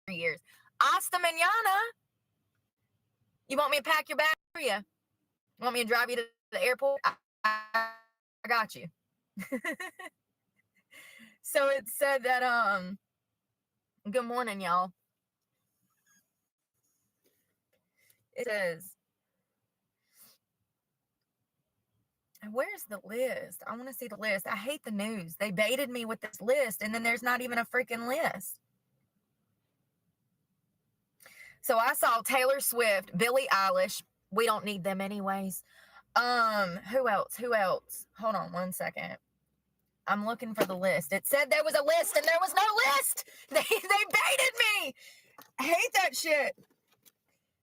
Speaker 5: 3 years. Hasta mañana. You want me to pack your bag for you? You want me to drive you to the airport? I got you. So it said that, good morning, y'all. It says, where's the list? I want to see the list. I hate the news. They baited me with this list, and then there's not even a freaking list. So I saw Taylor Swift, Billie Eilish. We don't need them anyways. Who else? Hold on one second. I'm looking for the list. It said there was a list, and there was no list. They baited me. I hate that shit.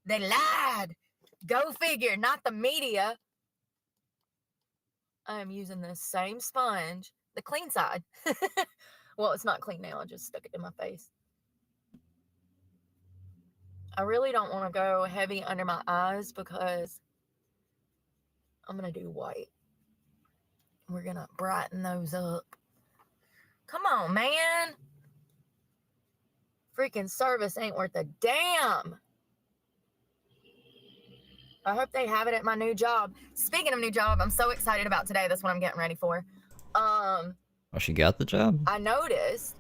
Speaker 5: They lied. Go figure. Not the media. I'm using the same sponge, the clean side. Well, it's not clean now. I just stuck it in my face. I really don't want to go heavy under my eyes because I'm going to do white. We're going to brighten those up. Come on, man. Freaking service ain't worth a damn. I hope they have it at my new job. Speaking of new job, I'm so excited about today. That's what I'm getting ready for.
Speaker 1: Oh, she got the job?
Speaker 5: I noticed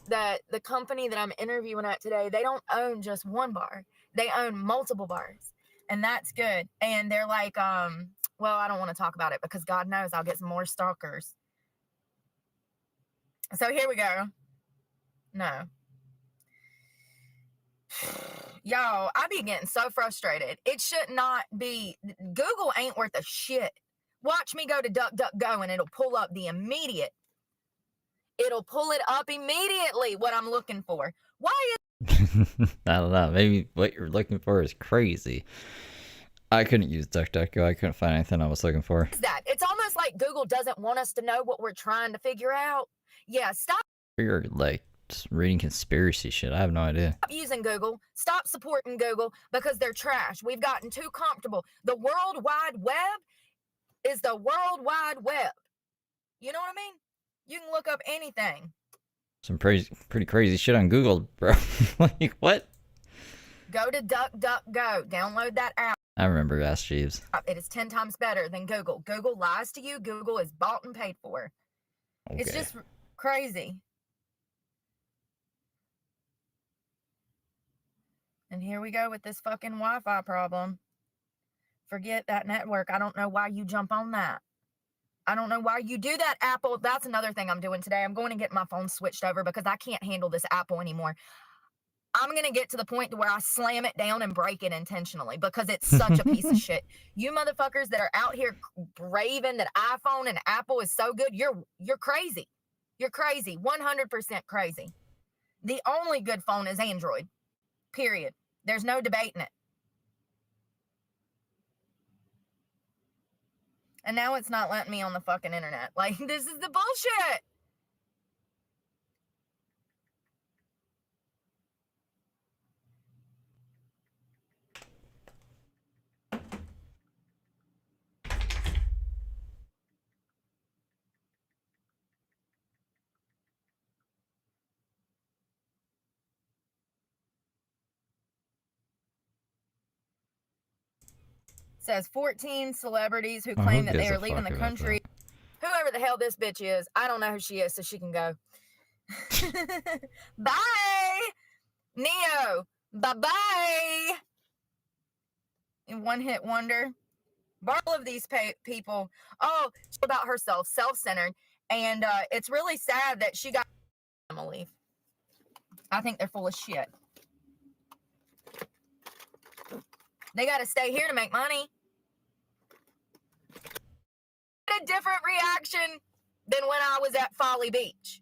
Speaker 5: that the company that I'm interviewing at today, they don't own just one bar. They own multiple bars. And that's good. And they're like, well, I don't want to talk about it because God knows I'll get some more stalkers. So here we go. No. Y'all, I be getting so frustrated. It should not be. Google ain't worth a shit. Watch me go to DuckDuckGo and it'll pull up the immediate. It'll pull it up immediately what I'm looking for. Why is
Speaker 1: I don't know. Maybe what you're looking for is crazy. I couldn't use DuckDuckGo. I couldn't find anything I was looking for.
Speaker 5: that? It's almost like Google doesn't want us to know what we're trying to figure out. Yeah, stop
Speaker 1: You're like just reading conspiracy shit. I have no idea.
Speaker 5: using Google. Stop supporting Google because they're trash. We've gotten too comfortable. The World Wide Web is the World Wide Web. You know what I mean? You can look up anything.
Speaker 1: Some pretty crazy shit on Google, bro. Like, what?
Speaker 5: Go to DuckDuckGo. Download that app.
Speaker 1: I remember Ask Jeeves.
Speaker 5: It is 10 times better than Google. Google lies to you. Google is bought and paid for.
Speaker 1: Okay.
Speaker 5: It's just crazy. And here we go with this fucking Wi-Fi problem. Forget that network. I don't know why you jump on that. I don't know why you do that, Apple. That's another thing I'm doing today. I'm going to get my phone switched over because I can't handle this Apple anymore. I'm going to get to the point to where I slam it down and break it intentionally because it's such a piece of shit. You motherfuckers that are out here raving that iPhone and Apple is so good, you're crazy. You're crazy. 100% crazy. The only good phone is Android. Period. There's no debating it. And now it's not letting me on the fucking internet. Like, this is the bullshit. Says 14 celebrities who claim that they are leaving the country. Whoever the hell this bitch is, I don't know who she is, so she can go. Bye, Neo. Bye-bye. One hit wonder. All of these people, oh, about herself, self-centered, and it's really sad that she got. I'm gonna leave. I think they're full of shit. They got to stay here to make money. A different reaction than when I was at Folly Beach.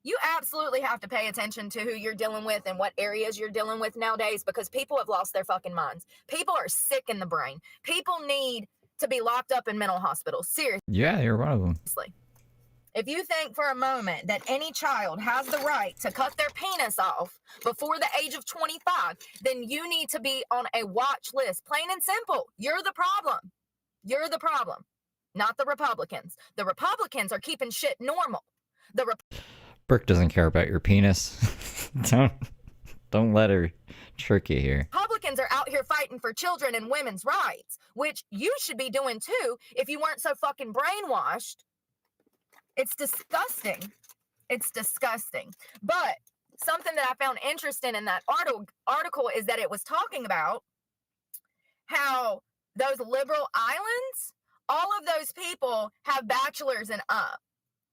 Speaker 5: You absolutely have to pay attention to who you're dealing with and what areas you're dealing with nowadays because people have lost their fucking minds. People are sick in the brain. People need to be locked up in mental hospitals. Seriously.
Speaker 1: Yeah, you're one of them.
Speaker 5: If you think for a moment that any child has the right to cut their penis off before the age of 25, then you need to be on a watch list. Plain and simple. You're the problem. You're the problem. Not the Republicans. The Republicans are keeping shit normal.
Speaker 1: Brooke doesn't care about your penis. Don't let her trick you here.
Speaker 5: Republicans are out here fighting for children and women's rights, which you should be doing too if you weren't so fucking brainwashed. It's disgusting. It's disgusting. But something that I found interesting in that article is that it was talking about how those liberal islands, all of those people have bachelors and up.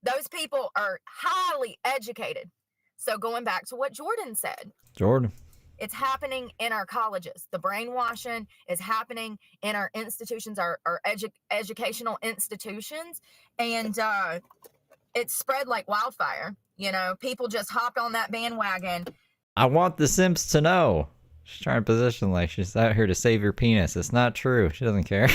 Speaker 5: Those people are highly educated. So going back to what Jordan said.
Speaker 1: Jordan.
Speaker 5: It's happening in our colleges. The brainwashing is happening in our institutions, our educational institutions. And it's spread like wildfire. You know, people just hopped on that bandwagon.
Speaker 1: I want the Simps to know. She's trying to position like she's out here to save your penis. It's not true. She doesn't care.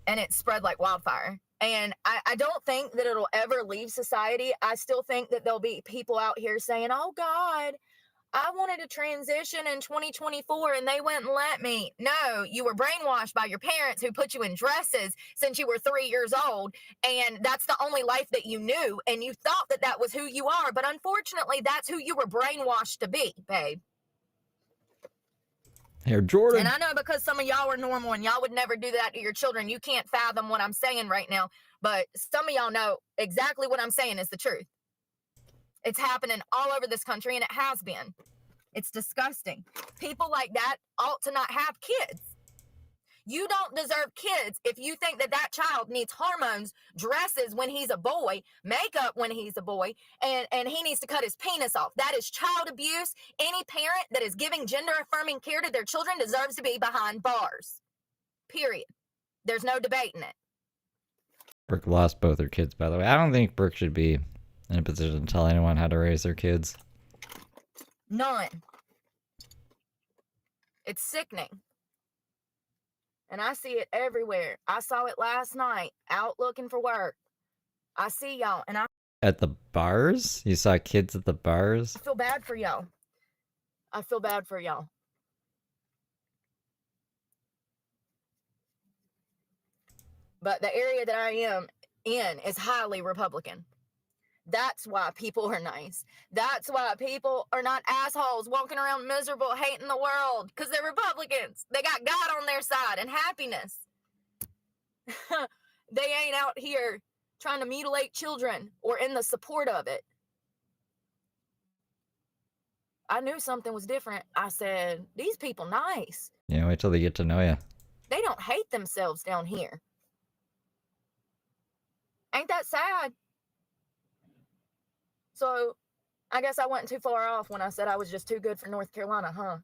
Speaker 5: And it spread like wildfire. And I don't think that it'll ever leave society. I still think that there'll be people out here saying, oh, God, I wanted to transition in 2024 and they wouldn't let me. No, you were brainwashed by your parents who put you in dresses since you were 3 years old. And that's the only life that you knew. And you thought that that was who you are. But unfortunately, that's who you were brainwashed to be, babe.
Speaker 1: Here, Jordan.
Speaker 5: And I know because some of y'all are normal and y'all would never do that to your children. You can't fathom what I'm saying right now. But some of y'all know exactly what I'm saying is the truth. It's happening all over this country, and it has been. It's disgusting. People like that ought to not have kids. You don't deserve kids if you think that that child needs hormones, dresses when he's a boy, makeup when he's a boy, and he needs to cut his penis off. That is child abuse. Any parent that is giving gender-affirming care to their children deserves to be behind bars. Period. There's no debating it.
Speaker 1: Brooke lost both her kids, by the way. I don't think Brooke should be in a position to tell anyone how to raise their kids.
Speaker 5: None. It's sickening. And I see it everywhere. I saw it last night, out looking for work. I see y'all, and I
Speaker 1: At the bars? You saw kids at the bars?
Speaker 5: feel bad for y'all. I feel bad for y'all. But the area that I am in is highly Republican. That's why people are nice. That's why people are not assholes walking around miserable, hating the world, because they're Republicans. They got God on their side and happiness. They ain't out here trying to mutilate children or in the support of it. I knew something was different. I said, these people nice.
Speaker 1: Yeah, wait till they get to know you.
Speaker 5: They don't hate themselves down here. Ain't that sad? So, I guess I wasn't too far off when I said I was just too good for North Carolina, huh?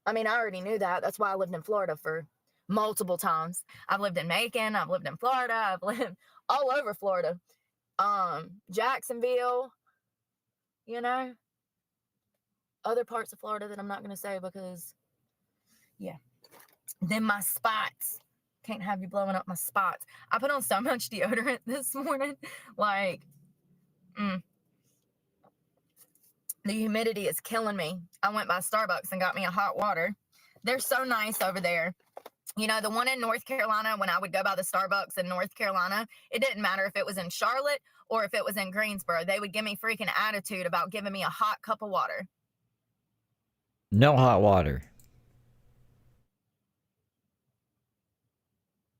Speaker 5: I mean, I already knew that. That's why I lived in Florida for multiple times. I've lived in Macon. I've lived in Florida. I've lived all over Florida. Jacksonville, you know. Other parts of Florida that I'm not going to say because, yeah. Then my spots. Can't have you blowing up my spots. I put on so much deodorant this morning. Like, the humidity is killing me. I went by Starbucks and got me a hot water. They're so nice over there. You know, the one in North Carolina, when I would go by the Starbucks in North Carolina, it didn't matter if it was in Charlotte or if it was in Greensboro. They would give me freaking attitude about giving me a hot cup of water.
Speaker 1: No hot water.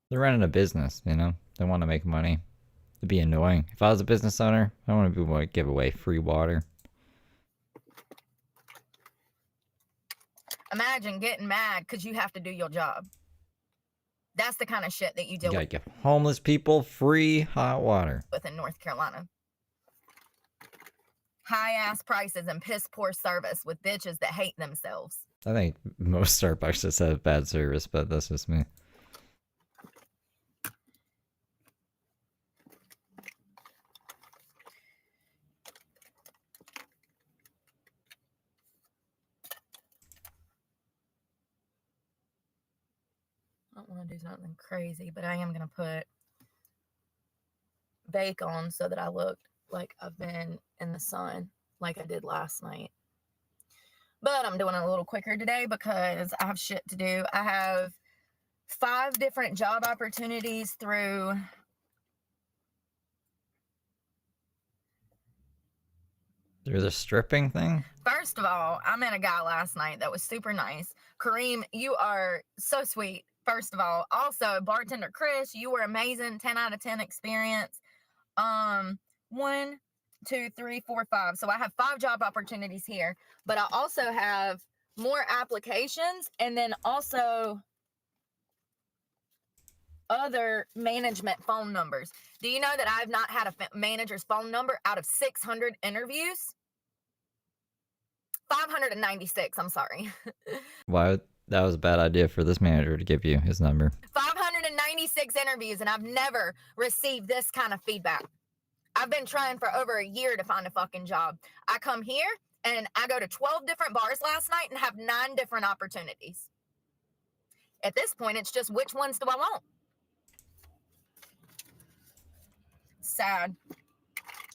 Speaker 1: They're running a business, you know? They want to make money. It'd be annoying. If I was a business owner, I don't want to be able to give away free water.
Speaker 5: Imagine getting mad because you have to do your job. That's the kind of shit that you deal
Speaker 1: You gotta give homeless people free hot water.
Speaker 5: with in North Carolina. High-ass prices and piss-poor service with bitches that hate themselves.
Speaker 1: I think most Starbucks just have bad service, but that's just me.
Speaker 5: I don't want to do something crazy, but I am going to put bake on so that I look like I've been in the sun like I did last night. But I'm doing it a little quicker today because I have shit to do. I have 5 different job opportunities through
Speaker 1: the stripping thing?
Speaker 5: First of all, I met a guy last night that was super nice. Kareem, you are so sweet. First of all, also bartender Chris, you were amazing. 10 out of 10 experience. 1, 2, 3, 4, 5. So I have 5 job opportunities here, but I also have more applications and then also other management phone numbers. Do you know that I've not had a manager's phone number out of 600 interviews? 596, I'm sorry.
Speaker 1: Why? That was a bad idea for this manager to give you his number.
Speaker 5: 596 interviews, and I've never received this kind of feedback. I've been trying for over a year to find a fucking job. I come here, and I go to 12 different bars last night and have 9 different opportunities. At this point, it's just which ones do I want? Sad.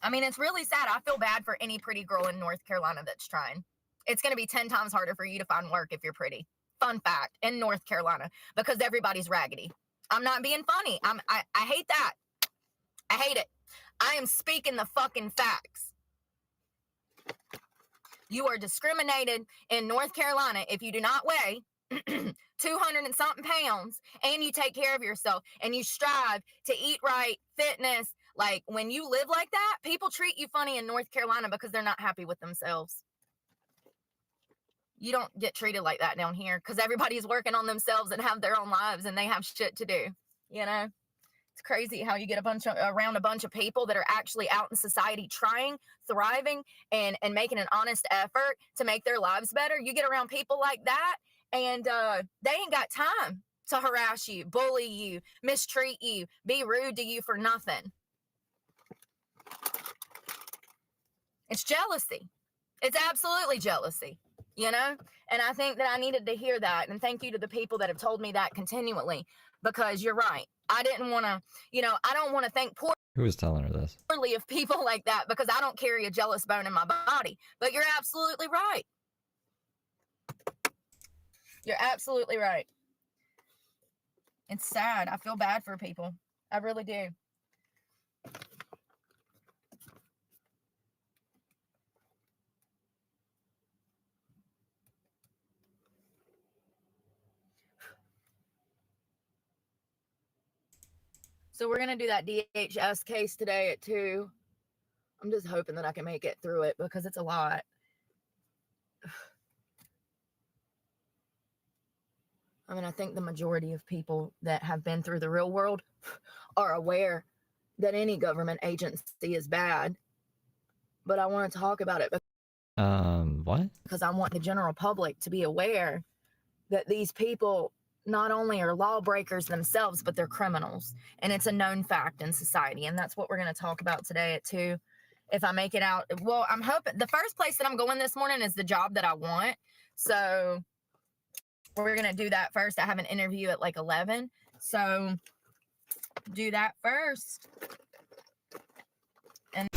Speaker 5: I mean, it's really sad. I feel bad for any pretty girl in North Carolina that's trying. It's going to be 10 times harder for you to find work if you're pretty. Fun fact, in North Carolina, because everybody's raggedy. I'm not being funny. I hate that. I hate it. I am speaking the fucking facts. You are discriminated in North Carolina if you do not weigh 200 and something pounds and you take care of yourself and you strive to eat right, fitness. Like, when you live like that, people treat you funny in North Carolina because they're not happy with themselves. You don't get treated like that down here because everybody's working on themselves and have their own lives and they have shit to do. You know, it's crazy how you get around a bunch of people that are actually out in society trying, thriving, and making an honest effort to make their lives better. You get around people like that and they ain't got time to harass you, bully you, mistreat you, be rude to you for nothing. It's jealousy. It's absolutely jealousy. You know, and I think that I needed to hear that. And thank you to the people that have told me that continually, because you're right. I didn't want to, you know, I don't want to think
Speaker 1: Who was telling her this?
Speaker 5: poorly of people like that because I don't carry a jealous bone in my body. But you're absolutely right. You're absolutely right. It's sad. I feel bad for people. I really do. So we're going to do that DHS case today at 2. I'm just hoping that I can make it through it because it's a lot. I mean, I think the majority of people that have been through the real world are aware that any government agency is bad. But I want to talk about it
Speaker 1: What?
Speaker 5: because I want the general public to be aware that these people not only are lawbreakers themselves, but they're criminals. And it's a known fact in society. And that's what we're going to talk about today at 2. If I make it out, well, I'm hoping the first place that I'm going this morning is the job that I want. So we're going to do that first. I have an interview at like 11. So do that first. And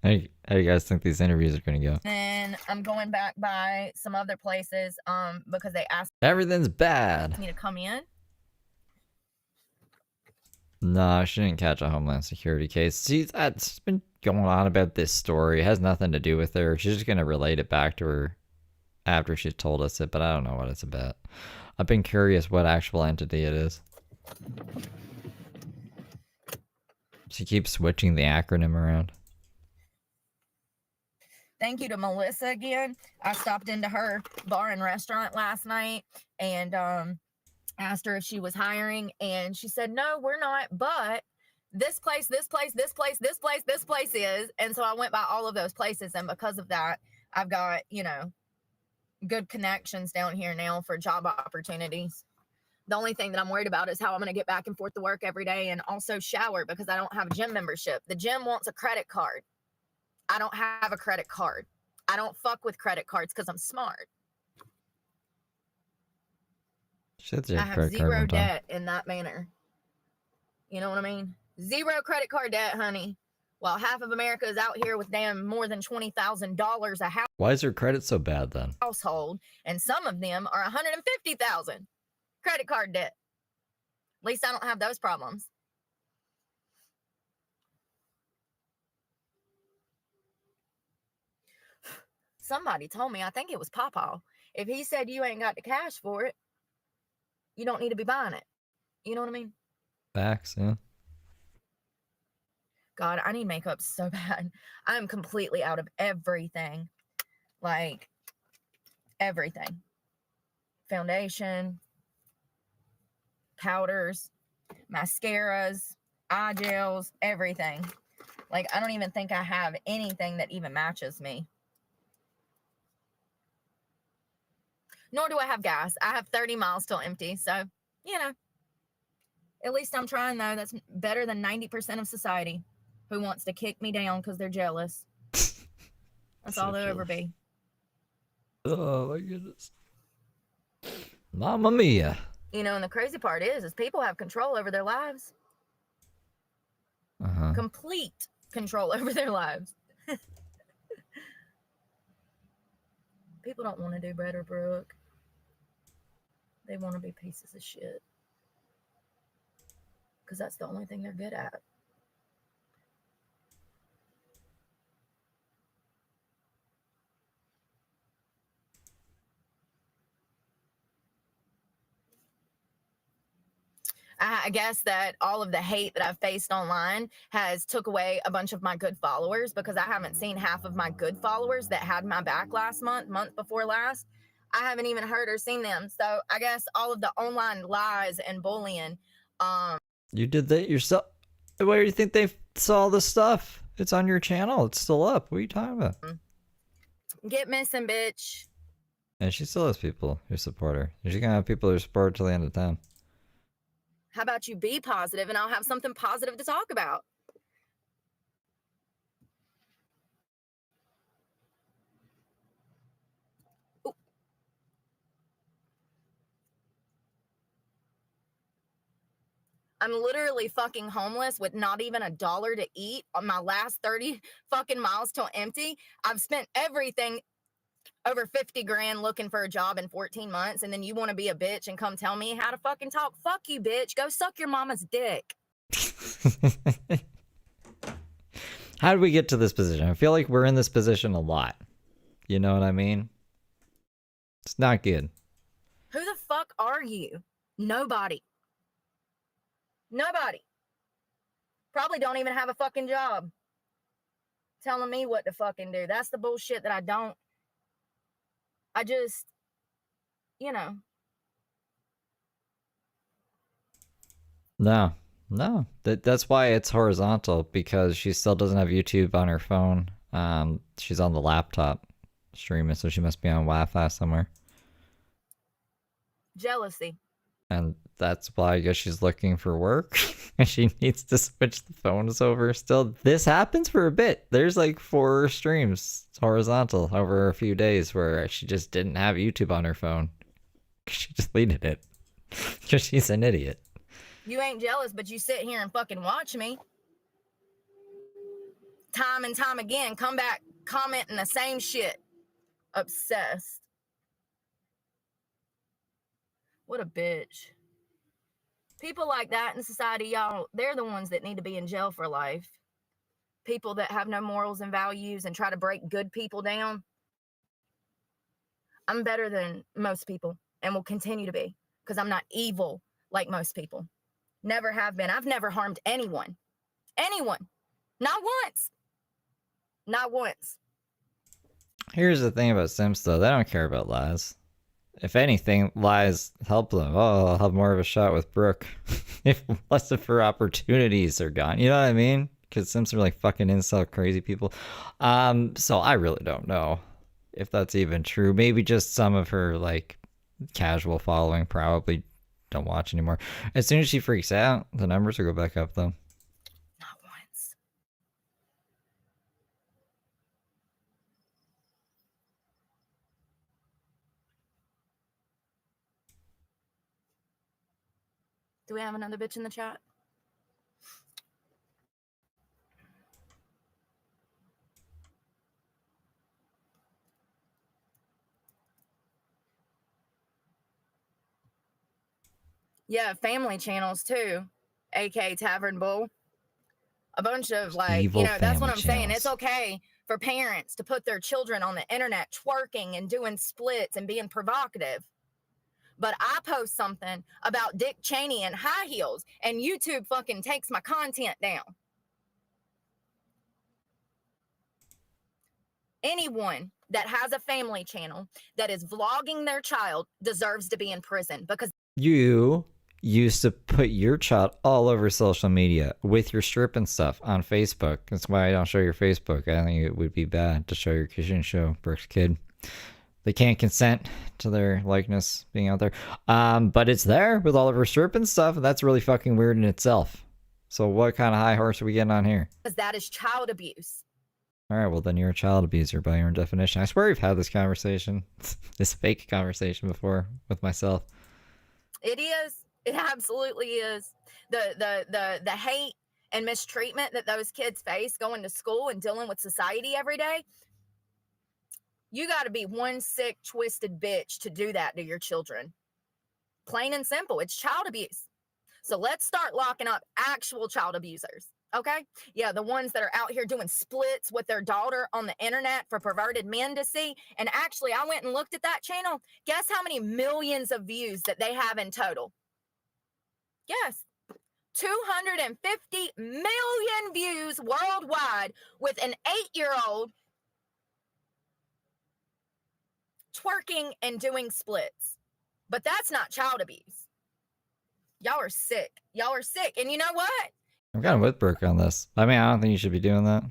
Speaker 1: How do you guys think these interviews are going to go?
Speaker 5: then I'm going back by some other places because they asked
Speaker 1: Everything's bad.
Speaker 5: me to come in.
Speaker 1: No, she didn't catch a Homeland Security case. She's been going on about this story. It has nothing to do with her. She's just going to relate it back to her after she told us it, but I don't know what it's about. I've been curious what actual entity it is. She keeps switching the acronym around.
Speaker 5: Thank you to Melissa again. I stopped into her bar and restaurant last night and asked her if she was hiring, and she said, no, we're not, but this place is. And so I went by all of those places, and because of that, I've got, you know, good connections down here now for job opportunities. The only thing that I'm worried about is how I'm going to get back and forth to work every day and also shower because I don't have a gym membership. The gym wants a credit card. I don't have a credit card. I don't fuck with credit cards because I'm smart. I have zero debt in that manner. You know what I mean? Zero credit card debt, honey. While half of America is out here with damn more than $20,000 a house.
Speaker 1: Why is her credit so bad then?
Speaker 5: Household, and some of them are $150,000 credit card debt. At least I don't have those problems. Somebody told me, I think it was Papa, if he said you ain't got the cash for it, you don't need to be buying it. You know what I mean?
Speaker 1: Facts, yeah.
Speaker 5: God, I need makeup so bad. I'm completely out of everything. Like, everything. Foundation, powders, mascaras, eye gels, everything. Like, I don't even think I have anything that even matches me. Nor do I have gas. I have 30 miles till empty. So, you know, at least I'm trying, though. That's better than 90% of society who wants to kick me down because they're jealous. That's all they'll ever be.
Speaker 1: Oh, my goodness. Mamma mia.
Speaker 5: You know, and the crazy part is people have control over their lives.
Speaker 1: Uh-huh.
Speaker 5: Complete control over their lives. People don't want to do better, Brooke. They want to be pieces of shit. Because that's the only thing they're good at. I guess that all of the hate that I've faced online has took away a bunch of my good followers, because I haven't seen half of my good followers that had my back last month before last. I haven't even heard or seen them. So I guess all of the online lies and bullying.
Speaker 1: You did that yourself. Where do you think they saw the stuff? It's on your channel. It's still up. What are you talking about?
Speaker 5: Get missing, bitch.
Speaker 1: And she still has people who support her. She's gonna have people who support her till the end of time.
Speaker 5: How about you be positive and I'll have something positive to talk about? Ooh. I'm literally fucking homeless with not even $1 to eat on my last 30 fucking miles till empty. I've spent everything over 50 grand looking for a job in 14 months, and then you want to be a bitch and come tell me how to fucking talk? Fuck you, bitch. Go suck your mama's dick.
Speaker 1: How did we get to this position? I feel like we're in this position a lot. You know what I mean? It's not good.
Speaker 5: Who the fuck are you? Nobody. Nobody. Probably don't even have a fucking job. Telling me what to fucking do. That's the bullshit that I don't. I just, you know.
Speaker 1: No. That's why it's horizontal, because she still doesn't have YouTube on her phone. She's on the laptop streaming, so she must be on Wi-Fi somewhere.
Speaker 5: Jealousy.
Speaker 1: And that's why I guess she's looking for work. And she needs to switch the phones over still. This happens for a bit. There's like 4 streams horizontal over a few days where she just didn't have YouTube on her phone. She deleted it. Because she's an idiot.
Speaker 5: You ain't jealous, but you sit here and fucking watch me. Time and time again, come back commenting the same shit. Obsessed. What a bitch. People like that in society, y'all, they're the ones that need to be in jail for life. People that have no morals and values and try to break good people down. I'm better than most people and will continue to be, because I'm not evil like most people. Never have been. I've never harmed anyone. Anyone. Not once. Not once.
Speaker 1: Here's the thing about Sims, though. They don't care about lies. If anything, lies help them. Oh, I'll have more of a shot with Brooke. If less of her opportunities are gone. You know what I mean? Because Sims are like fucking incel crazy people. So I really don't know if that's even true. Maybe just some of her like casual following probably don't watch anymore. As soon as she freaks out, the numbers will go back up though.
Speaker 5: Not once. Do we have another bitch in the chat? Yeah, family channels too, aka Tavern Bull. A bunch of like,
Speaker 1: Evil
Speaker 5: you know, that's what
Speaker 1: family
Speaker 5: I'm saying. It's
Speaker 1: channels.
Speaker 5: okay for parents to put their children on the internet twerking and doing splits and being provocative. But I post something about Dick Cheney and high heels, and YouTube fucking takes my content down. Anyone that has a family channel that is vlogging their child deserves to be in prison, because
Speaker 1: You used to put your child all over social media with your stripping stuff on Facebook. That's why I don't show your Facebook. I think it would be bad to show your kid. You shouldn't show Brooke's kid. They can't consent to their likeness being out there. But it's there with all of her stripping stuff, and that's really fucking weird in itself. So what kind of high horse are we getting on here?
Speaker 5: that is child abuse.
Speaker 1: All right, well then you're a child abuser by your own definition. I swear we've had this conversation, this fake conversation before with myself.
Speaker 5: It is. It absolutely is. The hate
Speaker 9: and mistreatment that those kids face going to school and dealing with society every day, you got to be one sick, twisted bitch to do that to your children. Plain and simple. It's child abuse. So let's start locking up actual child abusers. Okay? Yeah, the ones that are out here doing splits with their daughter on the internet for perverted men to see. And actually, I went and looked at that channel. Guess how many millions of views that they have in total? Yes. 250 million views worldwide with an 8-year-old twerking and doing splits. But that's not child abuse. Y'all are sick. Y'all are sick. And you know what?
Speaker 1: I'm kind of with Brooke on this. I mean, I don't think you should be doing that.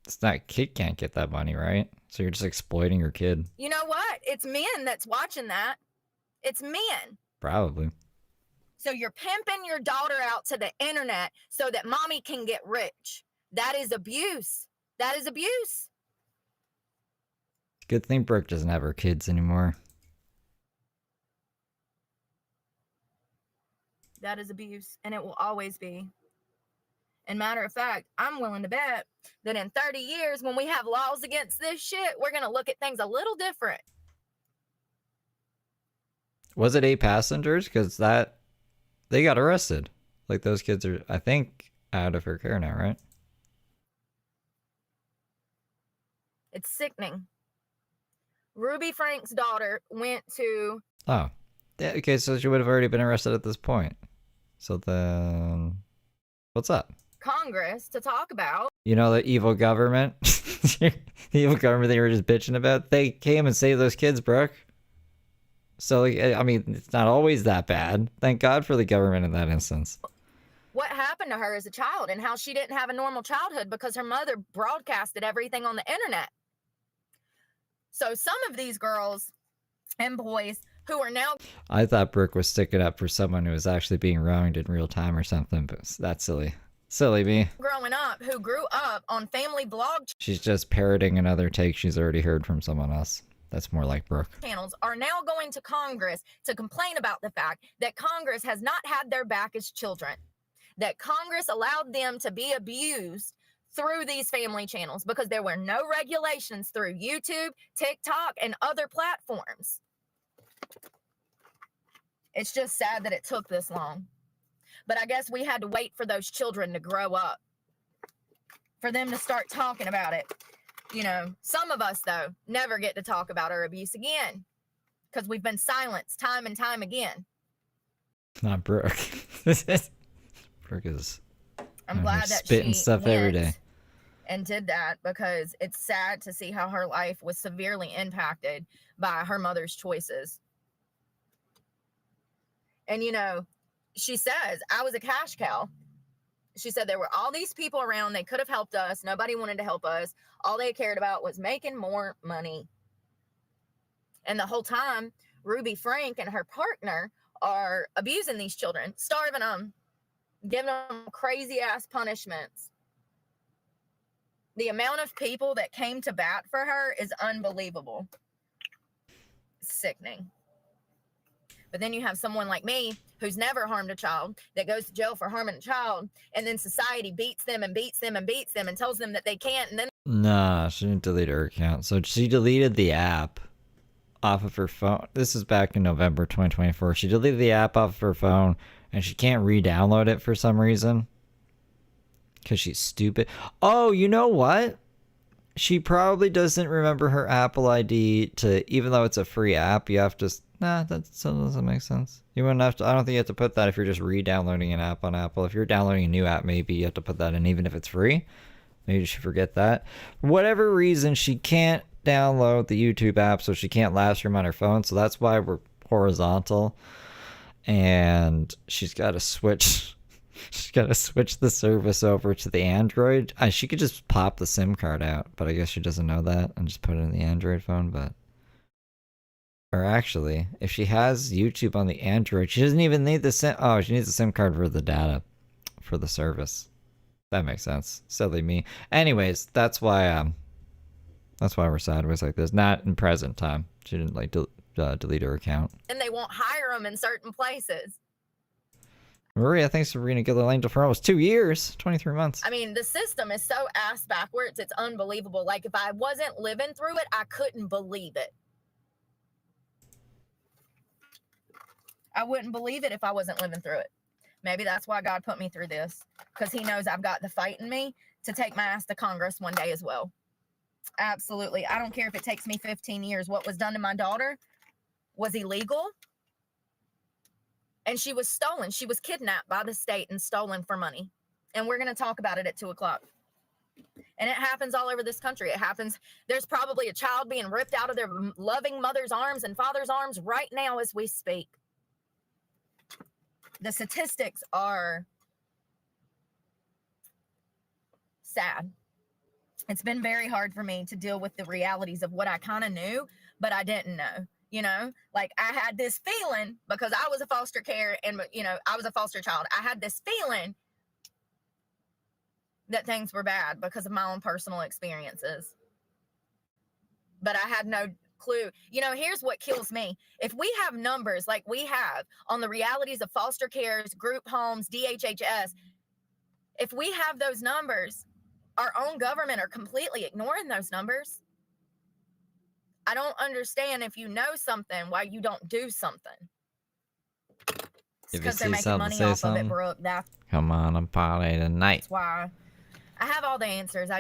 Speaker 1: It's not, kid can't get that money, right? So you're just exploiting your kid.
Speaker 9: You know what? It's men that's watching that. It's men.
Speaker 1: Probably.
Speaker 9: So you're pimping your daughter out to the internet so that mommy can get rich. That is abuse. That is abuse.
Speaker 1: Good thing Brooke doesn't have her kids anymore.
Speaker 9: That is abuse, and it will always be. And matter of fact, I'm willing to bet that in 30 years, when we have laws against this shit, we're going to look at things a little different.
Speaker 1: Was it 8 passengers? Because they got arrested. Like, those kids are, I think, out of her care now, right?
Speaker 9: It's sickening. Ruby Frank's daughter went to...
Speaker 1: Oh. Yeah, okay, so she would have already been arrested at this point. So then... What's up?
Speaker 9: Congress to talk about...
Speaker 1: You know, the evil government? The evil government they were just bitching about? They came and saved those kids, Brooke. So, I mean, it's not always that bad. Thank God for the government in that instance.
Speaker 9: What happened to her as a child and how she didn't have a normal childhood because her mother broadcasted everything on the internet. So some of these girls and boys who are now...
Speaker 1: I thought Brooke was sticking up for someone who was actually being wronged in real time or something, but that's silly. Silly me.
Speaker 9: Growing up, who grew up on family blog
Speaker 1: She's just parroting another take she's already heard from someone else. That's more like Brooke.
Speaker 9: channels are now going to Congress to complain about the fact that Congress has not had their back as children, that Congress allowed them to be abused through these family channels because there were no regulations through YouTube, TikTok, and other platforms. It's just sad that it took this long. But I guess we had to wait for those children to grow up, for them to start talking about it. You know, some of us, though, never get to talk about our abuse again because we've been silenced time and time again.
Speaker 1: Not Brooke. Brooke is
Speaker 9: I'm glad that
Speaker 1: spitting
Speaker 9: she
Speaker 1: stuff every day.
Speaker 9: went and did that because it's sad to see how her life was severely impacted by her mother's choices. And, you know, she says, I was a cash cow. She said there were all these people around. They could have helped us. Nobody wanted to help us. All they cared about was making more money. And the whole time, Ruby Frank and her partner are abusing these children, starving them, giving them crazy ass punishments. The amount of people that came to bat for her is unbelievable. Sickening. But then you have someone like me who's never harmed a child that goes to jail for harming a child, and then society beats them and beats them and beats them and tells them that they can't. And then
Speaker 1: Nah, she didn't delete her account. So she deleted the app off of her phone. This is back in November 2024. She deleted the app off of her phone, and she can't re-download it for some reason. Because she's stupid. Oh, you know what? She probably doesn't remember her Apple ID to, even though it's a free app, you have to... Nah, that still doesn't make sense. You wouldn't have to, I don't think you have to put that if you're just re-downloading an app on Apple. If you're downloading a new app, maybe you have to put that in even if it's free. Maybe you should forget that. For whatever reason, she can't download the YouTube app, so she can't live stream on her phone. So that's why we're horizontal. And she's got to switch... She's got to switch the service over to the Android. She could just pop the SIM card out, but I guess she doesn't know that and just put it in the Android phone, but... Or actually, if she has YouTube on the Android, she doesn't even need the SIM... Oh, she needs the SIM card for the data. For the service. That makes sense. Silly me. Anyways, that's why we're sideways like this. Not in present time. She didn't, like, delete her account.
Speaker 9: they won't hire them in certain places.
Speaker 1: Maria, thanks for being a good little angel for almost 2 years, 23 months.
Speaker 9: I mean, the system is so ass backwards, it's unbelievable. Like, if I wasn't living through it, I couldn't believe it. I wouldn't believe it if I wasn't living through it. Maybe that's why God put me through this, because he knows I've got the fight in me to take my ass to Congress one day as well. Absolutely. I don't care if it takes me 15 years. What was done to my daughter was illegal. And she was stolen. She was kidnapped by the state and stolen for money. And we're going to talk about it at 2 o'clock. And it happens all over this country. It happens. There's probably a child being ripped out of their loving mother's arms and father's arms right now as we speak. The statistics are sad. It's been very hard for me to deal with the realities of what I kind of knew, but I didn't know. You know, like I had this feeling because I was a foster care and, you know, I was a foster child. I had this feeling that things were bad because of my own personal experiences. But I had no clue. You know, here's what kills me. If we have numbers like we have on the realities of foster cares, group homes, DHHS, if we have those numbers, our own government are completely ignoring those numbers. I don't understand if you know something, why you don't do something. It's because they're making money off of it, Brooke.
Speaker 1: Come on, I'm party tonight.
Speaker 9: That's why. I have all the answers.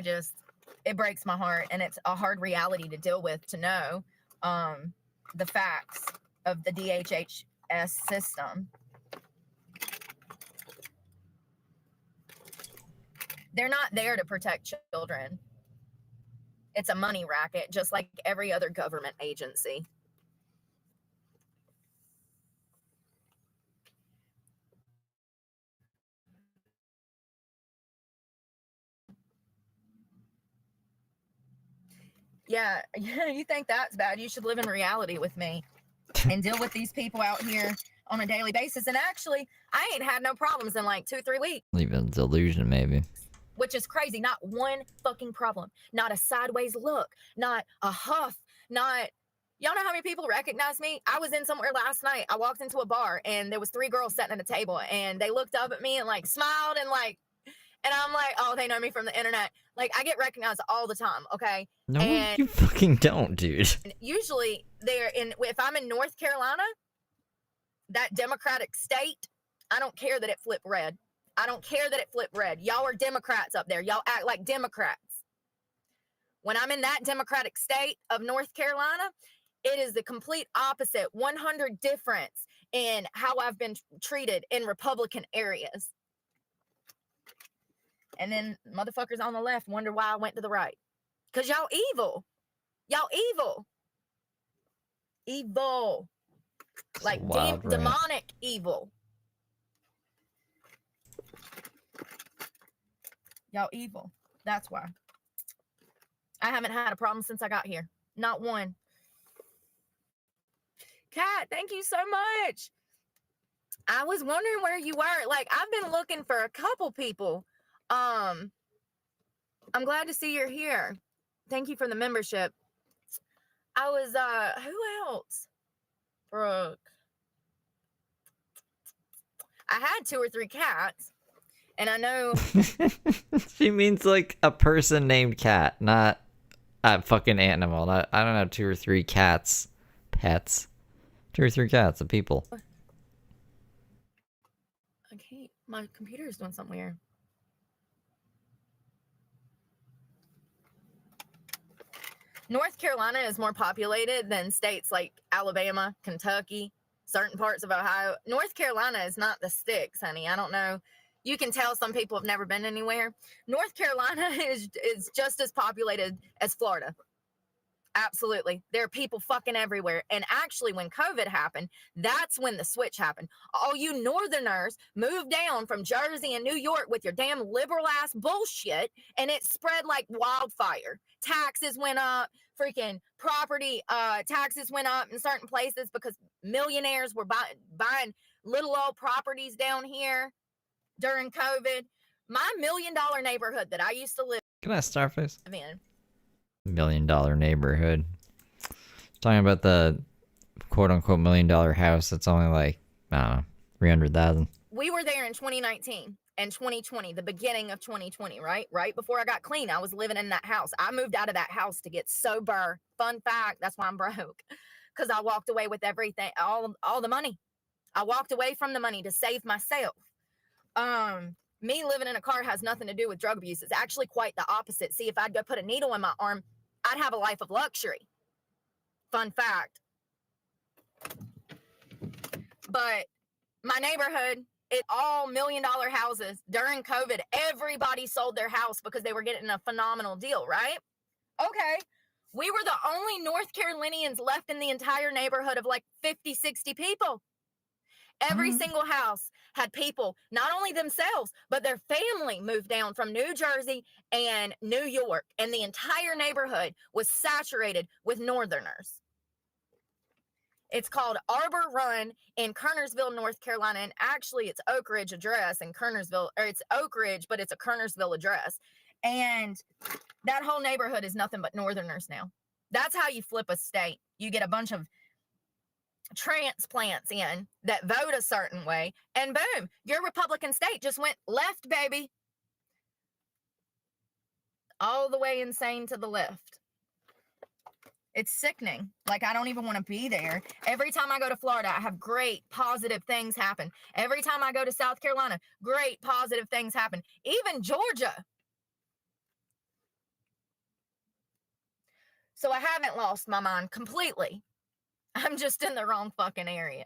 Speaker 9: It breaks my heart, and it's a hard reality to deal with, to know the facts of the DHHS system. They're not there to protect children. It's a money racket, just like every other government agency. Yeah, you think that's bad? You should live in reality with me and deal with these people out here on a daily basis. And actually, I ain't had no problems in like 2-3 weeks.
Speaker 1: Leave a delusion, maybe.
Speaker 9: Which is crazy. Not one fucking problem. Not a sideways look. Not a huff. Not... Y'all know how many people recognize me? I was in somewhere last night. I walked into a bar and there was 3 girls sitting at a table and they looked up at me and like smiled and like... And I'm like, oh, they know me from the internet. Like, I get recognized all the time, okay?
Speaker 1: No,
Speaker 9: and
Speaker 1: you fucking don't, dude.
Speaker 9: usually, if I'm in North Carolina, that Democratic state, I don't care that it flipped red. I don't care that it flipped red. Y'all are Democrats up there. Y'all act like Democrats. When I'm in that Democratic state of North Carolina, it is the complete opposite, 100 difference in how I've been treated in Republican areas. And then motherfuckers on the left wonder why I went to the right. Because y'all evil. Y'all evil. Evil. Like demonic evil. Y'all evil. That's why. I haven't had a problem since I got here. Not one. Kat, thank you so much. I was wondering where you were. Like, I've been looking for a couple people. I'm glad to see you're here. Thank you for the membership. I was, who else? Brooke. I had 2 or 3 cats, and I know...
Speaker 1: She means like a person named Cat, not a fucking animal. I don't know, 2 or 3 cats. Pets. 2 or 3 cats of people.
Speaker 9: Okay, my computer is doing something weird. North Carolina is more populated than states like Alabama, Kentucky, certain parts of Ohio. North Carolina is not the sticks, honey. I don't know. You can tell some people have never been anywhere. North Carolina is just as populated as Florida. Absolutely. There are people fucking everywhere. And actually, when COVID happened, that's when the switch happened. All you Northerners moved down from Jersey and New York with your damn liberal ass bullshit, and it spread like wildfire. Taxes went up, freaking property taxes went up in certain places because millionaires were buying little old properties down here during COVID. My $1 million neighborhood that I used to live
Speaker 1: Can I Starface?
Speaker 9: in.
Speaker 1: $1 million neighborhood. Talking about the quote unquote $1 million house that's only like, I don't know, 300,000.
Speaker 9: we were there in 2019 and 2020, the beginning of 2020, right? Right before I got clean, I was living in that house. I moved out of that house to get sober. Fun fact, that's why I'm broke. Because I walked away with everything, all the money. I walked away from the money to save myself. Me living in a car has nothing to do with drug abuse. It's actually quite the opposite. See, if I'd go put a needle in my arm, I'd have a life of luxury. Fun fact. But my neighborhood, it all $1 million houses. During COVID, everybody sold their house because they were getting a phenomenal deal, right? Okay. We were the only North Carolinians left in the entire neighborhood of like 50, 60 people. Every single house had people, not only themselves, but their family moved down from New Jersey and New York. And the entire neighborhood was saturated with Northerners. It's called Arbor Run in Kernersville, North Carolina. And actually, it's Oak Ridge address in Kernersville, or it's Oak Ridge, but it's a Kernersville address. And that whole neighborhood is nothing but Northerners now. That's how you flip a state. You get a bunch of transplants in that vote a certain way, and boom, your Republican state just went left, baby. All the way insane to the left. It's sickening. Like, I don't even want to be there. Every time I go to Florida, I have great positive things happen. Every time I go to South Carolina, great positive things happen. Even Georgia. So I haven't lost my mind completely. I'm just in the wrong fucking area.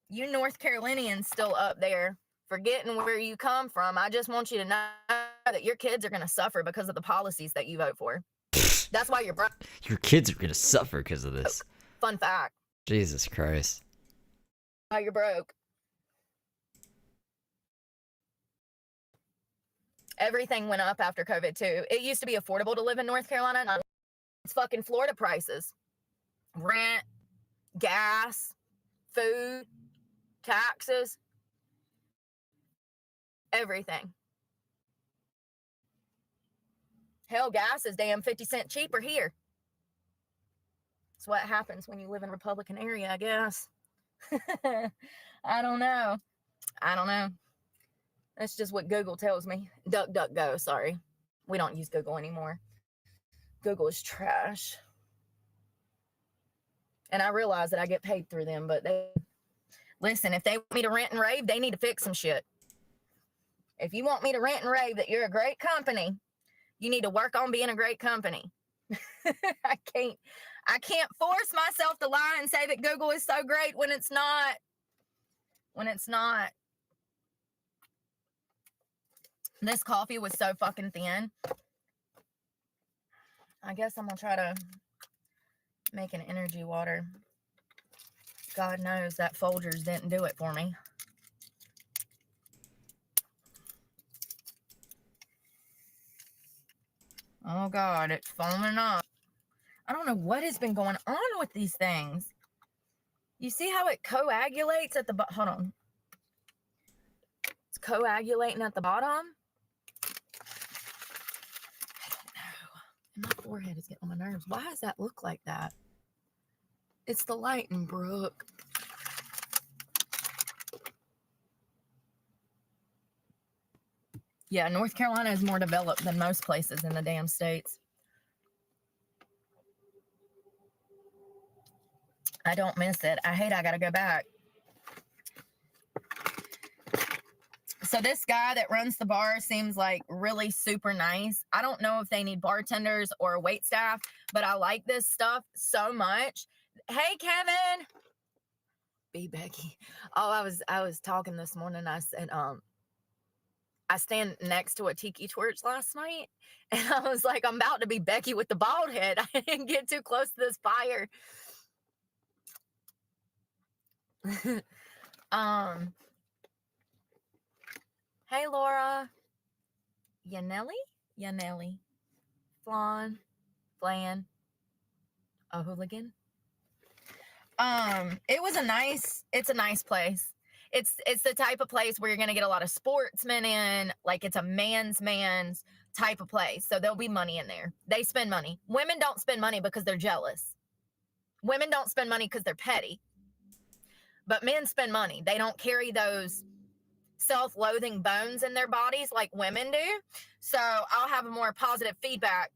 Speaker 9: You North Carolinians still up there forgetting where you come from. I just want you to know that your kids are going to suffer because of the policies that you vote for. That's why you're broke.
Speaker 1: Your kids are going to suffer because of this.
Speaker 9: Fun fact.
Speaker 1: Jesus Christ.
Speaker 9: Why you're broke. Everything went up after COVID too. It used to be affordable to live in North Carolina. Now it's fucking Florida prices. Rent, gas, food, taxes, everything. Hell, gas is damn 50 cents cheaper here. That's what happens when you live in a Republican area, I guess. I don't know. That's just what Google tells me. DuckDuckGo, sorry. We don't use Google anymore. Google is trash. And I realize that I get paid through them, but listen, if they want me to rant and rave, they need to fix some shit. If you want me to rant and rave that you're a great company, you need to work on being a great company. I can't force myself to lie and say that Google is so great when it's not. This coffee was so fucking thin. I guess I'm gonna try to make an energy water. God knows that Folgers didn't do it for me. Oh God, it's foaming up. I don't know what has been going on with these things. You see how it coagulates at the bottom? Hold on. It's coagulating at the bottom. My forehead is getting on my nerves. Why does that look like that? It's the lighting, Brooke. Yeah, North Carolina is more developed than most places in the damn states. I don't miss it. I gotta go back. So this guy that runs the bar seems like really super nice. I don't know if they need bartenders or wait staff, but I like this stuff so much. Hey, Kevin. Be Becky. Oh, I was talking this morning. I said, I stand next to a tiki torch last night, and I was like, I'm about to be Becky with the bald head. I didn't get too close to this fire. Hey, Laura. Yanelli. Flan. A hooligan. It's a nice place. It's the type of place where you're going to get a lot of sportsmen in, like it's a man's type of place. So there'll be money in there. They spend money. Women don't spend money because they're jealous. Women don't spend money because they're petty. But men spend money. They don't carry those self-loathing bones in their bodies like women do. So I'll have a more positive feedback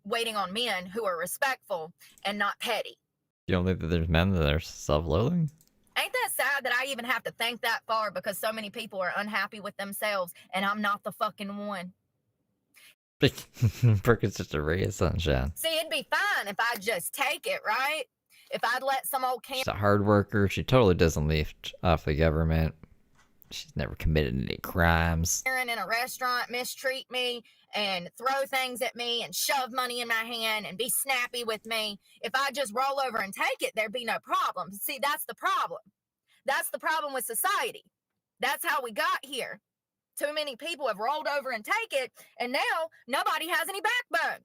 Speaker 9: waiting on men who are respectful and not petty.
Speaker 1: You don't think that there's men that are self-loathing?
Speaker 9: Ain't that sad that I even have to think that far because so many people are unhappy with themselves and I'm not the fucking one?
Speaker 1: Brooke is just a ray of sunshine.
Speaker 9: See, it'd be fine if I'd just take it, right? If I'd let some old
Speaker 1: She's a hard worker. She totally doesn't leave off the government. She's never committed any crimes.
Speaker 9: Karen in a restaurant mistreat me and throw things at me and shove money in my hand and be snappy with me. If I just roll over and take it, there'd be no problem. See, that's the problem. That's the problem with society. That's how we got here. Too many people have rolled over and take it, and now nobody has any backbone.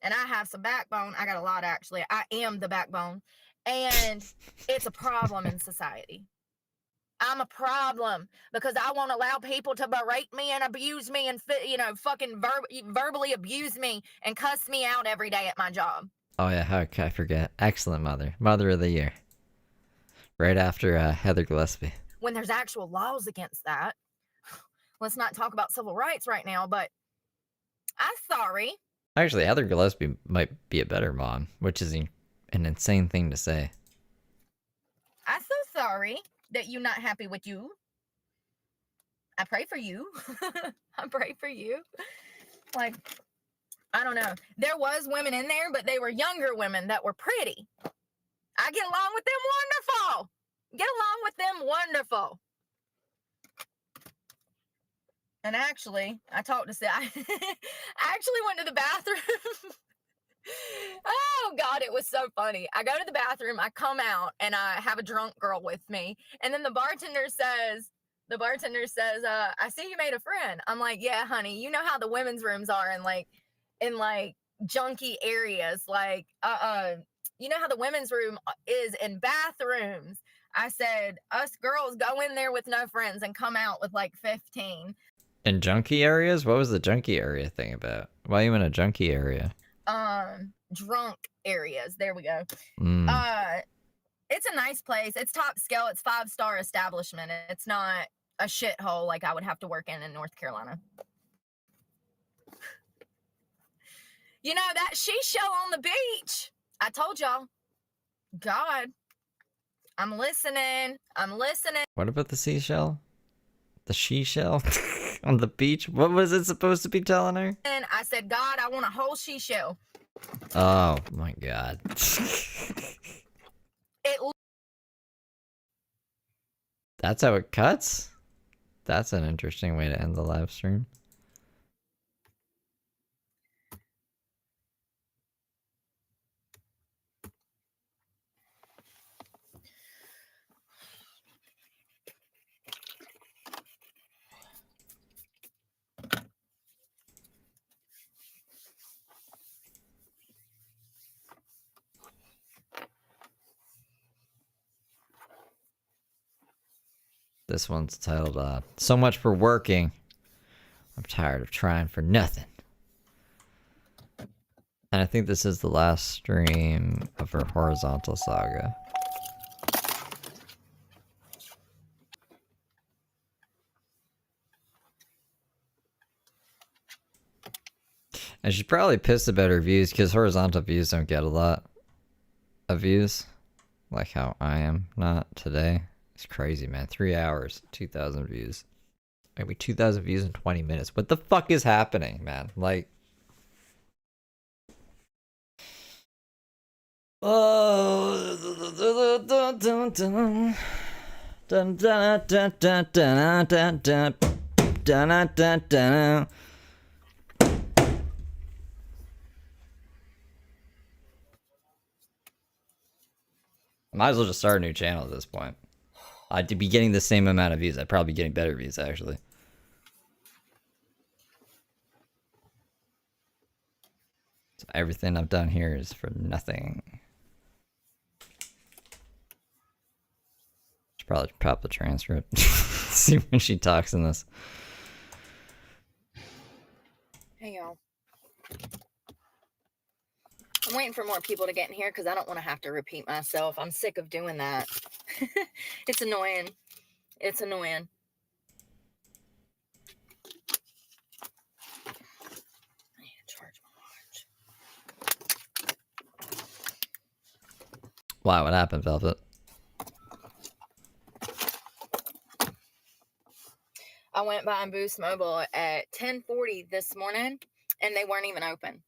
Speaker 9: And I have some backbone. I got a lot, actually. I am the backbone. And it's a problem in society. I'm a problem because I won't allow people to berate me and abuse me and, fucking verbally abuse me and cuss me out every day at my job.
Speaker 1: Oh yeah, how could I forget? Excellent mother. Mother of the year. Right after Heather Gillespie.
Speaker 9: When there's actual laws against that. Let's not talk about civil rights right now, but I'm sorry.
Speaker 1: Actually, Heather Gillespie might be a better mom, which is an insane thing to say.
Speaker 9: I'm so sorry that you're not happy with you. I pray for you. I pray for you. Like, I don't know. There was women in there, but they were younger women that were pretty. I get along with them wonderful. Get along with them wonderful. And actually, I talked to Saga. I actually went to the bathroom. Oh, God, it was so funny. I go to the bathroom, I come out, and I have a drunk girl with me. And then the bartender says, I see you made a friend. I'm like, yeah, honey, you know how the women's rooms are in junky areas. Like, you know how the women's room is in bathrooms. I said, us girls go in there with no friends and come out with like 15.
Speaker 1: In junkie areas? What was the junkie area thing about? Why are you in a junkie area?
Speaker 9: Drunk areas. There we go.
Speaker 1: Mm.
Speaker 9: It's a nice place. It's top scale. It's 5-star establishment. It's not a shithole like I would have to work in North Carolina. You know, that she-shell on the beach. I told y'all. God. I'm listening.
Speaker 1: What about the seashell? The she-shell? On the beach? What was it supposed to be telling her?
Speaker 9: And I said, God, I want a whole she-shell.
Speaker 1: Oh my God. That's how it cuts? That's an interesting way to end the live stream. This one's titled, So Much for Working. I'm tired of trying for nothing. And I think this is the last stream of her horizontal saga. And she's probably pissed about her views because horizontal views don't get a lot of views. Like how I am not today. It's crazy, man. 3 hours, 2,000 views. Maybe 2,000 views in 20 minutes. What the fuck is happening, man? Like... Oh... Might as well just start a new channel at this point. I'd be getting the same amount of views. I'd probably be getting better views, actually. So everything I've done here is for nothing. Should probably pop the transcript. See when she talks in this.
Speaker 9: Hey, y'all. I went waiting for more people to get in here because I don't want to have to repeat myself. I'm sick of doing that. It's annoying. It's annoying. I need to charge my watch.
Speaker 1: Wow, what happened, Velvet?
Speaker 9: I went by Boost Mobile at 10:40 this morning, and they weren't even open.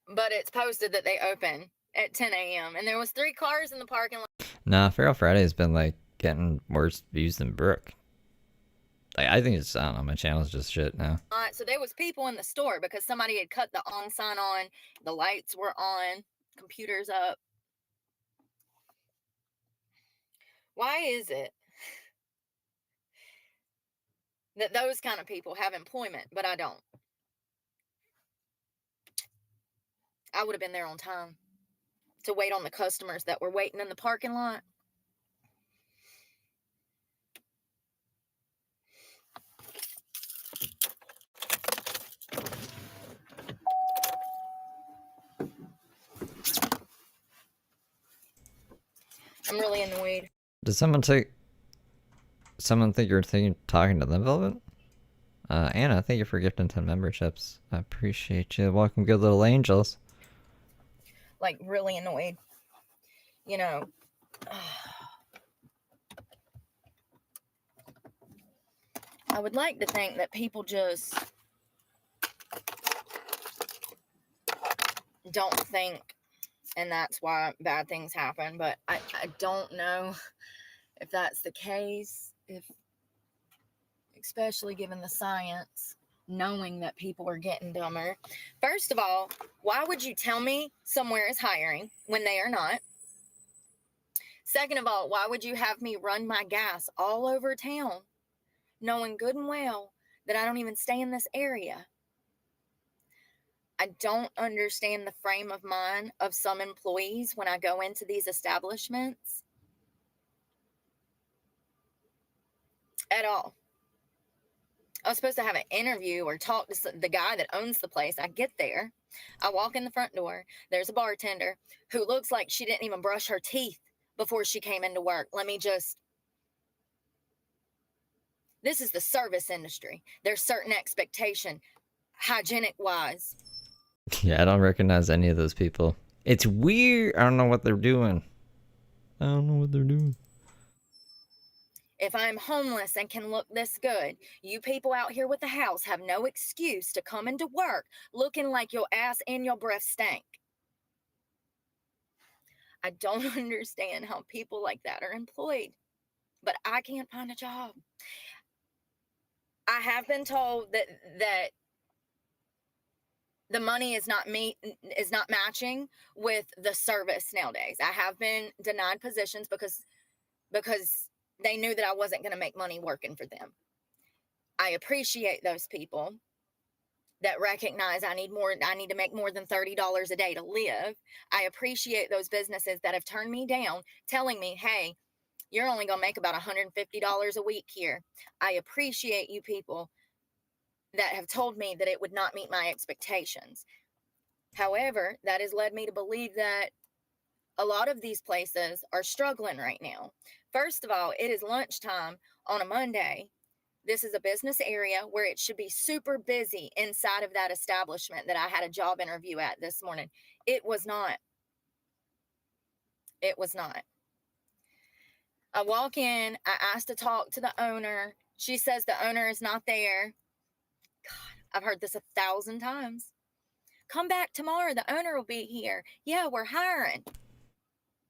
Speaker 9: But it's posted that they open at 10 a.m. and there was 3 cars in the parking lot.
Speaker 1: Nah, Feral Friday's been like getting worse views than Brooke. Like, I think it's, I don't know, my channel's just shit now.
Speaker 9: So there was people in the store because somebody had cut the on sign on, the lights were on, computers up. Why is it that those kind of people have employment, but I don't? I would have been there on time to wait on the customers that were waiting in the parking lot. I'm really annoyed.
Speaker 1: Does someone think you're talking to them, Velvet? Anna, thank you for gifting 10 memberships. I appreciate you. Welcome, good little angels.
Speaker 9: Like, really annoyed. You know. I would like to think that people just don't think, and that's why bad things happen. But I don't know if that's the case, especially given the science, knowing that people are getting dumber. First of all, why would you tell me somewhere is hiring when they are not? Second of all, why would you have me run my gas all over town, knowing good and well that I don't even stay in this area? I don't understand the frame of mind of some employees when I go into these establishments at all. I was supposed to have an interview or talk to the guy that owns the place. I get there. I walk in the front door. There's a bartender who looks like she didn't even brush her teeth before she came into work. This is the service industry. There's certain expectation, hygienic-wise.
Speaker 1: Yeah, I don't recognize any of those people. It's weird. I don't know what they're doing.
Speaker 9: If I'm homeless and can look this good, you people out here with the house have no excuse to come into work looking like your ass and your breath stank. I don't understand how people like that are employed, but I can't find a job. I have been told that the money is not matching with the service nowadays. I have been denied positions because they knew that I wasn't going to make money working for them. I appreciate those people that recognize I need to make more than $30 a day to live. I appreciate those businesses that have turned me down, telling me, hey, you're only going to make about $150 a week here. I appreciate you people that have told me that it would not meet my expectations. However, that has led me to believe that a lot of these places are struggling right now. First of all, it is lunchtime on a Monday. This is a business area where it should be super busy inside of that establishment that I had a job interview at this morning. It was not. It was not. I walk in, I asked to talk to the owner. She says the owner is not there. God, I've heard this 1,000 times. Come back tomorrow, the owner will be here. Yeah, we're hiring.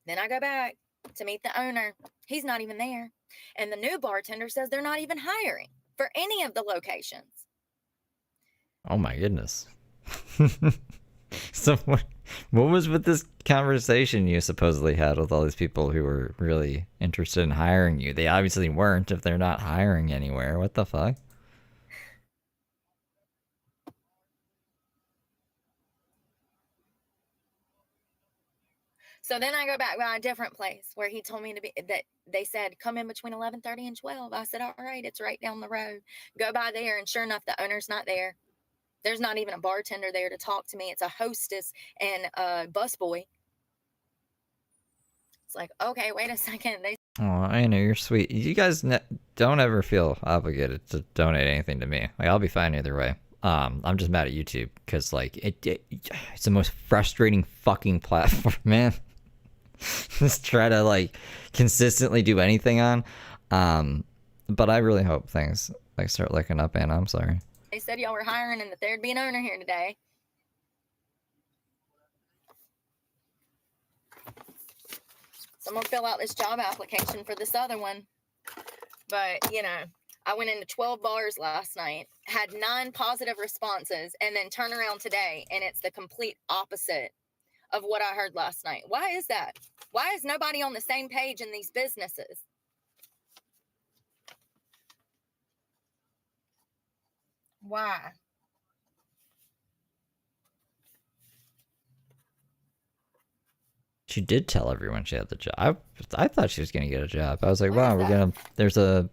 Speaker 9: Then I go back to meet the owner. He's not even there. And the new bartender says they're not even hiring for any of the locations.
Speaker 1: Oh my goodness. So what was with this conversation you supposedly had with all these people who were really interested in hiring you? They obviously weren't if they're not hiring anywhere. What the fuck?
Speaker 9: So then I go back by a different place where he told me that they said, come in between 11:30 and 12. I said, all right, it's right down the road. Go by there. And sure enough, the owner's not there. There's not even a bartender there to talk to me. It's a hostess and a busboy. It's like, okay, wait a second.
Speaker 1: Oh, I know, you're sweet. You guys don't ever feel obligated to donate anything to me. Like, I'll be fine either way. I'm just mad at YouTube because, like, it's the most frustrating fucking platform, man. Just try to, like, consistently do anything on. But I really hope things, like, start looking up, and I'm sorry.
Speaker 9: They said y'all were hiring and that there'd be an owner here today. So I'm going to fill out this job application for this other one. But, you know, I went into 12 bars last night, had 9 positive responses, and then turn around today, and it's the complete opposite of what I heard last night. Why is that? Why is nobody on the same page in these businesses? Why?
Speaker 1: She did tell everyone she had the job. I thought she was gonna get a job. I was like,
Speaker 9: Why
Speaker 1: wow,
Speaker 9: is
Speaker 1: there's a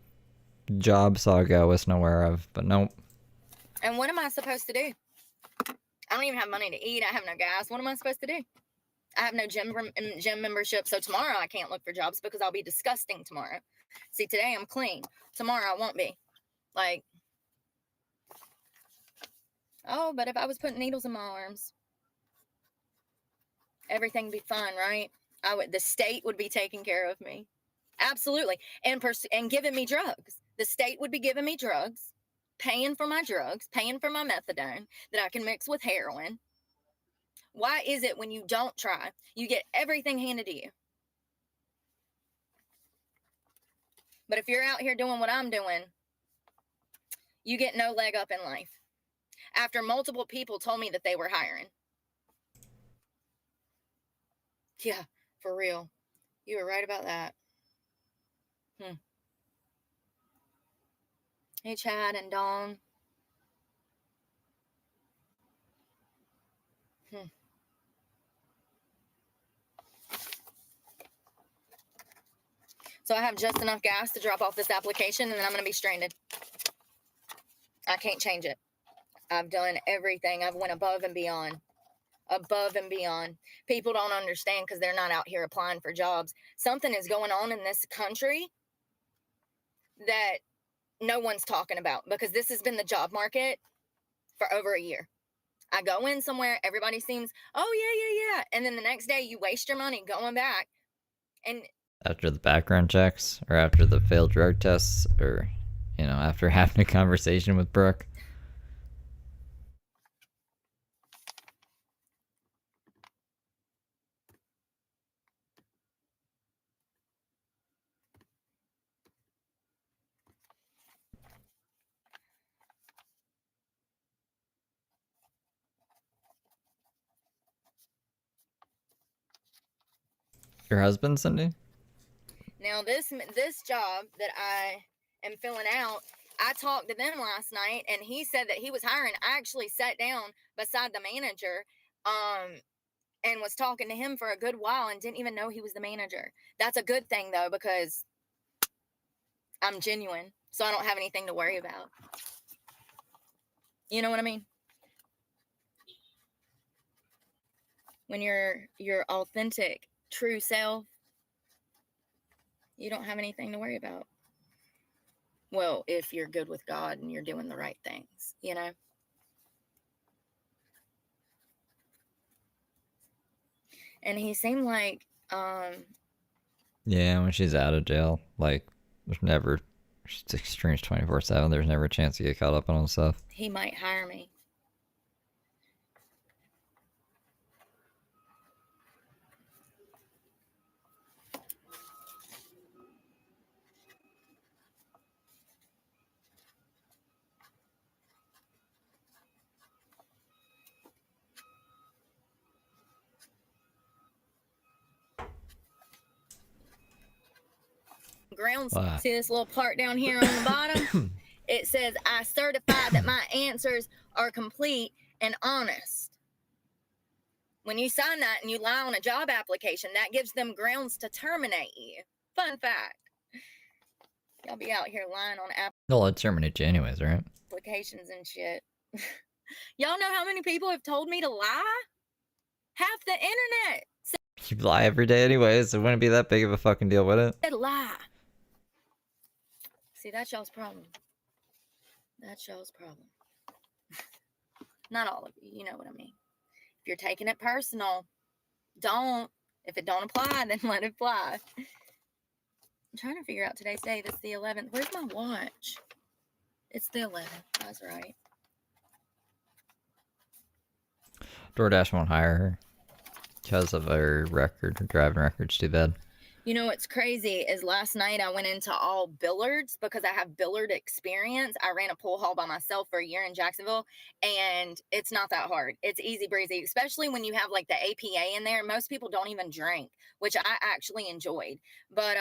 Speaker 1: job Saga I wasn't aware of, but nope.
Speaker 9: And what am I supposed to do? I don't even have money to eat. I have no gas. What am I supposed to do? I have no gym membership. So tomorrow I can't look for jobs because I'll be disgusting tomorrow. See, today I'm clean. Tomorrow I won't be. Like, oh, but if I was putting needles in my arms, everything would be fine, right? The state would be taking care of me. Absolutely. And giving me drugs. The state would be giving me drugs, paying for my drugs, paying for my methadone that I can mix with heroin. Why is it when you don't try, you get everything handed to you? But if you're out here doing what I'm doing, you get no leg up in life. After multiple people told me that they were hiring. Yeah, for real. You were right about that. Hey, Chad and Dawn. So I have just enough gas to drop off this application, and then I'm going to be stranded. I can't change it. I've done everything. I've went above and beyond. Above and beyond. People don't understand because they're not out here applying for jobs. Something is going on in this country that no one's talking about because this has been the job market for over a year. I go in somewhere, everybody seems, oh, yeah. And then the next day you waste your money going back. And
Speaker 1: after the background checks or after the failed drug tests or, you know, after having a conversation with Brooke. Your husband, Cindy?
Speaker 9: Now this job that I am filling out, I talked to them last night and he said that he was hiring. I actually sat down beside the manager and was talking to him for a good while and didn't even know he was the manager. That's a good thing though, because I'm genuine, so I don't have anything to worry about. You know what I mean? When you're your authentic, true self, you don't have anything to worry about. Well, if you're good with God and you're doing the right things, you know? And he seemed like,
Speaker 1: yeah, when she's out of jail, like, she's experienced 24/7. There's never a chance to get caught up on stuff.
Speaker 9: he might hire me. Grounds.
Speaker 1: Wow.
Speaker 9: See this little part down here on the bottom? It says, I certify that my answers are complete and honest. When you sign that and you lie on a job application, that gives them grounds to terminate you. Fun fact. Y'all be out here lying on
Speaker 1: They'll terminate you anyways, right?
Speaker 9: applications and shit. Y'all know how many people have told me to lie? Half the internet
Speaker 1: You lie every day anyways. It wouldn't be that big of a fucking deal, would it?
Speaker 9: said lie. See, that's y'all's problem. That's y'all's problem. Not all of you. You know what I mean. If you're taking it personal, don't. If it don't apply, then let it fly. I'm trying to figure out today's date. It's the 11th. Where's my watch? It's the 11th. That's right.
Speaker 1: DoorDash won't hire her because of her driving record's too bad.
Speaker 9: You know what's crazy is last night I went into all billards because I have billard experience. I ran a pool hall by myself for a year in Jacksonville, and it's not that hard. It's easy breezy, especially when you have like the APA in there. Most people don't even drink, which I actually enjoyed. But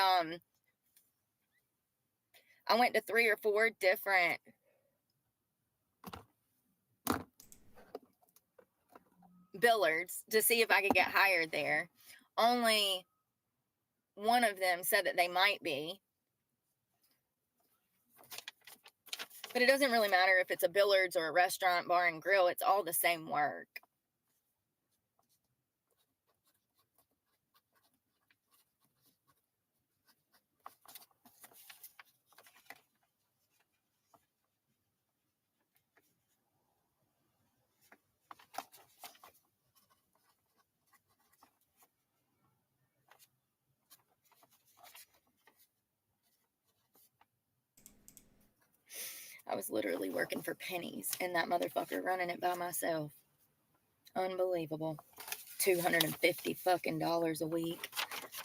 Speaker 9: I went to 3 or 4 different billards to see if I could get hired there. Only one of them said that they might be. But it doesn't really matter if it's a billards or a restaurant, bar and grill. It's all the same work. I was literally working for pennies and that motherfucker running it by myself. Unbelievable. $250 fucking dollars a week.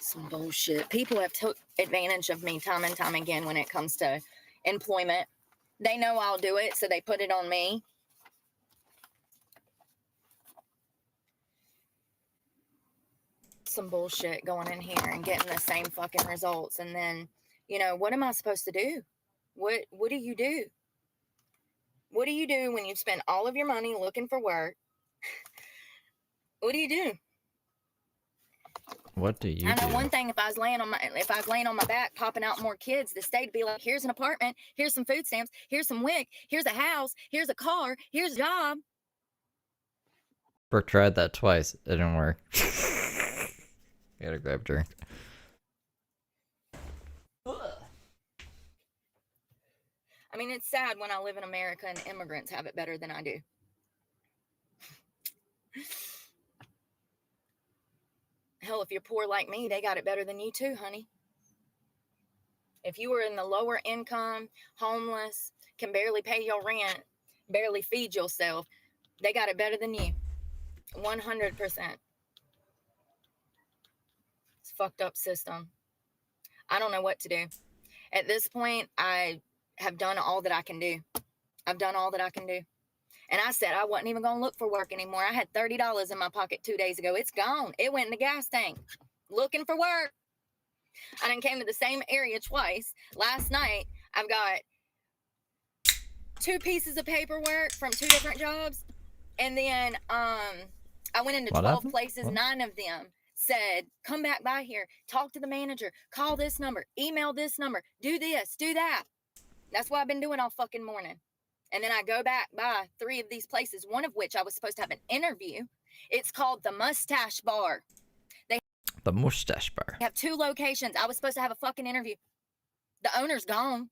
Speaker 9: Some bullshit. People have took advantage of me time and time again when it comes to employment. They know I'll do it, so they put it on me. Some bullshit going in here and getting the same fucking results. And then, you know, what am I supposed to do? What do you do? What do you do when you've spent all of your money looking for work? What do you do?
Speaker 1: What do you
Speaker 9: I know
Speaker 1: do?
Speaker 9: one thing, if I was laying on my back, popping out more kids, the state would be like, here's an apartment, here's some food stamps, here's some WIC, here's a house, here's a car, here's a job.
Speaker 1: Brooke tried that twice. It didn't work. Gotta grab a drink.
Speaker 9: I mean, it's sad when I live in America and immigrants have it better than I do. Hell, if you're poor like me, they got it better than you too, honey. If you were in the lower income, homeless, can barely pay your rent, barely feed yourself, they got it better than you. 100%. It's a fucked up system. I don't know what to do. At this point, I have done all that I can do. I've done all that I can do. And I said I wasn't even going to look for work anymore. I had $30 in my pocket 2 days ago. It's gone. It went in the gas tank. Looking for work. I done came to the same area twice. Last night, I've got 2 pieces of paperwork from 2 different jobs. And then I went into 12 places. 9 of them said, come back by here. Talk to the manager. Call this number. Email this number. Do this. Do that. That's what I've been doing all fucking morning. And then I go back by 3 of these places, one of which I was supposed to have an interview. It's called the Mustache Bar.
Speaker 1: The Mustache Bar.
Speaker 9: They have 2 locations. I was supposed to have a fucking interview. The owner's gone.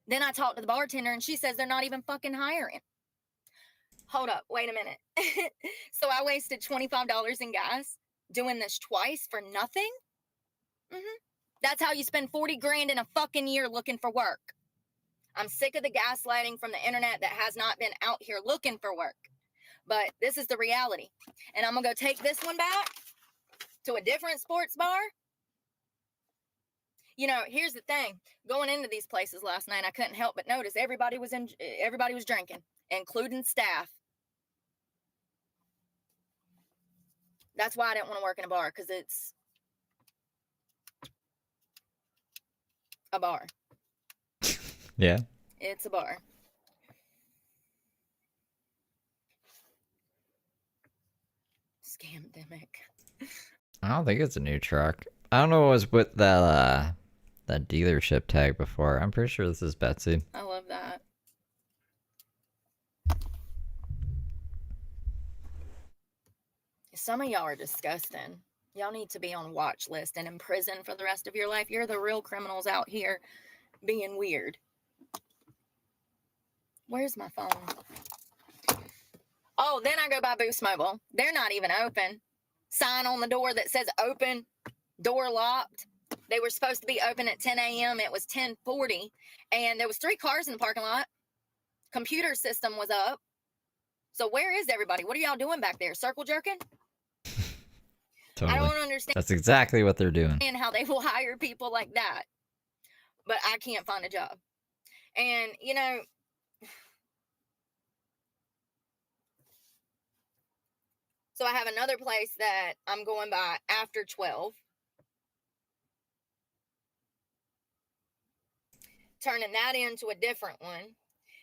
Speaker 9: Then I talked to the bartender and she says they're not even fucking hiring. Hold up. Wait a minute. So I wasted $25 in gas doing this twice for nothing? That's how you spend 40 grand in a fucking year looking for work. I'm sick of the gaslighting from the internet that has not been out here looking for work. But this is the reality. And I'm going to go take this one back to a different sports bar. You know, here's the thing. Going into these places last night, I couldn't help but notice everybody was drinking, including staff. That's why I didn't want to work in a bar, because it's a bar.
Speaker 1: Yeah.
Speaker 9: It's a bar. Scamdemic.
Speaker 1: I don't think it's a new truck. I don't know what was with that dealership tag before. I'm pretty sure this is Betsy.
Speaker 9: I love that. Some of y'all are disgusting. Y'all need to be on watch list and in prison for the rest of your life. You're the real criminals out here being weird. Where's my phone? Oh, then I go by Boost Mobile. They're not even open. Sign on the door that says open, door locked. They were supposed to be open at 10 a.m. It was 10:40, and there was 3 cars in the parking lot. Computer system was up. So where is everybody? What are y'all doing back there? Circle jerking?
Speaker 1: Totally.
Speaker 9: I don't understand.
Speaker 1: That's exactly what they're doing.
Speaker 9: And how they will hire people like that. But I can't find a job. And, you know, so I have another place that I'm going by after 12. Turning that into a different one.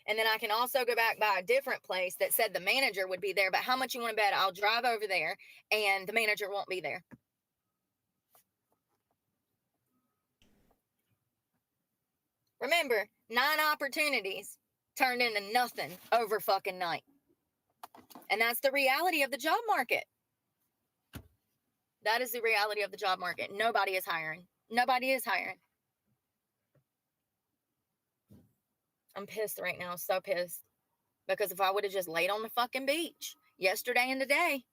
Speaker 9: And then I can also go back by a different place that said the manager would be there. But how much you want to bet I'll drive over there and the manager won't be there? Remember, 9 opportunities turned into nothing over fucking night. And that's the reality of the job market. That is the reality of the job market. Nobody is hiring. Nobody is hiring. I'm pissed right now. So pissed. Because if I would have just laid on the fucking beach yesterday and today,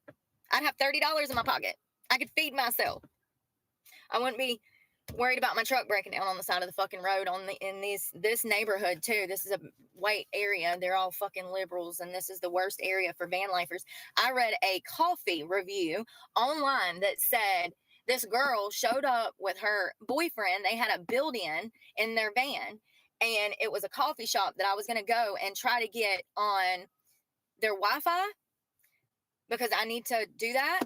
Speaker 9: I'd have $30 in my pocket. I could feed myself. I wouldn't be worried about my truck breaking down on the side of the fucking road in this neighborhood too. This is a white area. They're all fucking liberals, and this is the worst area for van lifers. I read a coffee review online that said this girl showed up with her boyfriend. They had a build-in in their van, and it was a coffee shop that I was going to go and try to get on their Wi-Fi because I need to do that.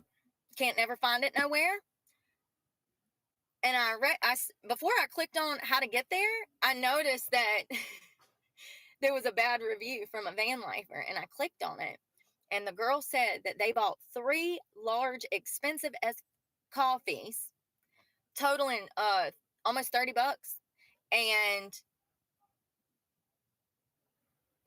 Speaker 9: Can't never find it nowhere. And before I clicked on how to get there, I noticed that there was a bad review from a van lifer, and I clicked on it. And the girl said that they bought 3 large, expensive coffees, totaling almost $30, and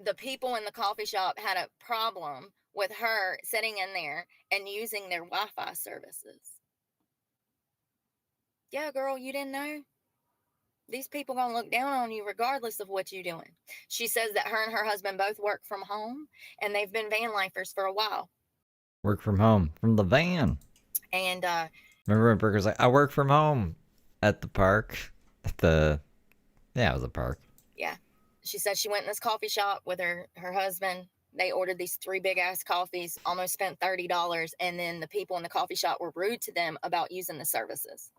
Speaker 9: the people in the coffee shop had a problem with her sitting in there and using their Wi-Fi services. Yeah, girl, you didn't know? These people gonna look down on you regardless of what you're doing. She says that her and her husband both work from home, and they've been van lifers for a while.
Speaker 1: Work from home from the van.
Speaker 9: And
Speaker 1: remember when Brooke was like, I work from home at the park. Yeah, it was a park.
Speaker 9: Yeah. She said she went in this coffee shop with her husband. They ordered these 3 big ass coffees, almost spent $30, and then the people in the coffee shop were rude to them about using the services.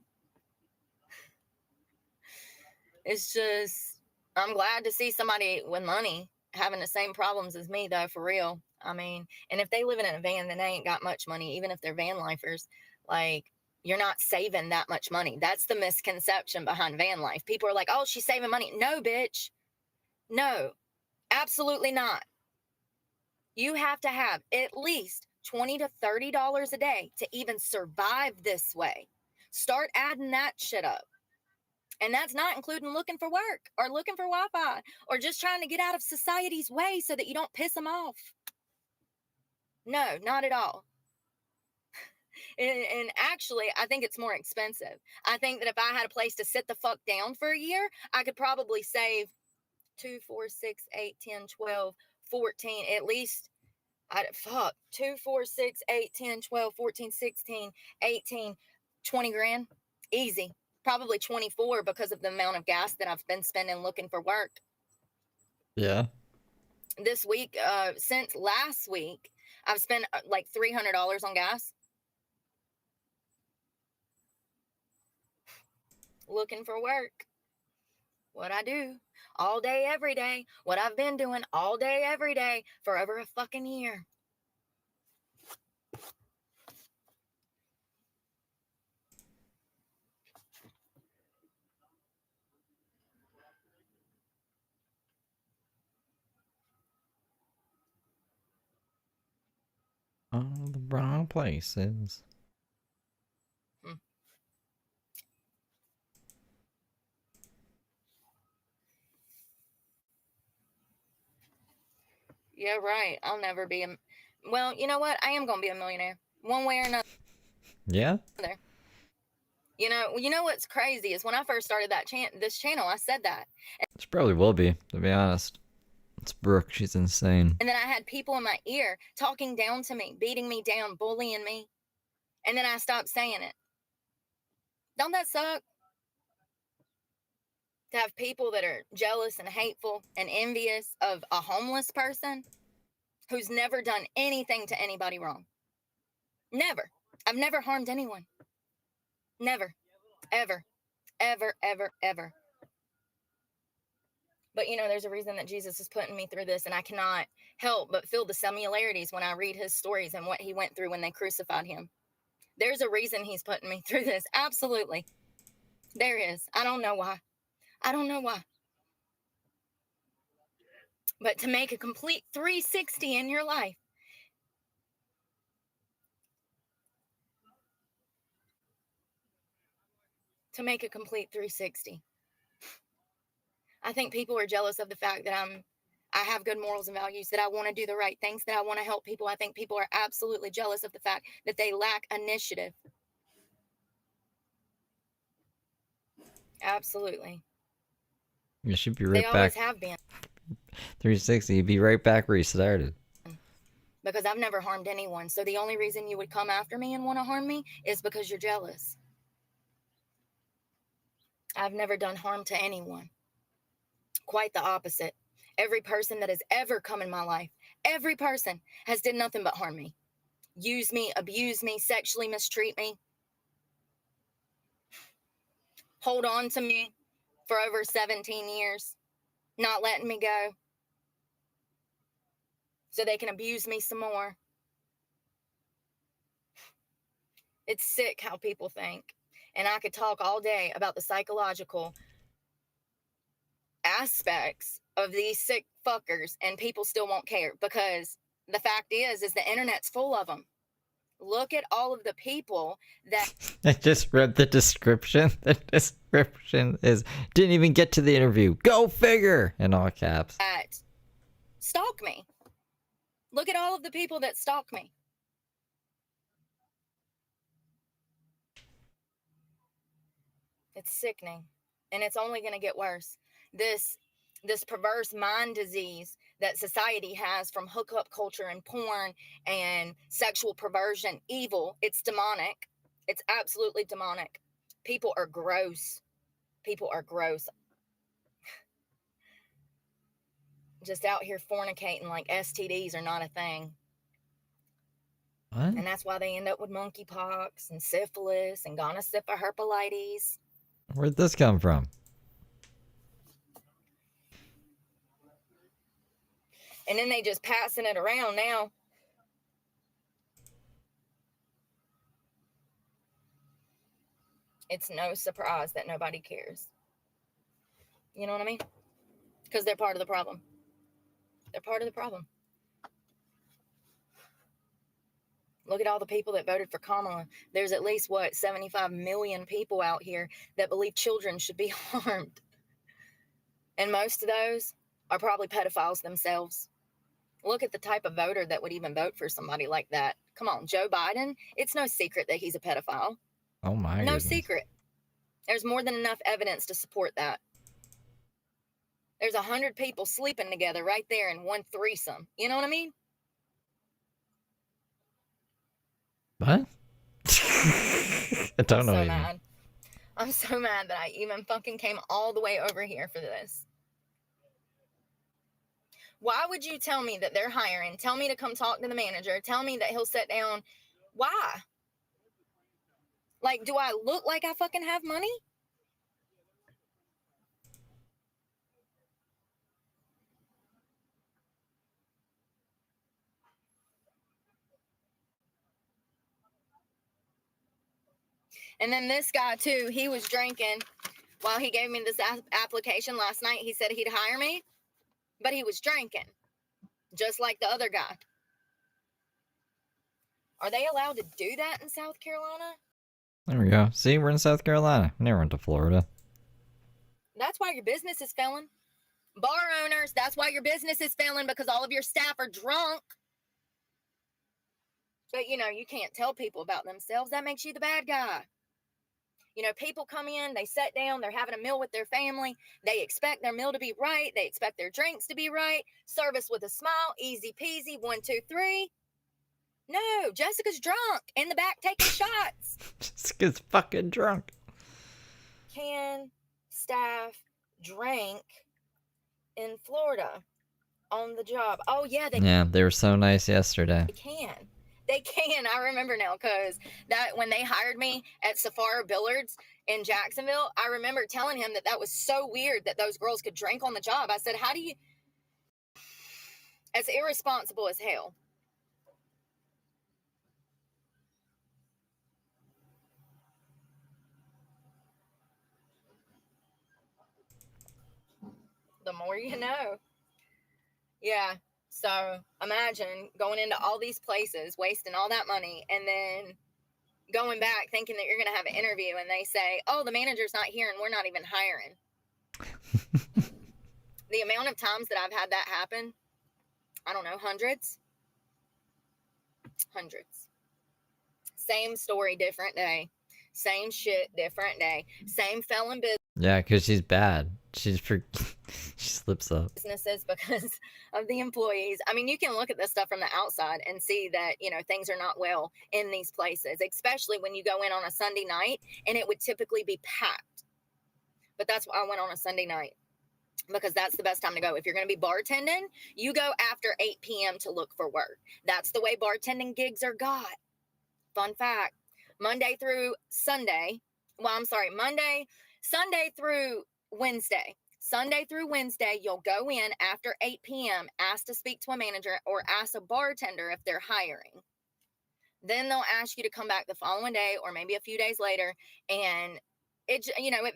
Speaker 9: It's just, I'm glad to see somebody with money having the same problems as me, though, for real. I mean, and if they live in a van, then they ain't got much money, even if they're van lifers. Like, you're not saving that much money. That's the misconception behind van life. People are like, oh, she's saving money. No, bitch. No, absolutely not. You have to have at least $20 to $30 a day to even survive this way. Start adding that shit up. And that's not including looking for work or looking for Wi-Fi or just trying to get out of society's way so that you don't piss them off. No, not at all. And actually, I think it's more expensive. I think that if I had a place to sit the fuck down for a year, I could probably save 2, 4, 6, 8, 10, 12, 14, at least, 2, 4, 6, 8, 10, 12, 14, 16, 18, 20 grand. Easy. Probably 24 because of the amount of gas that I've been spending looking for work.
Speaker 1: Yeah.
Speaker 9: This week, since last week, I've spent like $300 on gas. Looking for work. What I do all day, every day. What I've been doing all day, every day for over a fucking year.
Speaker 1: All the wrong places.
Speaker 9: Yeah, right. I'll never be well, you know what? I am going to be a millionaire. one way or another.
Speaker 1: Yeah?
Speaker 9: You know what's crazy is when I first started this channel, I said that.
Speaker 1: She probably will be, to be honest. It's Brooke. She's insane.
Speaker 9: And then I had people in my ear talking down to me, beating me down, bullying me. And then I stopped saying it. Don't that suck? To have people that are jealous and hateful and envious of a homeless person who's never done anything to anybody wrong. Never. I've never harmed anyone. Never. Ever. Ever, ever, ever. But there's a reason that Jesus is putting me through this, and I cannot help but feel the similarities when I read his stories and what he went through when they crucified him. There's a reason he's putting me through this. Absolutely. There is. I don't know why. I don't know why. But to make a complete 360 in your life, to make a complete 360. I think people are jealous of the fact that I have good morals and values, that I want to do the right things, that I want to help people. I think people are absolutely jealous of the fact that they lack initiative. Absolutely.
Speaker 1: You should be right
Speaker 9: They
Speaker 1: back.
Speaker 9: always have been.
Speaker 1: 360, you'd be right back where you started.
Speaker 9: Because I've never harmed anyone. So the only reason you would come after me and want to harm me is because you're jealous. I've never done harm to anyone. Quite the opposite. Every person that has ever come in my life, every person has did nothing but harm me. Use me, abuse me, sexually mistreat me. Hold on to me for over 17 years. Not letting me go. So they can abuse me some more. It's sick how people think. And I could talk all day about the psychological aspects of these sick fuckers, and people still won't care, because the fact is the internet's full of them. Look at all of the people that
Speaker 1: I just read the description. The description is, didn't even get to the interview. Go figure! In all caps.
Speaker 9: Stalk me. Look at all of the people that stalk me. It's sickening. And it's only going to get worse. This perverse mind disease that society has from hookup culture and porn and sexual perversion, evil, it's demonic. It's absolutely demonic. People are gross. People are gross. Just out here fornicating like STDs are not a thing.
Speaker 1: What?
Speaker 9: And that's why they end up with monkeypox and syphilis and gonorrhea, herpelitis.
Speaker 1: Where'd this come from?
Speaker 9: And then they just passing it around now. It's no surprise that nobody cares. You know what I mean? Because they're part of the problem. They're part of the problem. Look at all the people that voted for Kamala. There's at least, 75 million people out here that believe children should be harmed. And most of those are probably pedophiles themselves. Look at the type of voter that would even vote for somebody like that. Come on, Joe Biden, it's no secret that he's a pedophile.
Speaker 1: Oh my
Speaker 9: No
Speaker 1: goodness.
Speaker 9: secret. There's more than enough evidence to support that. There's 100 people sleeping together right there in one threesome. You know what I mean?
Speaker 1: What? I don't know.
Speaker 9: I'm so
Speaker 1: Even.
Speaker 9: mad. I'm so mad that I even fucking came all the way over here for this. Why would you tell me that they're hiring? Tell me to come talk to the manager. Tell me that he'll sit down. Why? Like, do I look like I fucking have money? And then this guy, too, he was drinking while he gave me this application last night. He said he'd hire me, but he was drinking, just like the other guy. Are they allowed to do that in South Carolina?
Speaker 1: There we go. See, we're in South Carolina. Never went to Florida.
Speaker 9: That's why your business is failing. Bar owners, that's why your business is failing, because all of your staff are drunk. But, you know, you can't tell people about themselves. That makes you the bad guy. You know, people come in, they sit down, they're having a meal with their family. They expect their meal to be right. They expect their drinks to be right. Service with a smile, easy peasy, 1, 2, 3. No, Jessica's drunk in the back taking shots.
Speaker 1: Jessica's fucking drunk.
Speaker 9: Can staff drink in Florida on the job? Oh, yeah,
Speaker 1: they were so nice yesterday.
Speaker 9: They can. They can. I remember now because that when they hired me at Safari Billards in Jacksonville, I remember telling him that that was so weird that those girls could drink on the job. I said, how do you... It's irresponsible as hell. The more you know. Yeah. So imagine going into all these places, wasting all that money, and then going back thinking that you're going to have an interview and they say, oh, the manager's not here and we're not even hiring. The amount of times that I've had that happen, I don't know, hundreds. Same story, different day. Same shit, different day. Same felon
Speaker 1: Yeah, because she's bad. She slips up.
Speaker 9: businesses because of the employees. I mean, you can look at this stuff from the outside and see that, you know, things are not well in these places, especially when you go in on a Sunday night and it would typically be packed. But that's why I went on a Sunday night, because that's the best time to go. If you're going to be bartending, you go after 8 p.m. to look for work. That's the way bartending gigs are got. Fun fact, Sunday through Wednesday. Sunday through Wednesday, you'll go in after 8 p.m., ask to speak to a manager or ask a bartender if they're hiring. Then they'll ask you to come back the following day or maybe a few days later, and it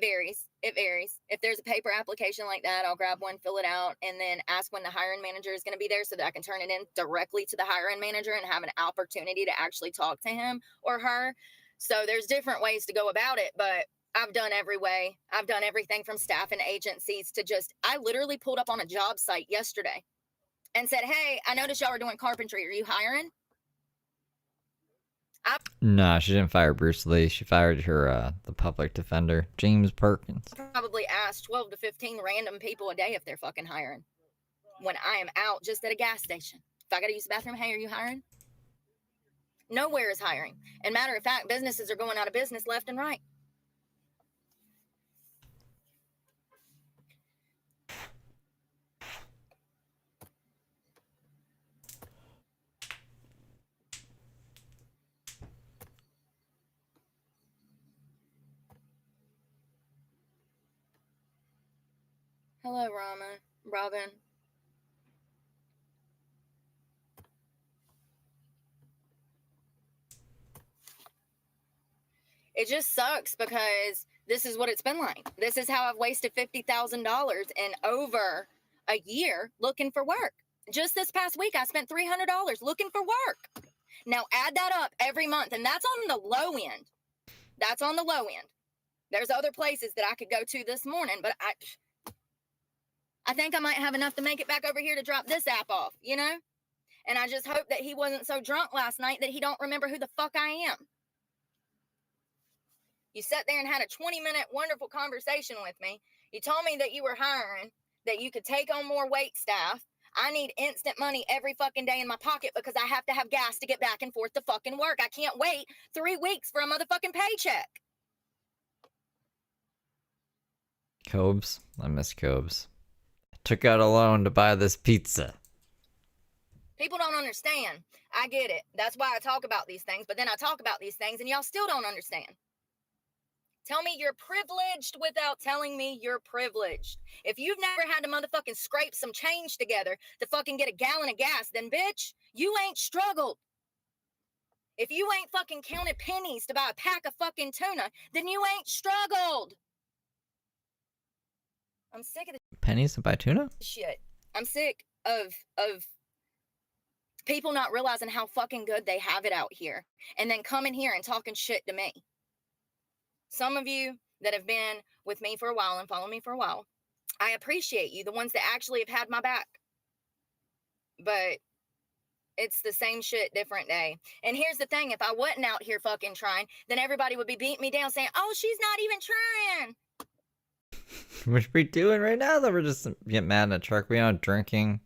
Speaker 9: varies. It varies. If there's a paper application like that, I'll grab one, fill it out, and then ask when the hiring manager is going to be there so that I can turn it in directly to the hiring manager and have an opportunity to actually talk to him or her. So there's different ways to go about it, but I've done every way. I've done everything from staffing agencies to I literally pulled up on a job site yesterday and said, hey, I noticed y'all are doing carpentry. Are you hiring?
Speaker 1: No, she didn't fire Bruce Lee. She fired her, the public defender, James Perkins.
Speaker 9: Probably ask 12 to 15 random people a day if they're fucking hiring when I am out just at a gas station. If I got to use the bathroom, hey, are you hiring? Nowhere is hiring. And matter of fact, businesses are going out of business left and right. Hello, Robin. It just sucks because this is what it's been like. This is how I've wasted $50,000 in over a year looking for work. Just this past week, I spent $300 looking for work. Now add that up every month, and that's on the low end. That's on the low end. There's other places that I could go to this morning, but I think I might have enough to make it back over here to drop this app off, you know? And I just hope that he wasn't so drunk last night that he don't remember who the fuck I am. You sat there and had a 20-minute wonderful conversation with me. You told me that you were hiring, that you could take on more wait staff. I need instant money every fucking day in my pocket because I have to have gas to get back and forth to fucking work. I can't wait 3 weeks for a motherfucking paycheck.
Speaker 1: Cobes? I miss Cobes. I took out a loan to buy this pizza.
Speaker 9: People don't understand. I get it. That's why I talk about these things. But then I talk about these things and y'all still don't understand. Tell me you're privileged without telling me you're privileged. If you've never had to motherfucking scrape some change together to fucking get a gallon of gas, then bitch, you ain't struggled. If you ain't fucking counted pennies to buy a pack of fucking tuna, then you ain't struggled. I'm sick of this
Speaker 1: Pennies to buy tuna?
Speaker 9: shit. I'm sick of people not realizing how fucking good they have it out here and then coming here and talking shit to me. Some of you that have been with me for a while and follow me for a while, I appreciate you, the ones that actually have had my back. But It's the same shit, different day. And here's the thing, if I wasn't out here fucking trying, then everybody would be beating me down saying, oh, she's not even trying.
Speaker 1: What are we doing right now? That we're just getting mad in a truck. We aren't drinking.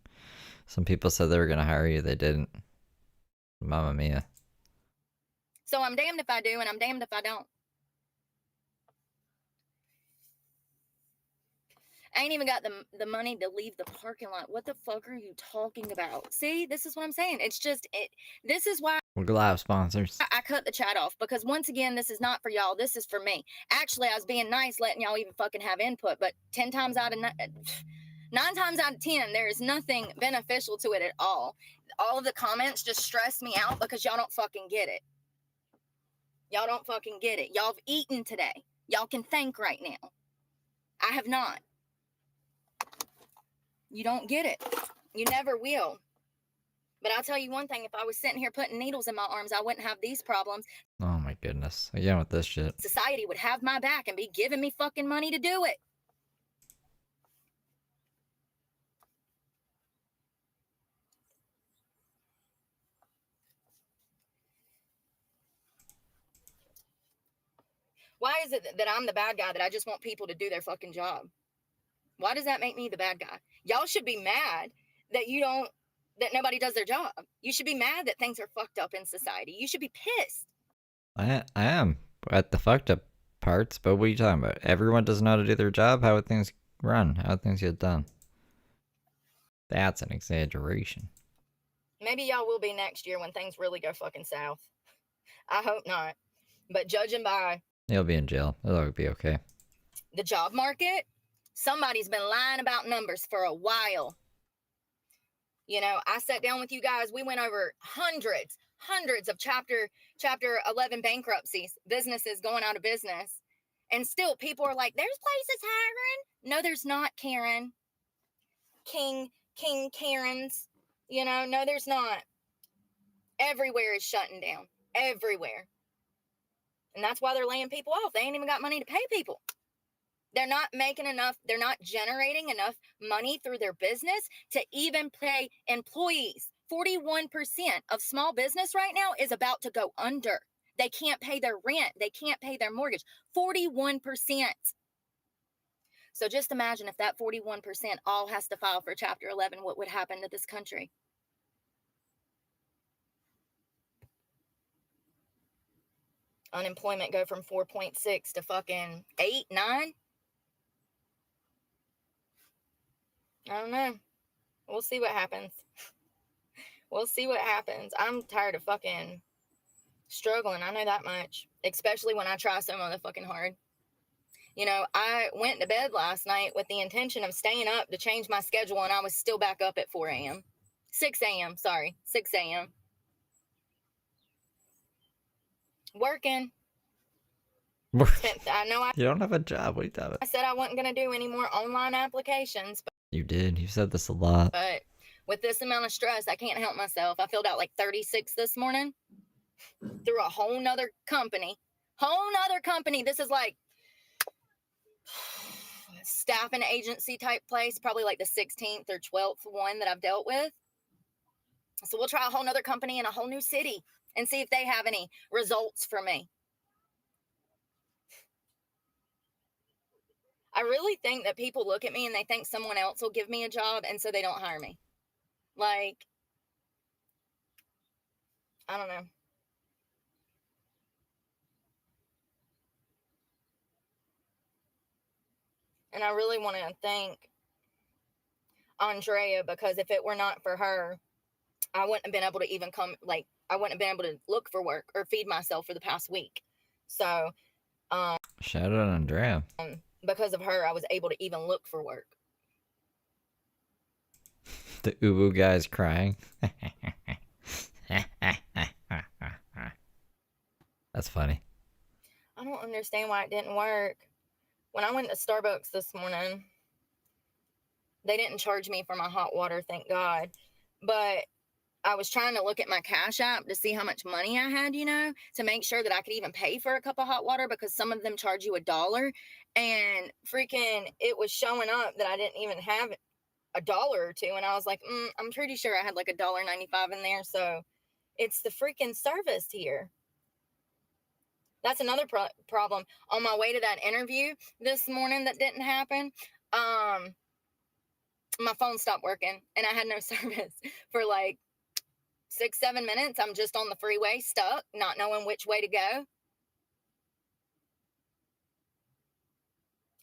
Speaker 1: Some people said they were going to hire you. They didn't. Mamma mia.
Speaker 9: So I'm damned if I do, and I'm damned if I don't. I ain't even got the money to leave the parking lot. What the fuck are you talking about? See, this is what I'm saying. It's just, this is why
Speaker 1: We're glad to have sponsors.
Speaker 9: I cut the chat off, because once again, this is not for y'all. This is for me. Actually, I was being nice, letting y'all even fucking have input, but 9 times out of 10, there is nothing beneficial to it at all. All of the comments just stress me out because y'all don't fucking get it. Y'all don't fucking get it. Y'all have eaten today. Y'all can thank right now. I have not. You don't get it. You never will. But I'll tell you one thing, if I was sitting here putting needles in my arms, I wouldn't have these problems.
Speaker 1: Oh my goodness. Again with this shit.
Speaker 9: Society would have my back and be giving me fucking money to do it. Why is it that I'm the bad guy, that I just want people to do their fucking job? Why does that make me the bad guy? Y'all should be mad that that nobody does their job. You should be mad that things are fucked up in society. You should be pissed.
Speaker 1: I am at the fucked up parts, but what are you talking about? Everyone doesn't know how to do their job? How would things run? How would things get done? That's an exaggeration.
Speaker 9: Maybe y'all will be next year when things really go fucking south. I hope not. But judging by
Speaker 1: You'll be in jail. It'll be okay.
Speaker 9: the job market, somebody's been lying about numbers for a while. You know, I sat down with you guys. We went over hundreds of chapter 11 bankruptcies, businesses going out of business. And still people are like, there's places hiring. No, there's not, Karen. King Karens. You know, no, there's not. Everywhere is shutting down. Everywhere. And that's why they're laying people off. They ain't even got money to pay people. They're not making enough. They're not generating enough money through their business to even pay employees. 41% of small business right now is about to go under. They can't pay their rent. They can't pay their mortgage. 41%. So just imagine if that 41% all has to file for Chapter 11, what would happen to this country? Unemployment go from 4.6 to fucking 8, 9? I don't know. We'll see what happens. We'll see what happens. I'm tired of fucking struggling. I know that much. Especially when I try so motherfucking hard. You know, I went to bed last night with the intention of staying up to change my schedule, and I was still back up at 4 a.m. 6 a.m. Sorry. 6 a.m. Working. I know
Speaker 1: You don't have a job. What are you talking about?
Speaker 9: I said I wasn't going to do any more online applications.
Speaker 1: You did. You said this a lot.
Speaker 9: But with this amount of stress, I can't help myself. I filled out like 36 this morning through a whole nother company. This is like staffing agency type place, probably like the 16th or 12th one that I've dealt with. So we'll try a whole nother company in a whole new city and see if they have any results for me. I really think that people look at me and they think someone else will give me a job, and so they don't hire me. Like, I don't know. And I really want to thank Andrea, because if it were not for her, I wouldn't have been able to even I wouldn't have been able to look for work or feed myself for the past week. So,
Speaker 1: shout out Andrea.
Speaker 9: Because of her, I was able to even look for work.
Speaker 1: The Ubu guy's crying. That's funny.
Speaker 9: I don't understand why it didn't work. When I went to Starbucks this morning, they didn't charge me for my hot water, thank God. But I was trying to look at my Cash App to see how much money I had, you know, to make sure that I could even pay for a cup of hot water, because some of them charge you $1. And freaking, it was showing up that I didn't even have a dollar or two, and I was like, I'm pretty sure I had like $1.95 in there. So it's the freaking service here. That's another problem. On my way to that interview this morning that didn't happen, my phone stopped working and I had no service for like 6-7 minutes. I'm just on the freeway, stuck, not knowing which way to go.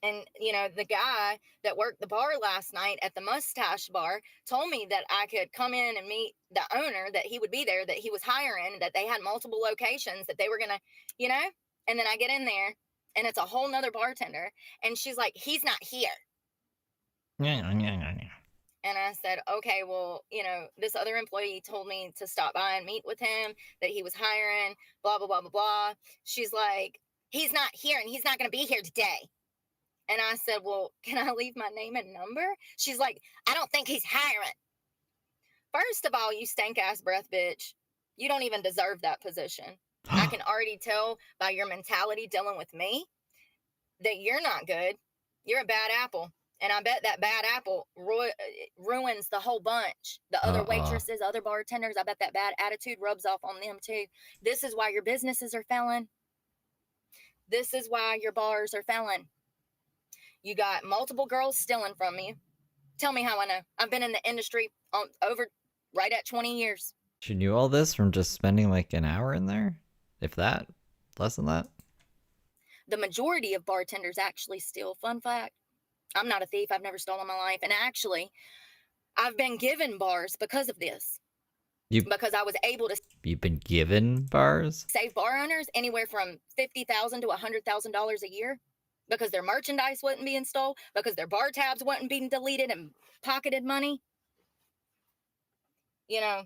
Speaker 9: And, you know, the guy that worked the bar last night at the Mustache Bar told me that I could come in and meet the owner, that he would be there, that he was hiring, that they had multiple locations, that they were going to, you know, and then I get in there and it's a whole nother bartender. And she's like, he's not here. And I said, okay, well, you know, this other employee told me to stop by and meet with him, that he was hiring, blah, blah, blah, blah, blah. She's like, he's not here and he's not going to be here today. And I said, well, can I leave my name and number? She's like, I don't think he's hiring. First of all, you stank ass breath bitch. You don't even deserve that position. I can already tell by your mentality dealing with me that you're not good. You're a bad apple. And I bet that bad apple ruins the whole bunch. The other waitresses, other bartenders, I bet that bad attitude rubs off on them too. This is why your businesses are failing. This is why your bars are failing. You got multiple girls stealing from you. Tell me how I know. I've been in the industry right at 20 years.
Speaker 1: She knew all this from just spending like an hour in there? If that? Less than that?
Speaker 9: The majority of bartenders actually steal. Fun fact. I'm not a thief. I've never stolen in my life. And actually, I've been given bars because of this. Because I was able to...
Speaker 1: You've been given bars?
Speaker 9: Save bar owners anywhere from $50,000 to $100,000 a year. Because their merchandise wasn't being stole, because their bar tabs wasn't being deleted and pocketed money. You know,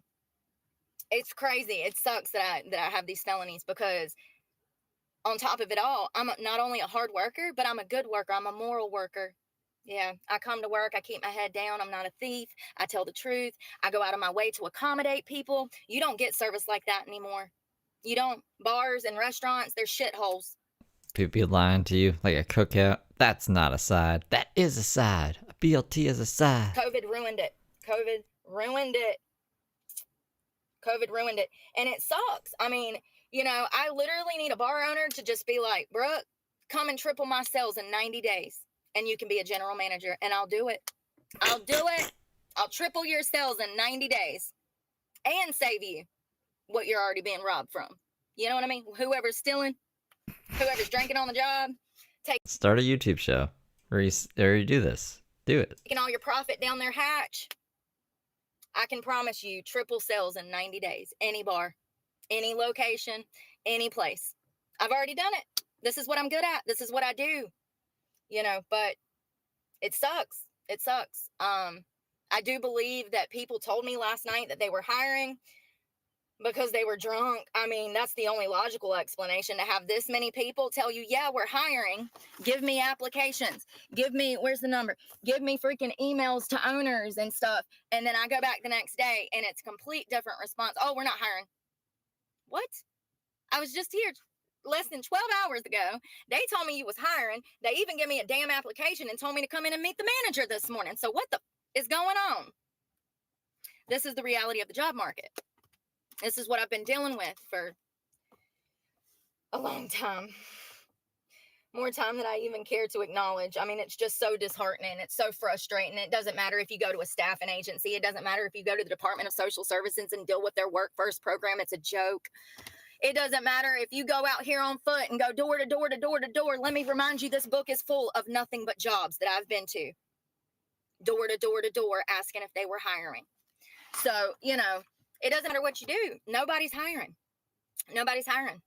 Speaker 9: it's crazy. It sucks that I have these felonies, because on top of it all, I'm not only a hard worker, but I'm a good worker. I'm a moral worker. Yeah, I come to work. I keep my head down. I'm not a thief. I tell the truth. I go out of my way to accommodate people. You don't get service like that anymore. You don't. Bars and restaurants, they're shitholes.
Speaker 1: People be lying to you like a cookout. That's not a side. That is a side. A BLT is a side.
Speaker 9: COVID ruined it. COVID ruined it. COVID ruined it. And it sucks. I mean, you know, I literally need a bar owner to just be like, Brooke, come and triple my sales in 90 days. And you can be a general manager. And I'll do it. I'll do it. I'll triple your sales in 90 days. And save you what you're already being robbed from. You know what I mean? Whoever's stealing. Whoever's drinking on the job,
Speaker 1: start a YouTube show where you do this. Do it.
Speaker 9: Taking all your profit down their hatch. I can promise you triple sales in 90 days. Any bar, any location, any place. I've already done it. This is what I'm good at. This is what I do. You know, but it sucks. It sucks. I do believe that people told me last night that they were hiring because they were drunk. I mean, that's the only logical explanation, to have this many people tell you, yeah, we're hiring. Give me applications. Give me, where's the number? Give me freaking emails to owners and stuff. And then I go back the next day and it's complete different response. Oh, we're not hiring. What? I was just here less than 12 hours ago. They told me you was hiring. They even gave me a damn application and told me to come in and meet the manager this morning. So what the is going on? This is the reality of the job market. This is what I've been dealing with for a long time. More time than I even care to acknowledge. I mean, it's just so disheartening. It's so frustrating. It doesn't matter if you go to a staffing agency. It doesn't matter if you go to the Department of Social Services and deal with their Work First program. It's a joke. It doesn't matter if you go out here on foot and go door to door to door to door. Let me remind you, this book is full of nothing but jobs that I've been to. Door to door to door, asking if they were hiring. So, you know, it doesn't matter what you do. Nobody's hiring. Nobody's hiring.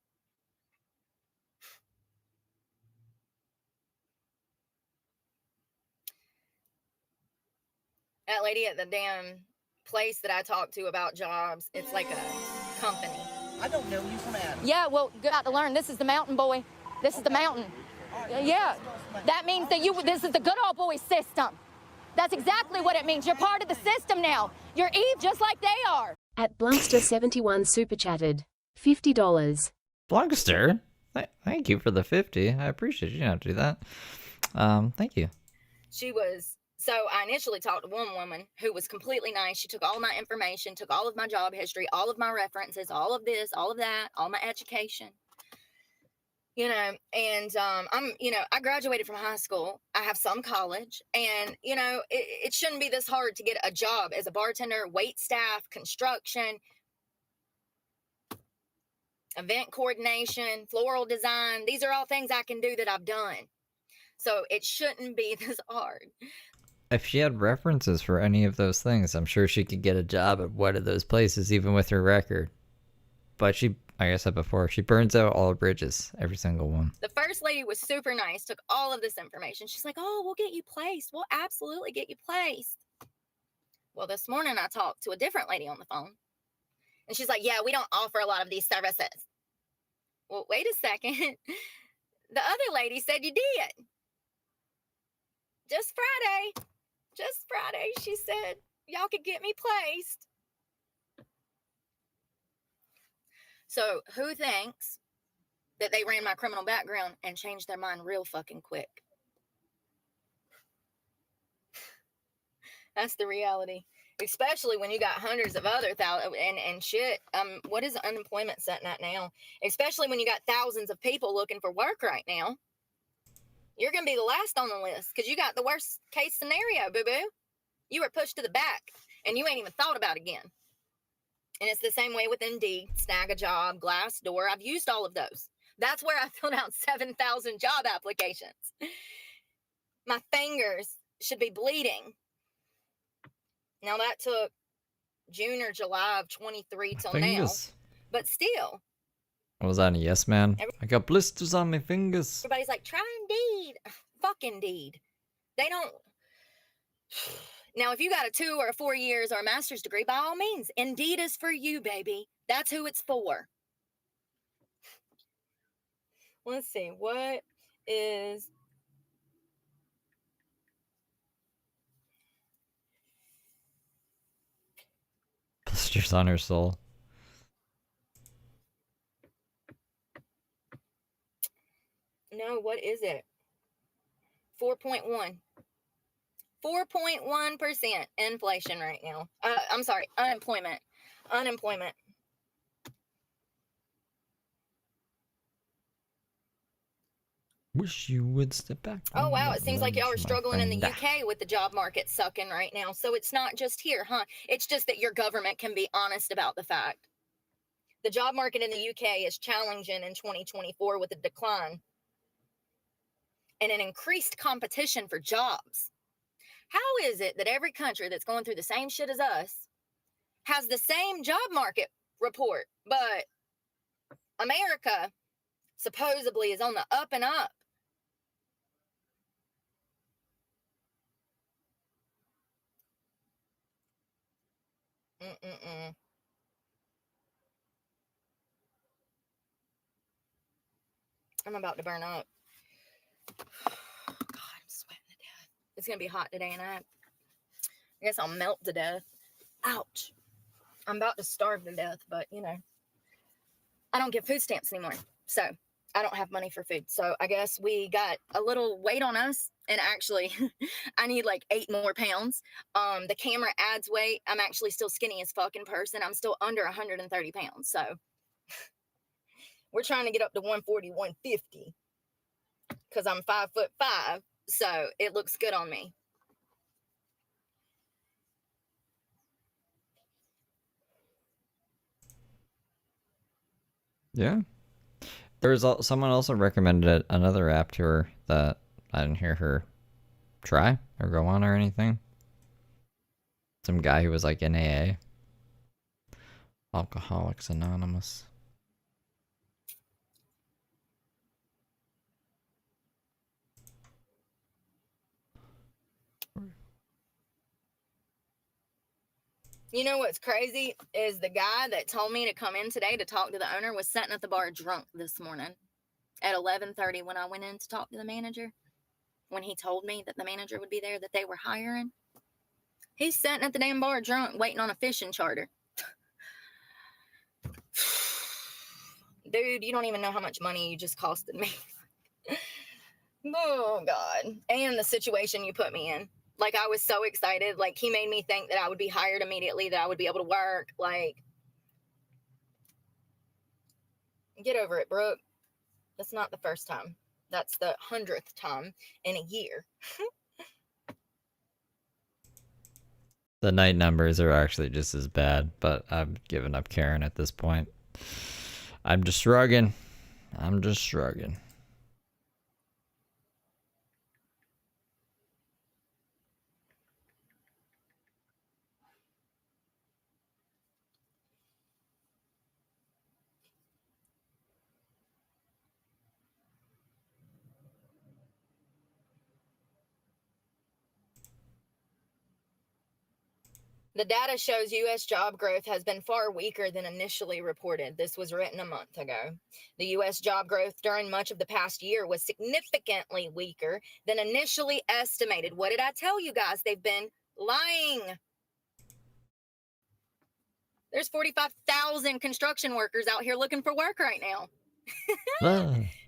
Speaker 9: That lady at the damn place that I talked to about jobs, it's like a company.
Speaker 10: I don't know you from Adam.
Speaker 7: Yeah, well, you got to learn. This is the mountain, boy. This is the mountain. Yeah, that means that this is the good old boy system. That's exactly what it means. You're part of the system now. You're Eve just like they are.
Speaker 3: At Blunkster71 super chatted. $50.
Speaker 1: Blunkster? Thank you for the 50. I appreciate you. You don't have to do that. Thank you.
Speaker 9: She was So I initially talked to one woman who was completely nice. She took all of my information, took all of my job history, all of my references, all of this, all of that, all my education. You know, and I graduated from high school. I have some college, and it shouldn't be this hard to get a job as a bartender, wait staff, construction, event coordination, floral design. These are all things I can do that I've done. So it shouldn't be this hard.
Speaker 1: If she had references for any of those things, I'm sure she could get a job at one of those places, even with her record. But she, like I said before, she burns out all the bridges, every single one.
Speaker 9: The first lady was super nice, took all of this information. She's like, oh, we'll get you placed. We'll absolutely get you placed. Well, this morning I talked to a different lady on the phone. And she's like, yeah, we don't offer a lot of these services. Well, wait a second. The other lady said you did. Just Friday, she said, y'all could get me placed. So who thinks that they ran my criminal background and changed their mind real fucking quick? That's the reality. Especially when you got hundreds of other and shit. What is unemployment sitting at now? Especially when you got thousands of people looking for work right now. You're going to be the last on the list because you got the worst case scenario, boo-boo. You were pushed to the back and you ain't even thought about it again. And it's the same way with Indeed, Snag a Job, Glassdoor. I've used all of those. That's where I filled out 7,000 job applications. My fingers should be bleeding. Now that took June or July of 23 till now. But still.
Speaker 1: Was that a yes, man? I got blisters on my fingers.
Speaker 9: Everybody's like, try Indeed. Fuck Indeed. They don't. Now, if you got a 2 or 4 years or a master's degree, by all means, Indeed is for you, baby. That's who it's for. Let's see. What is...
Speaker 1: Blisters on her soul.
Speaker 9: No, what is it? 4.1. 4.1% inflation right now. I'm sorry, unemployment. Unemployment.
Speaker 1: Wish you would step back.
Speaker 9: Oh, wow. It seems like y'all are struggling in the UK with the job market sucking right now. So it's not just here, huh? It's just that your government can be honest about the fact. The job market in the UK is challenging in 2024 with a decline and an increased competition for jobs. How is it that every country that's going through the same shit as us has the same job market report, but America supposedly is on the up and up? I'm about to burn up. God, I'm sweating to death. It's going to be hot today, and I guess I'll melt to death. Ouch. I'm about to starve to death, but, I don't get food stamps anymore. So I don't have money for food. So I guess we got a little weight on us. And actually, I need like 8 more pounds. The camera adds weight. I'm actually still skinny as fuck in person. I'm still under 130 pounds. So we're trying to get up to 140, 150. Because I'm 5'5". So it looks good on me.
Speaker 1: Yeah. There's someone also recommended another app to her that I didn't hear her try or go on or anything. Some guy who was like in AA. Alcoholics Anonymous.
Speaker 9: You know what's crazy is the guy that told me to come in today to talk to the owner was sitting at the bar drunk this morning at 11:30 when I went in to talk to the manager. When he told me that the manager would be there, that they were hiring. He's sitting at the damn bar drunk waiting on a fishing charter. Dude, you don't even know how much money you just costed me. Oh, God. And the situation you put me in. Like, I was so excited. Like, he made me think that I would be hired immediately, that I would be able to work. Like, get over it, Brooke. That's not the first time. That's the 100th time in a year.
Speaker 1: The night numbers are actually just as bad, but I've given up caring at this point. I'm just shrugging. I'm just shrugging.
Speaker 9: The data shows U.S. job growth has been far weaker than initially reported. This was written a month ago. The U.S. job growth during much of the past year was significantly weaker than initially estimated. What did I tell you guys? They've been lying. There's 45,000 construction workers out here looking for work right now.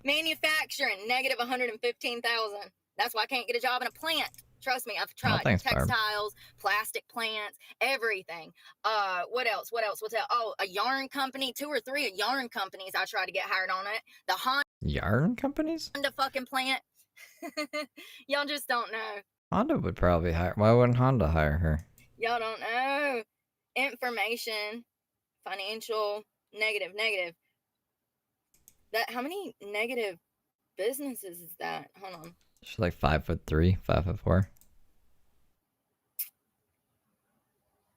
Speaker 9: Manufacturing, negative 115,000. That's why I can't get a job in a plant. Trust me, I've tried
Speaker 1: thanks, Barb.
Speaker 9: textiles, plastic plants, everything. What else? What's that? Oh, a yarn company, 2 or 3 yarn companies I tried to get hired on it. The
Speaker 1: Yarn companies?
Speaker 9: Honda fucking plant. Y'all just don't know.
Speaker 1: Honda would probably hire. Why wouldn't Honda hire her?
Speaker 9: Y'all don't know. Information, financial, negative. That, how many negative businesses is that? Hold on.
Speaker 1: She's like 5'3", 5'4".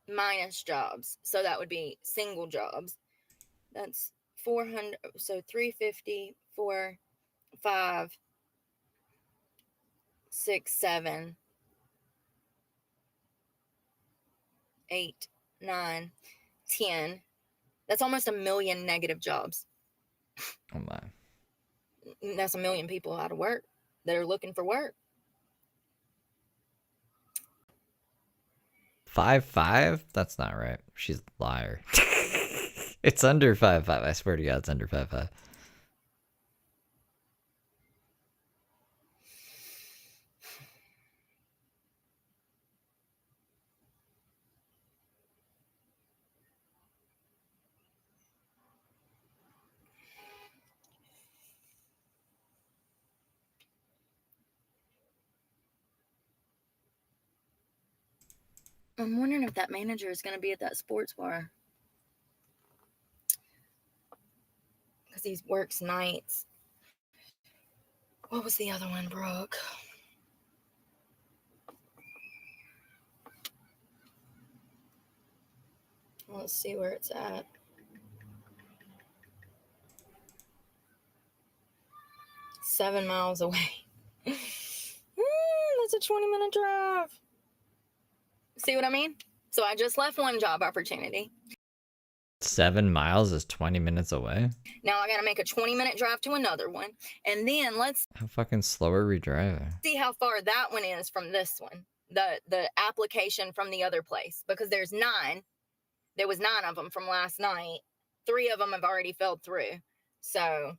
Speaker 9: Minus jobs. So that would be single jobs. That's 400. So 350, 4, 5, 6, 7, 8, 9, 10. That's almost 1 million negative jobs.
Speaker 1: Oh my.
Speaker 9: That's 1 million people out of work that are looking for work.
Speaker 1: 5'5"? That's not right. She's a liar. It's under 5'5". I swear to God, it's under 5'5".
Speaker 9: I'm wondering if that manager is going to be at that sports bar. Because he works nights. What was the other one, Brooke? Let's see where it's at. Seven miles away. That's a 20-minute drive. See what I mean? So I just left one job opportunity.
Speaker 1: 7 miles is 20 minutes away?
Speaker 9: Now I got to make a 20-minute drive to another one. And then let's
Speaker 1: How fucking slow are we driving?
Speaker 9: see how far that one is from this one. The application from the other place. Because there's 9. There was 9 of them from last night. 3 of them have already fell through. So,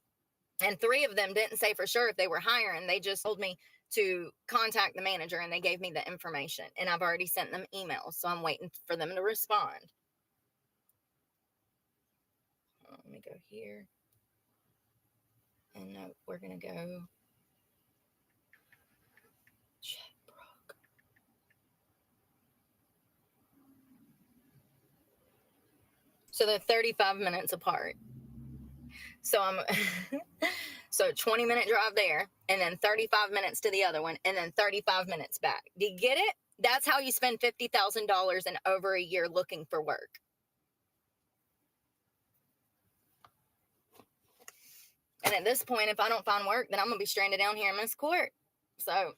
Speaker 9: and 3 of them didn't say for sure if they were hiring. They just told me to contact the manager and they gave me the information. And I've already sent them emails. So I'm waiting for them to respond. Let me go here. And no, we're going to go. Shit, Brooke. So they're 35 minutes apart. So I'm so 20-minute drive there, and then 35 minutes to the other one, and then 35 minutes back. Do you get it? That's how you spend $50,000 in over a year looking for work. And at this point, if I don't find work, then I'm going to be stranded down here in Miss Court. So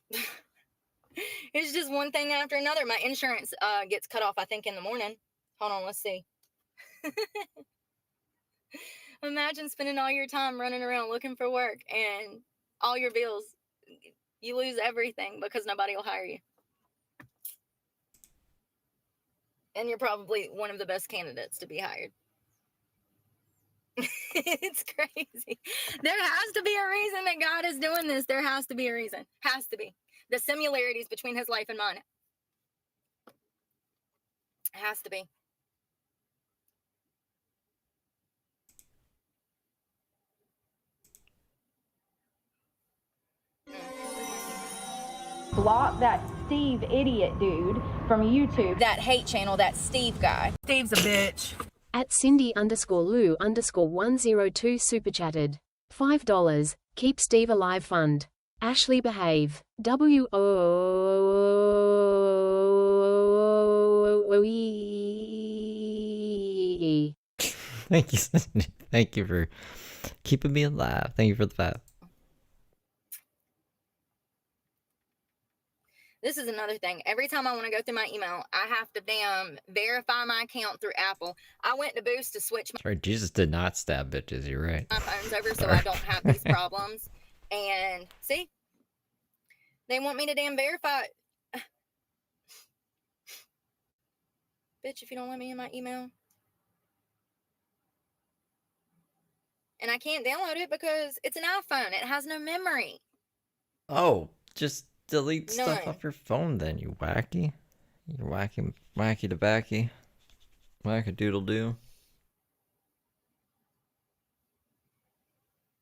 Speaker 9: it's just one thing after another. My insurance gets cut off, I think, in the morning. Hold on, let's see. Imagine spending all your time running around looking for work and all your bills. You lose everything because nobody will hire you. And you're probably one of the best candidates to be hired. It's crazy. There has to be a reason that God is doing this. There has to be a reason. Has to be. The similarities between his life and mine It has to be.
Speaker 7: Block that Steve idiot dude from YouTube.
Speaker 9: That hate channel, that Steve guy.
Speaker 5: Steve's a bitch.
Speaker 3: At Cindy_Lou_102 super chatted. $5. Keep Steve Alive Fund. Ashley Behave. WOE.
Speaker 1: Thank you, Cindy. Thank you for keeping me alive. Thank you for the 5.
Speaker 9: This is another thing. Every time I want to go through my email, I have to damn verify my account through Apple. I went to Boost to switch
Speaker 1: Sorry, Jesus did not stab bitches. You're right.
Speaker 9: my phones over so I don't have these problems. And see, they want me to damn verify. Bitch, if you don't let me in my email. And I can't download it because it's an iPhone. It has no memory.
Speaker 1: Oh, just delete stuff
Speaker 9: None.
Speaker 1: off your phone then, you wacky. You wacky tobacco. Wackadoodle-doo.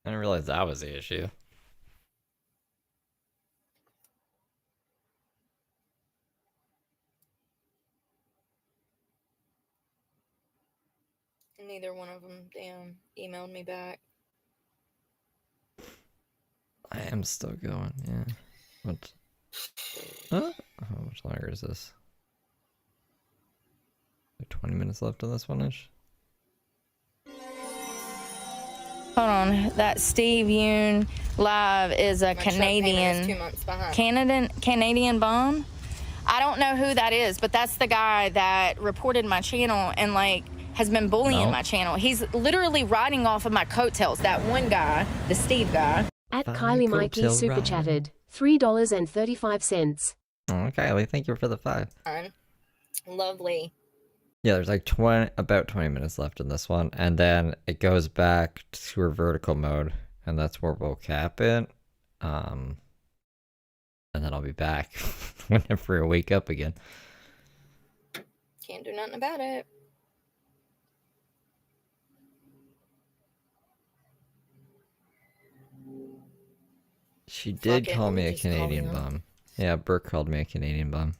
Speaker 1: I didn't realize that was the issue.
Speaker 9: And neither one of them damn emailed me back.
Speaker 1: I am still going, yeah. What? Huh? How much longer is this? Like 20 minutes left on this one-ish?
Speaker 7: Hold on, that Steve Yoon live is a
Speaker 9: My truck payment is 2 months behind.
Speaker 7: Canadian bomb. I don't know who that is, but that's the guy that reported my channel and like has been bullying my channel. He's literally riding off of my coattails. That one guy, the Steve guy.
Speaker 3: At
Speaker 1: Fine,
Speaker 3: Kylie Mikey
Speaker 1: coattail
Speaker 3: super
Speaker 1: ride.
Speaker 3: chatted. $3.35.
Speaker 1: Oh, Kylie, thank you for the 5.
Speaker 9: Lovely.
Speaker 1: Yeah, there's like about 20 minutes left in this one, and then it goes back to our vertical mode, and that's where we'll cap it. And then I'll be back whenever I wake up again.
Speaker 9: Can't do nothing about it.
Speaker 1: She did
Speaker 9: Fuck it,
Speaker 1: call
Speaker 9: let me
Speaker 1: me a
Speaker 9: just call
Speaker 1: Canadian
Speaker 9: them.
Speaker 1: bum. Yeah, Brooke called me a Canadian bum.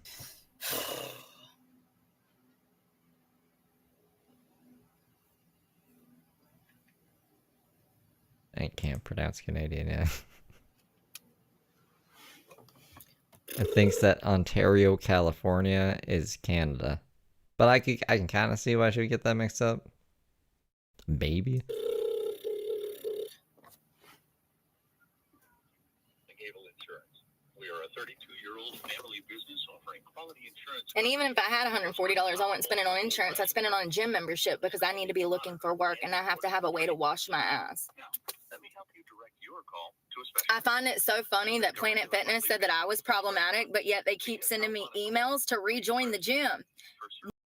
Speaker 1: I can't pronounce Canadian yet. It thinks that Ontario, California is Canada. But I can kind of see why she would get that mixed up. Maybe.
Speaker 11: We are a 32-year-old family business offering quality insurance.
Speaker 9: And even if I had $140, I wouldn't spend it on insurance. I'd spend it on a gym membership because I need to be looking for work and I have to have a way to wash my ass.
Speaker 11: Now, let me help you direct your call to a
Speaker 9: I find it so funny that Planet Fitness said that I was problematic, but yet they keep sending me emails to rejoin the gym.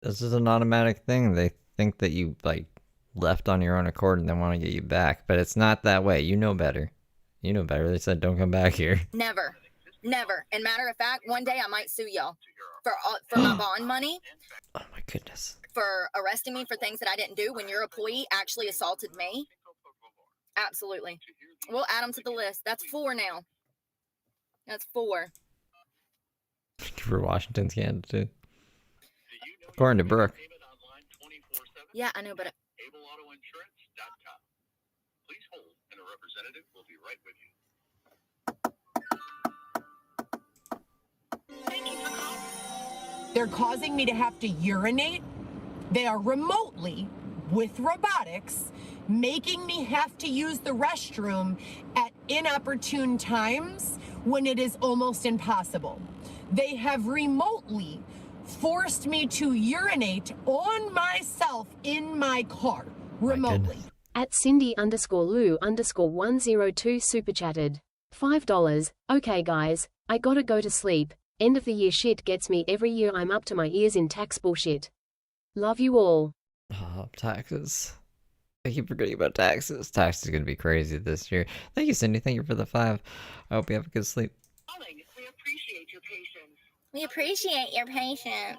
Speaker 1: This is an automatic thing. They think that you like left on your own accord and they want to get you back, but it's not that way. You know better. You know better. They said don't come back here.
Speaker 9: Never. Never. And matter of fact, one day I might sue y'all for my bond money.
Speaker 1: Oh my goodness.
Speaker 9: For arresting me for things that I didn't do when your employee actually assaulted me. Absolutely. We'll add them to the list. That's 4 now. That's 4.
Speaker 1: For Washington's candidate. According to Brooke.
Speaker 9: Yeah, I know, but
Speaker 11: AbleAutoInsurance.com. Please hold, and a representative will be right with you.
Speaker 6: They're causing me to have to urinate. They are remotely, with robotics, making me have to use the restroom at inopportune times when it is almost impossible. They have remotely forced me to urinate on myself in my car, remotely.
Speaker 3: At Cindy_Lou_102 super chatted. $5. Okay guys, I gotta go to sleep. End of the year shit gets me every year. I'm up to my ears in tax bullshit. Love you all.
Speaker 1: Oh, taxes. I keep forgetting about taxes. Taxes are going to be crazy this year. Thank you, Cindy. Thank you for the 5. I hope you have a good sleep.
Speaker 11: We appreciate your patience.
Speaker 9: we appreciate your patience.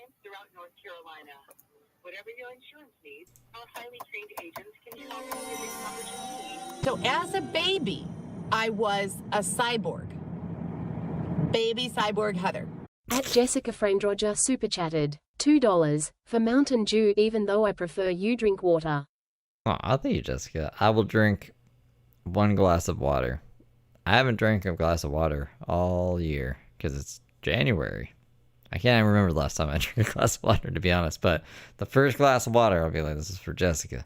Speaker 11: clients throughout North Carolina. Whatever your insurance needs, our highly trained agents can help you with the coverage you need.
Speaker 4: So as a baby, I was a cyborg. Baby cyborg Heather.
Speaker 3: At Jessica Frandroger super chatted. $2 for Mountain Dew even though I prefer you drink water.
Speaker 1: Oh, I'll thank you, Jessica. I will drink 1 glass of water. I haven't drank a glass of water all year because it's January. I can't even remember the last time I drank a glass of water, to be honest. But the first glass of water, I'll be like, this is for Jessica.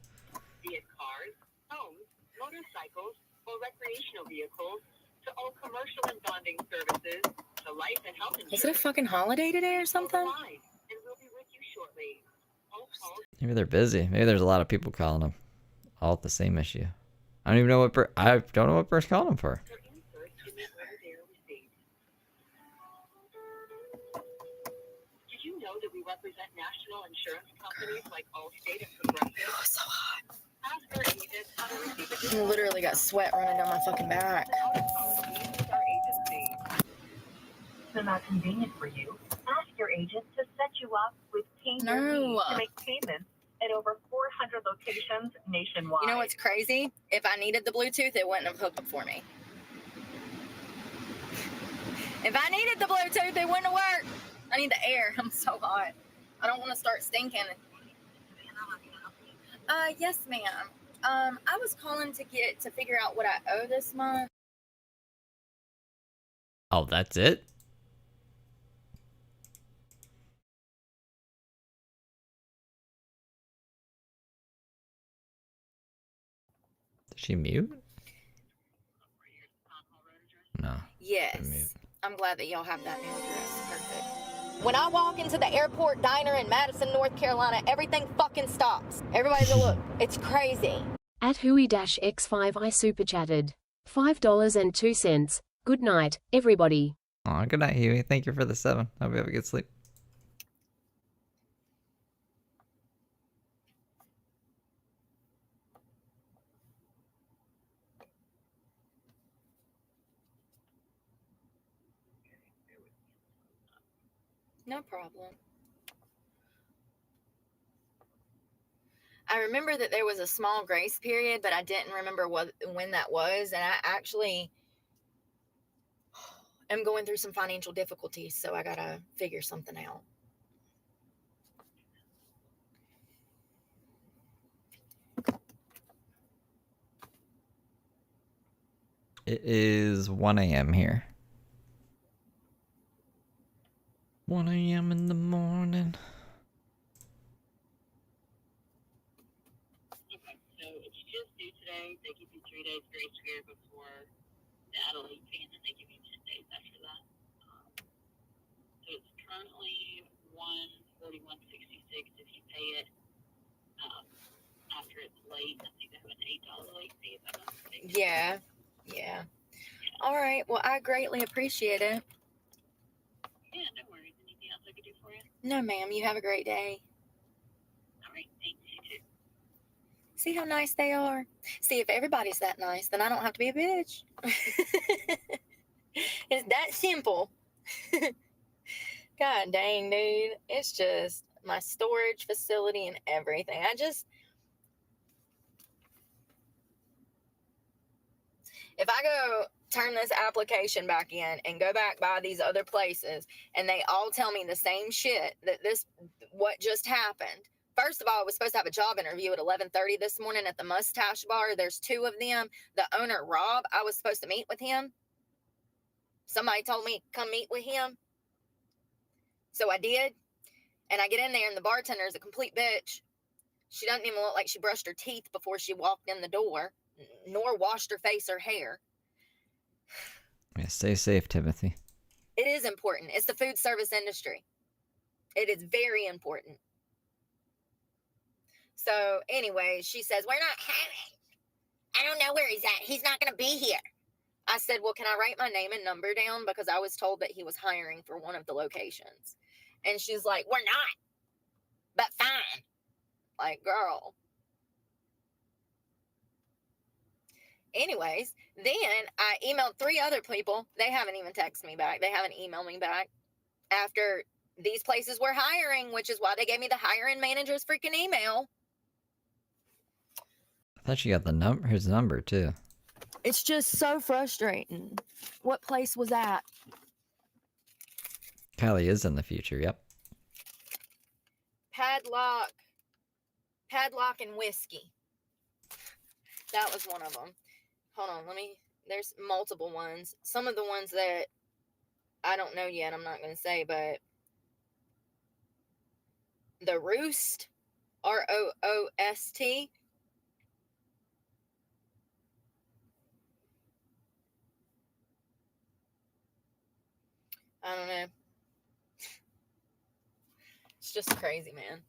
Speaker 11: Be it cars, homes, motorcycles, or recreational vehicles, to all commercial and bonding services, to life and health insurance.
Speaker 7: Is it a fucking holiday today or something?
Speaker 11: And we'll be with you shortly. All calls.
Speaker 1: Maybe they're busy. Maybe there's a lot of people calling them, all with the same issue. I don't even know what I don't know what Bert's calling them for.
Speaker 11: Did you know that we represent national insurance companies like Allstate and Progressive?
Speaker 7: Oh, it's so hot.
Speaker 11: Ask our agents how to receive
Speaker 7: I literally got sweat running down my fucking back.
Speaker 11: policies with our agency. If it's not convenient for you, ask your agent to set you up with Pay Your Needs to make payments at over 400 locations nationwide.
Speaker 7: You know what's crazy? If I needed the Bluetooth, it wouldn't have hooked up for me. If I needed the Bluetooth, it wouldn't have worked. I need the air. I'm so hot. I don't want to start stinking. Yes, ma'am. I was calling to figure out what I owe this month.
Speaker 1: Oh, that's it? Did she mute? No.
Speaker 7: Yes.
Speaker 1: Mute.
Speaker 7: I'm glad that y'all have that new address. Perfect. When I walk into the airport diner in Madison, North Carolina, everything fucking stops. Everybody's a look. It's crazy.
Speaker 3: At Hui-X5I super chatted. $5.02. Good night, everybody.
Speaker 1: Aw, good night, Huey. Thank you for the 7. Hope you have a good sleep.
Speaker 7: No problem. I remember that there was a small grace period, but I didn't remember when that was. And I actually am going through some financial difficulties, so I gotta figure something out.
Speaker 1: It is 1 a.m. here. 1 a.m. in the morning.
Speaker 11: Okay, so it's just due today. They give you 3 days grace period before the adult fee, and then they give you 10 days after that. So it's currently $141.66 if you pay it after it's late. I think they have an $8 late fee if I'm not mistaken.
Speaker 7: Yeah. All right. Well, I greatly appreciate it.
Speaker 11: Yeah, no worries. Anything else I could do for you?
Speaker 7: No, ma'am. You have a great day.
Speaker 11: All right, thanks. You too.
Speaker 7: See how nice they are? See, if everybody's that nice, then I don't have to be a bitch. It's that simple. God dang, dude. It's just my storage facility and everything. If I go turn this application back in and go back by these other places and they all tell me the same shit that what just happened. First of all, I was supposed to have a job interview at 11:30 this morning at the Mustache Bar. There's 2 of them. The owner, Rob, I was supposed to meet with him. Somebody told me, come meet with him. So I did. And I get in there and the bartender is a complete bitch. She doesn't even look like she brushed her teeth before she walked in the door, nor washed her face or hair.
Speaker 1: Yeah, stay safe, Timothy.
Speaker 7: It is important. It's the food service industry. It is very important. So anyway, she says, we're not having. I don't know where he's at. He's not going to be here. I said, well, can I write my name and number down? Because I was told that he was hiring for one of the locations. And she's like, we're not. But fine. Like, girl. Anyways, then I emailed 3 other people. They haven't even texted me back. They haven't emailed me back after
Speaker 9: these places were hiring, which is why they gave me the hiring manager's freaking email.
Speaker 1: I thought you got his number too.
Speaker 9: It's just so frustrating. What place was that?
Speaker 1: Kylie is in the future, yep.
Speaker 9: Padlock and whiskey. That was one of them. Hold on, there's multiple ones. Some of the ones that I don't know yet, I'm not going to say, but the Roost, Roost. I don't know. It's just crazy, man.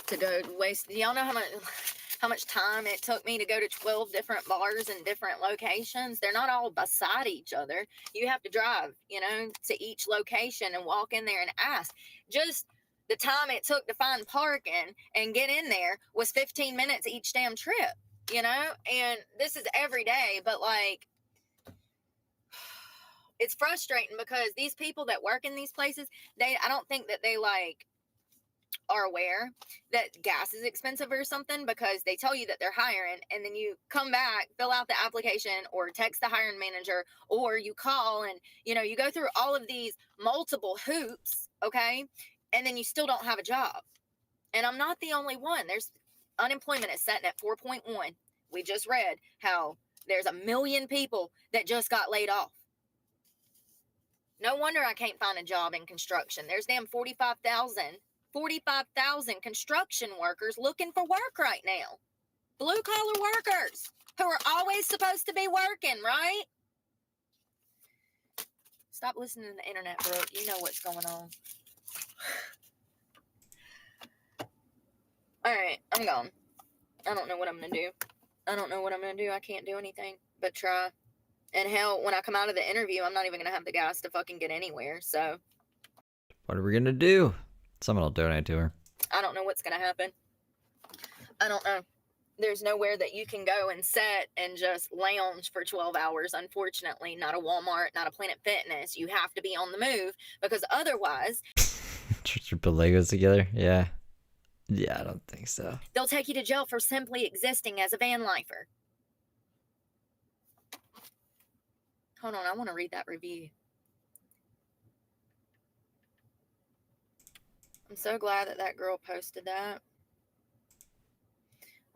Speaker 9: To go waste. Do y'all know how much time it took me to go to 12 different bars in different locations? They're not all beside each other. You have to drive, to each location and walk in there and ask. Just the time it took to find parking and get in there was 15 minutes each damn trip, and this is every day, but like, it's frustrating because these people that work in these places, I don't think that they are aware that gas is expensive or something, because they tell you that they're hiring, and then you come back, fill out the application, or text the hiring manager, or you call, and you go through all of these multiple hoops, okay, and then you still don't have a job. And I'm not the only one. There's unemployment is sitting at 4.1. We just read how there's 1 million people that just got laid off. No wonder I can't find a job in construction. There's damn 45,000 construction workers looking for work right now. Blue collar workers who are always supposed to be working, right? Stop listening to the internet, Brooke. You know what's going on. All right, I'm gone. I don't know what I'm going to do. I can't do anything but try. And hell, when I come out of the interview, I'm not even going to have the gas to fucking get anywhere, so.
Speaker 1: What are we going to do? Someone will donate to her.
Speaker 9: I don't know what's going to happen. I don't know. There's nowhere that you can go and sit and just lounge for 12 hours. Unfortunately, not a Walmart, not a Planet Fitness. You have to be on the move, because otherwise...
Speaker 1: Put your Legos together? Yeah. Yeah, I don't think so.
Speaker 9: They'll take you to jail for simply existing as a van lifer. Hold on, I want to read that review. I'm so glad that girl posted that.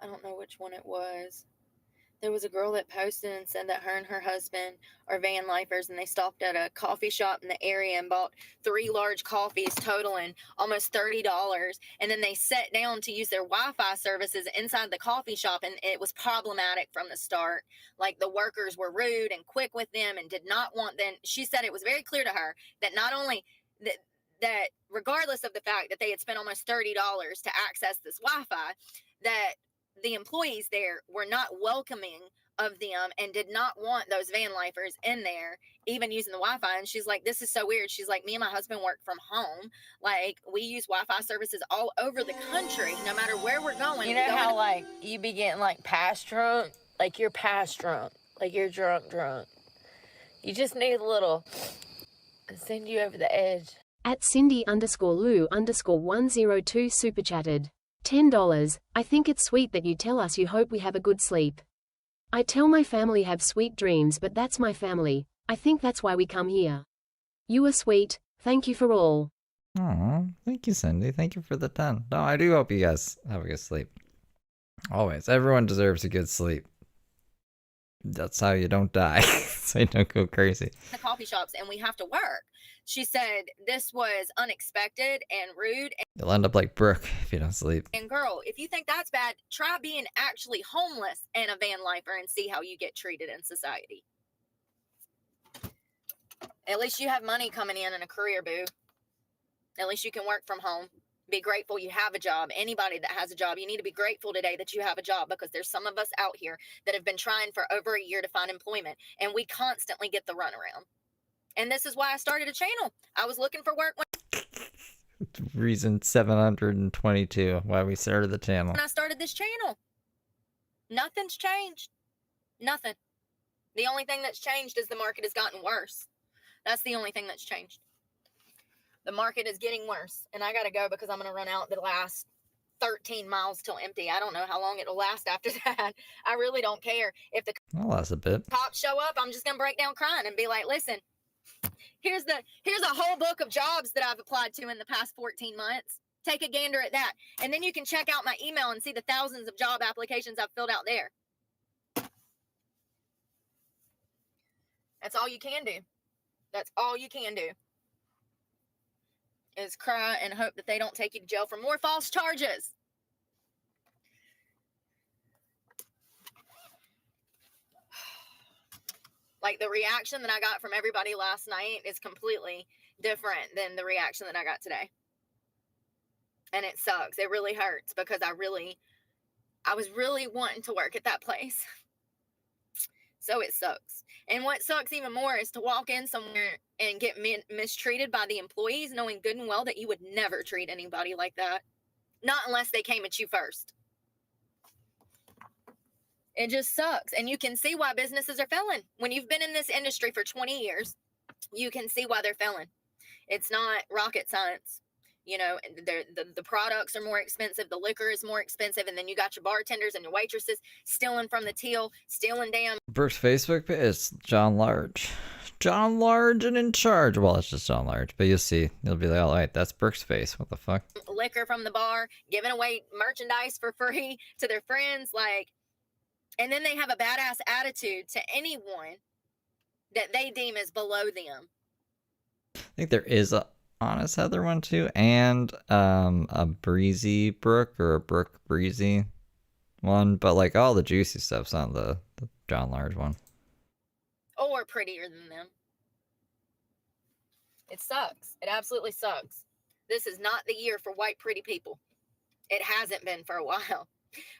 Speaker 9: I don't know which one it was. There was a girl that posted and said that her and her husband are van lifers, and they stopped at a coffee shop in the area and bought 3 large coffees totaling almost $30. And then they sat down to use their Wi-Fi services inside the coffee shop, and it was problematic from the start. Like, the workers were rude and quick with them and did not want them. She said it was very clear to her that not only that regardless of the fact that they had spent almost $30 to access this Wi-Fi, that the employees there were not welcoming of them and did not want those van lifers in there, even using the Wi-Fi. And she's like, this is so weird. She's like, me and my husband work from home. Like, we use Wi-Fi services all over the country, no matter where we're going.
Speaker 5: You know how, like, you be getting, like, past drunk? Like, you're past drunk. Like, you're drunk. You just need a little... send you over the edge.
Speaker 3: At Cindy_Lou_102 super chatted. $10. I think it's sweet that you tell us you hope we have a good sleep. I tell my family have sweet dreams, but that's my family. I think that's why we come here. You are sweet. Thank you for all.
Speaker 1: Aw, thank you, Cindy. Thank you for the 10. No, I do hope you guys have a good sleep. Always. Everyone deserves a good sleep. That's how you don't die. So you don't go crazy.
Speaker 9: The coffee shops, and we have to work. She said this was unexpected and rude.
Speaker 1: You'll end up like Brooke if you don't sleep.
Speaker 9: And girl, if you think that's bad, try being actually homeless and a van lifer and see how you get treated in society. At least you have money coming in a career, boo. At least you can work from home. Be grateful you have a job. Anybody that has a job, you need to be grateful today that you have a job, because there's some of us out here that have been trying for over a year to find employment, and we constantly get the runaround. And this is why I started a channel. I was looking for work
Speaker 1: Reason 722 why we started the channel.
Speaker 9: when I started this channel. Nothing's changed. Nothing. The only thing that's changed is the market has gotten worse. That's the only thing that's changed. The market is getting worse, and I got to go because I'm going to run out the last 13 miles till empty. I don't know how long it'll last after that. I really don't care. If the
Speaker 1: Well, that's a bit.
Speaker 9: cops show up, I'm just going to break down crying and be like, listen, here's a whole book of jobs that I've applied to in the past 14 months. Take a gander at that. And then you can check out my email and see the thousands of job applications I've filled out there. That's all you can do. That's all you can do. Is cry and hope that they don't take you to jail for more false charges. Like, the reaction that I got from everybody last night is completely different than the reaction that I got today. And it sucks. It really hurts because I was really wanting to work at that place. So it sucks. And what sucks even more is to walk in somewhere and get mistreated by the employees, knowing good and well that you would never treat anybody like that. Not unless they came at you first. It just sucks. And you can see why businesses are failing. When you've been in this industry for 20 years, you can see why they're failing. It's not rocket science. You know, the products are more expensive. The liquor is more expensive. And then you got your bartenders and your waitresses stealing from the till, stealing damn.
Speaker 1: Brooke's Facebook page is John Large. John Large and in charge. Well, it's just John Large, but you'll see. You'll be like, all right, that's Brooke's face. What the fuck?
Speaker 9: Liquor from the bar, giving away merchandise for free to their friends. Like, and then they have a badass attitude to anyone that they deem as below them.
Speaker 1: I think there is a Honest Heather one too, and a Breezy Brooke or a Brooke Breezy one, but like all the juicy stuff's on the John Large one.
Speaker 9: Or prettier than them. It sucks. It absolutely sucks. This is not the year for white pretty people. It hasn't been for a while.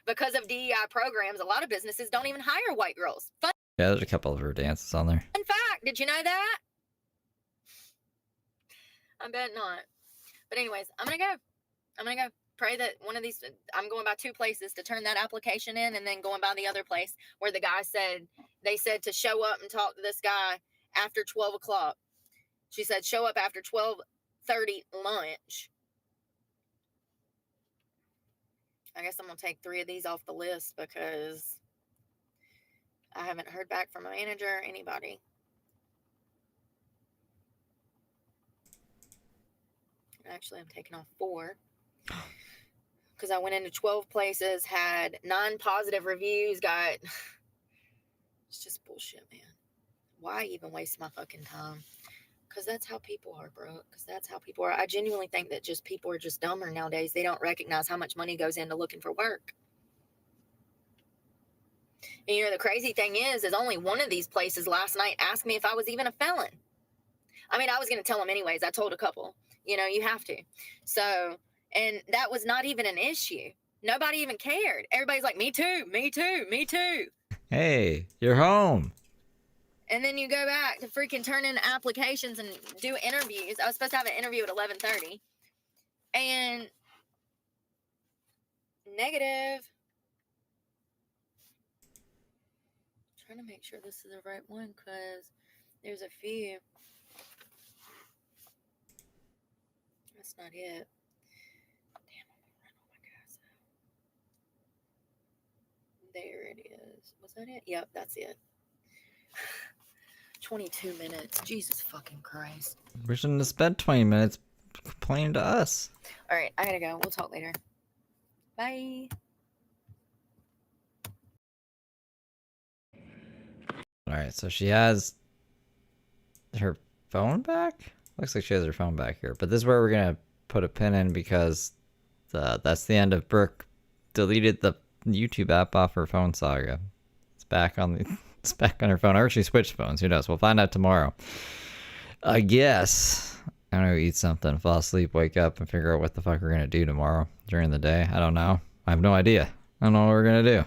Speaker 9: Because of DEI programs, a lot of businesses don't even hire white girls. Fun
Speaker 1: Yeah, there's a couple of her dances on there.
Speaker 9: fact, did you know that? I bet not. But anyways, I'm going to go. Pray that one of these, I'm going by 2 places to turn that application in, and then going by the other place where the guy said, they said to show up and talk to this guy after 12 o'clock. She said, show up after 12:30 lunch. I guess I'm going to take 3 of these off the list because I haven't heard back from a manager or anybody. Actually, I'm taking off 4 because I went into 12 places, had 9 positive reviews, got... It's just bullshit, man. Why even waste my fucking time? Because that's how people are, bro. Because that's how people are. I genuinely think that just people are just dumber nowadays. They don't recognize how much money goes into looking for work. And you know, the crazy thing is only one of these places last night asked me if I was even a felon. I mean, I was going to tell them anyways. I told a couple. You know, you have to. So, and that was not even an issue. Nobody even cared. Everybody's like, me too, me too, me too.
Speaker 1: Hey, you're home.
Speaker 9: And then you go back to freaking turn in applications and do interviews. I was supposed to have an interview at 11:30. And negative. I'm trying to make sure this is the right one because there's a few. That's not it. Damn, I'm gonna run all my gas out. There it is. Was that it? Yep, that's it. 22 minutes. Jesus fucking Christ.
Speaker 1: We shouldn't have spent 20 minutes complaining to us.
Speaker 9: All right, I gotta go. We'll talk later. Bye.
Speaker 1: All right, so she has her phone back? Looks like she has her phone back here. But this is where we're going to put a pin in because that's the end of Brooke deleted the YouTube app off her phone, Saga. It's back on her phone. Or she switched phones. Who knows? We'll find out tomorrow. I guess I'm going to eat something, fall asleep, wake up, and figure out what the fuck we're going to do tomorrow during the day. I don't know. I have no idea. I don't know what we're going to do.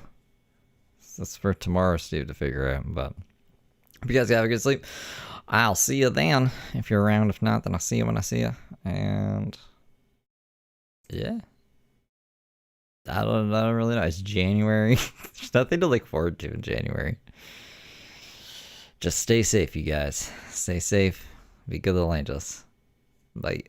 Speaker 1: That's for tomorrow, Steve, to figure out. But hope you guys have a good sleep. I'll see you then if you're around. If not, then I'll see you when I see you. And yeah, I don't really know. It's January. There's nothing to look forward to in January. Just stay safe, you guys. Stay safe. Be good little angels. Bye.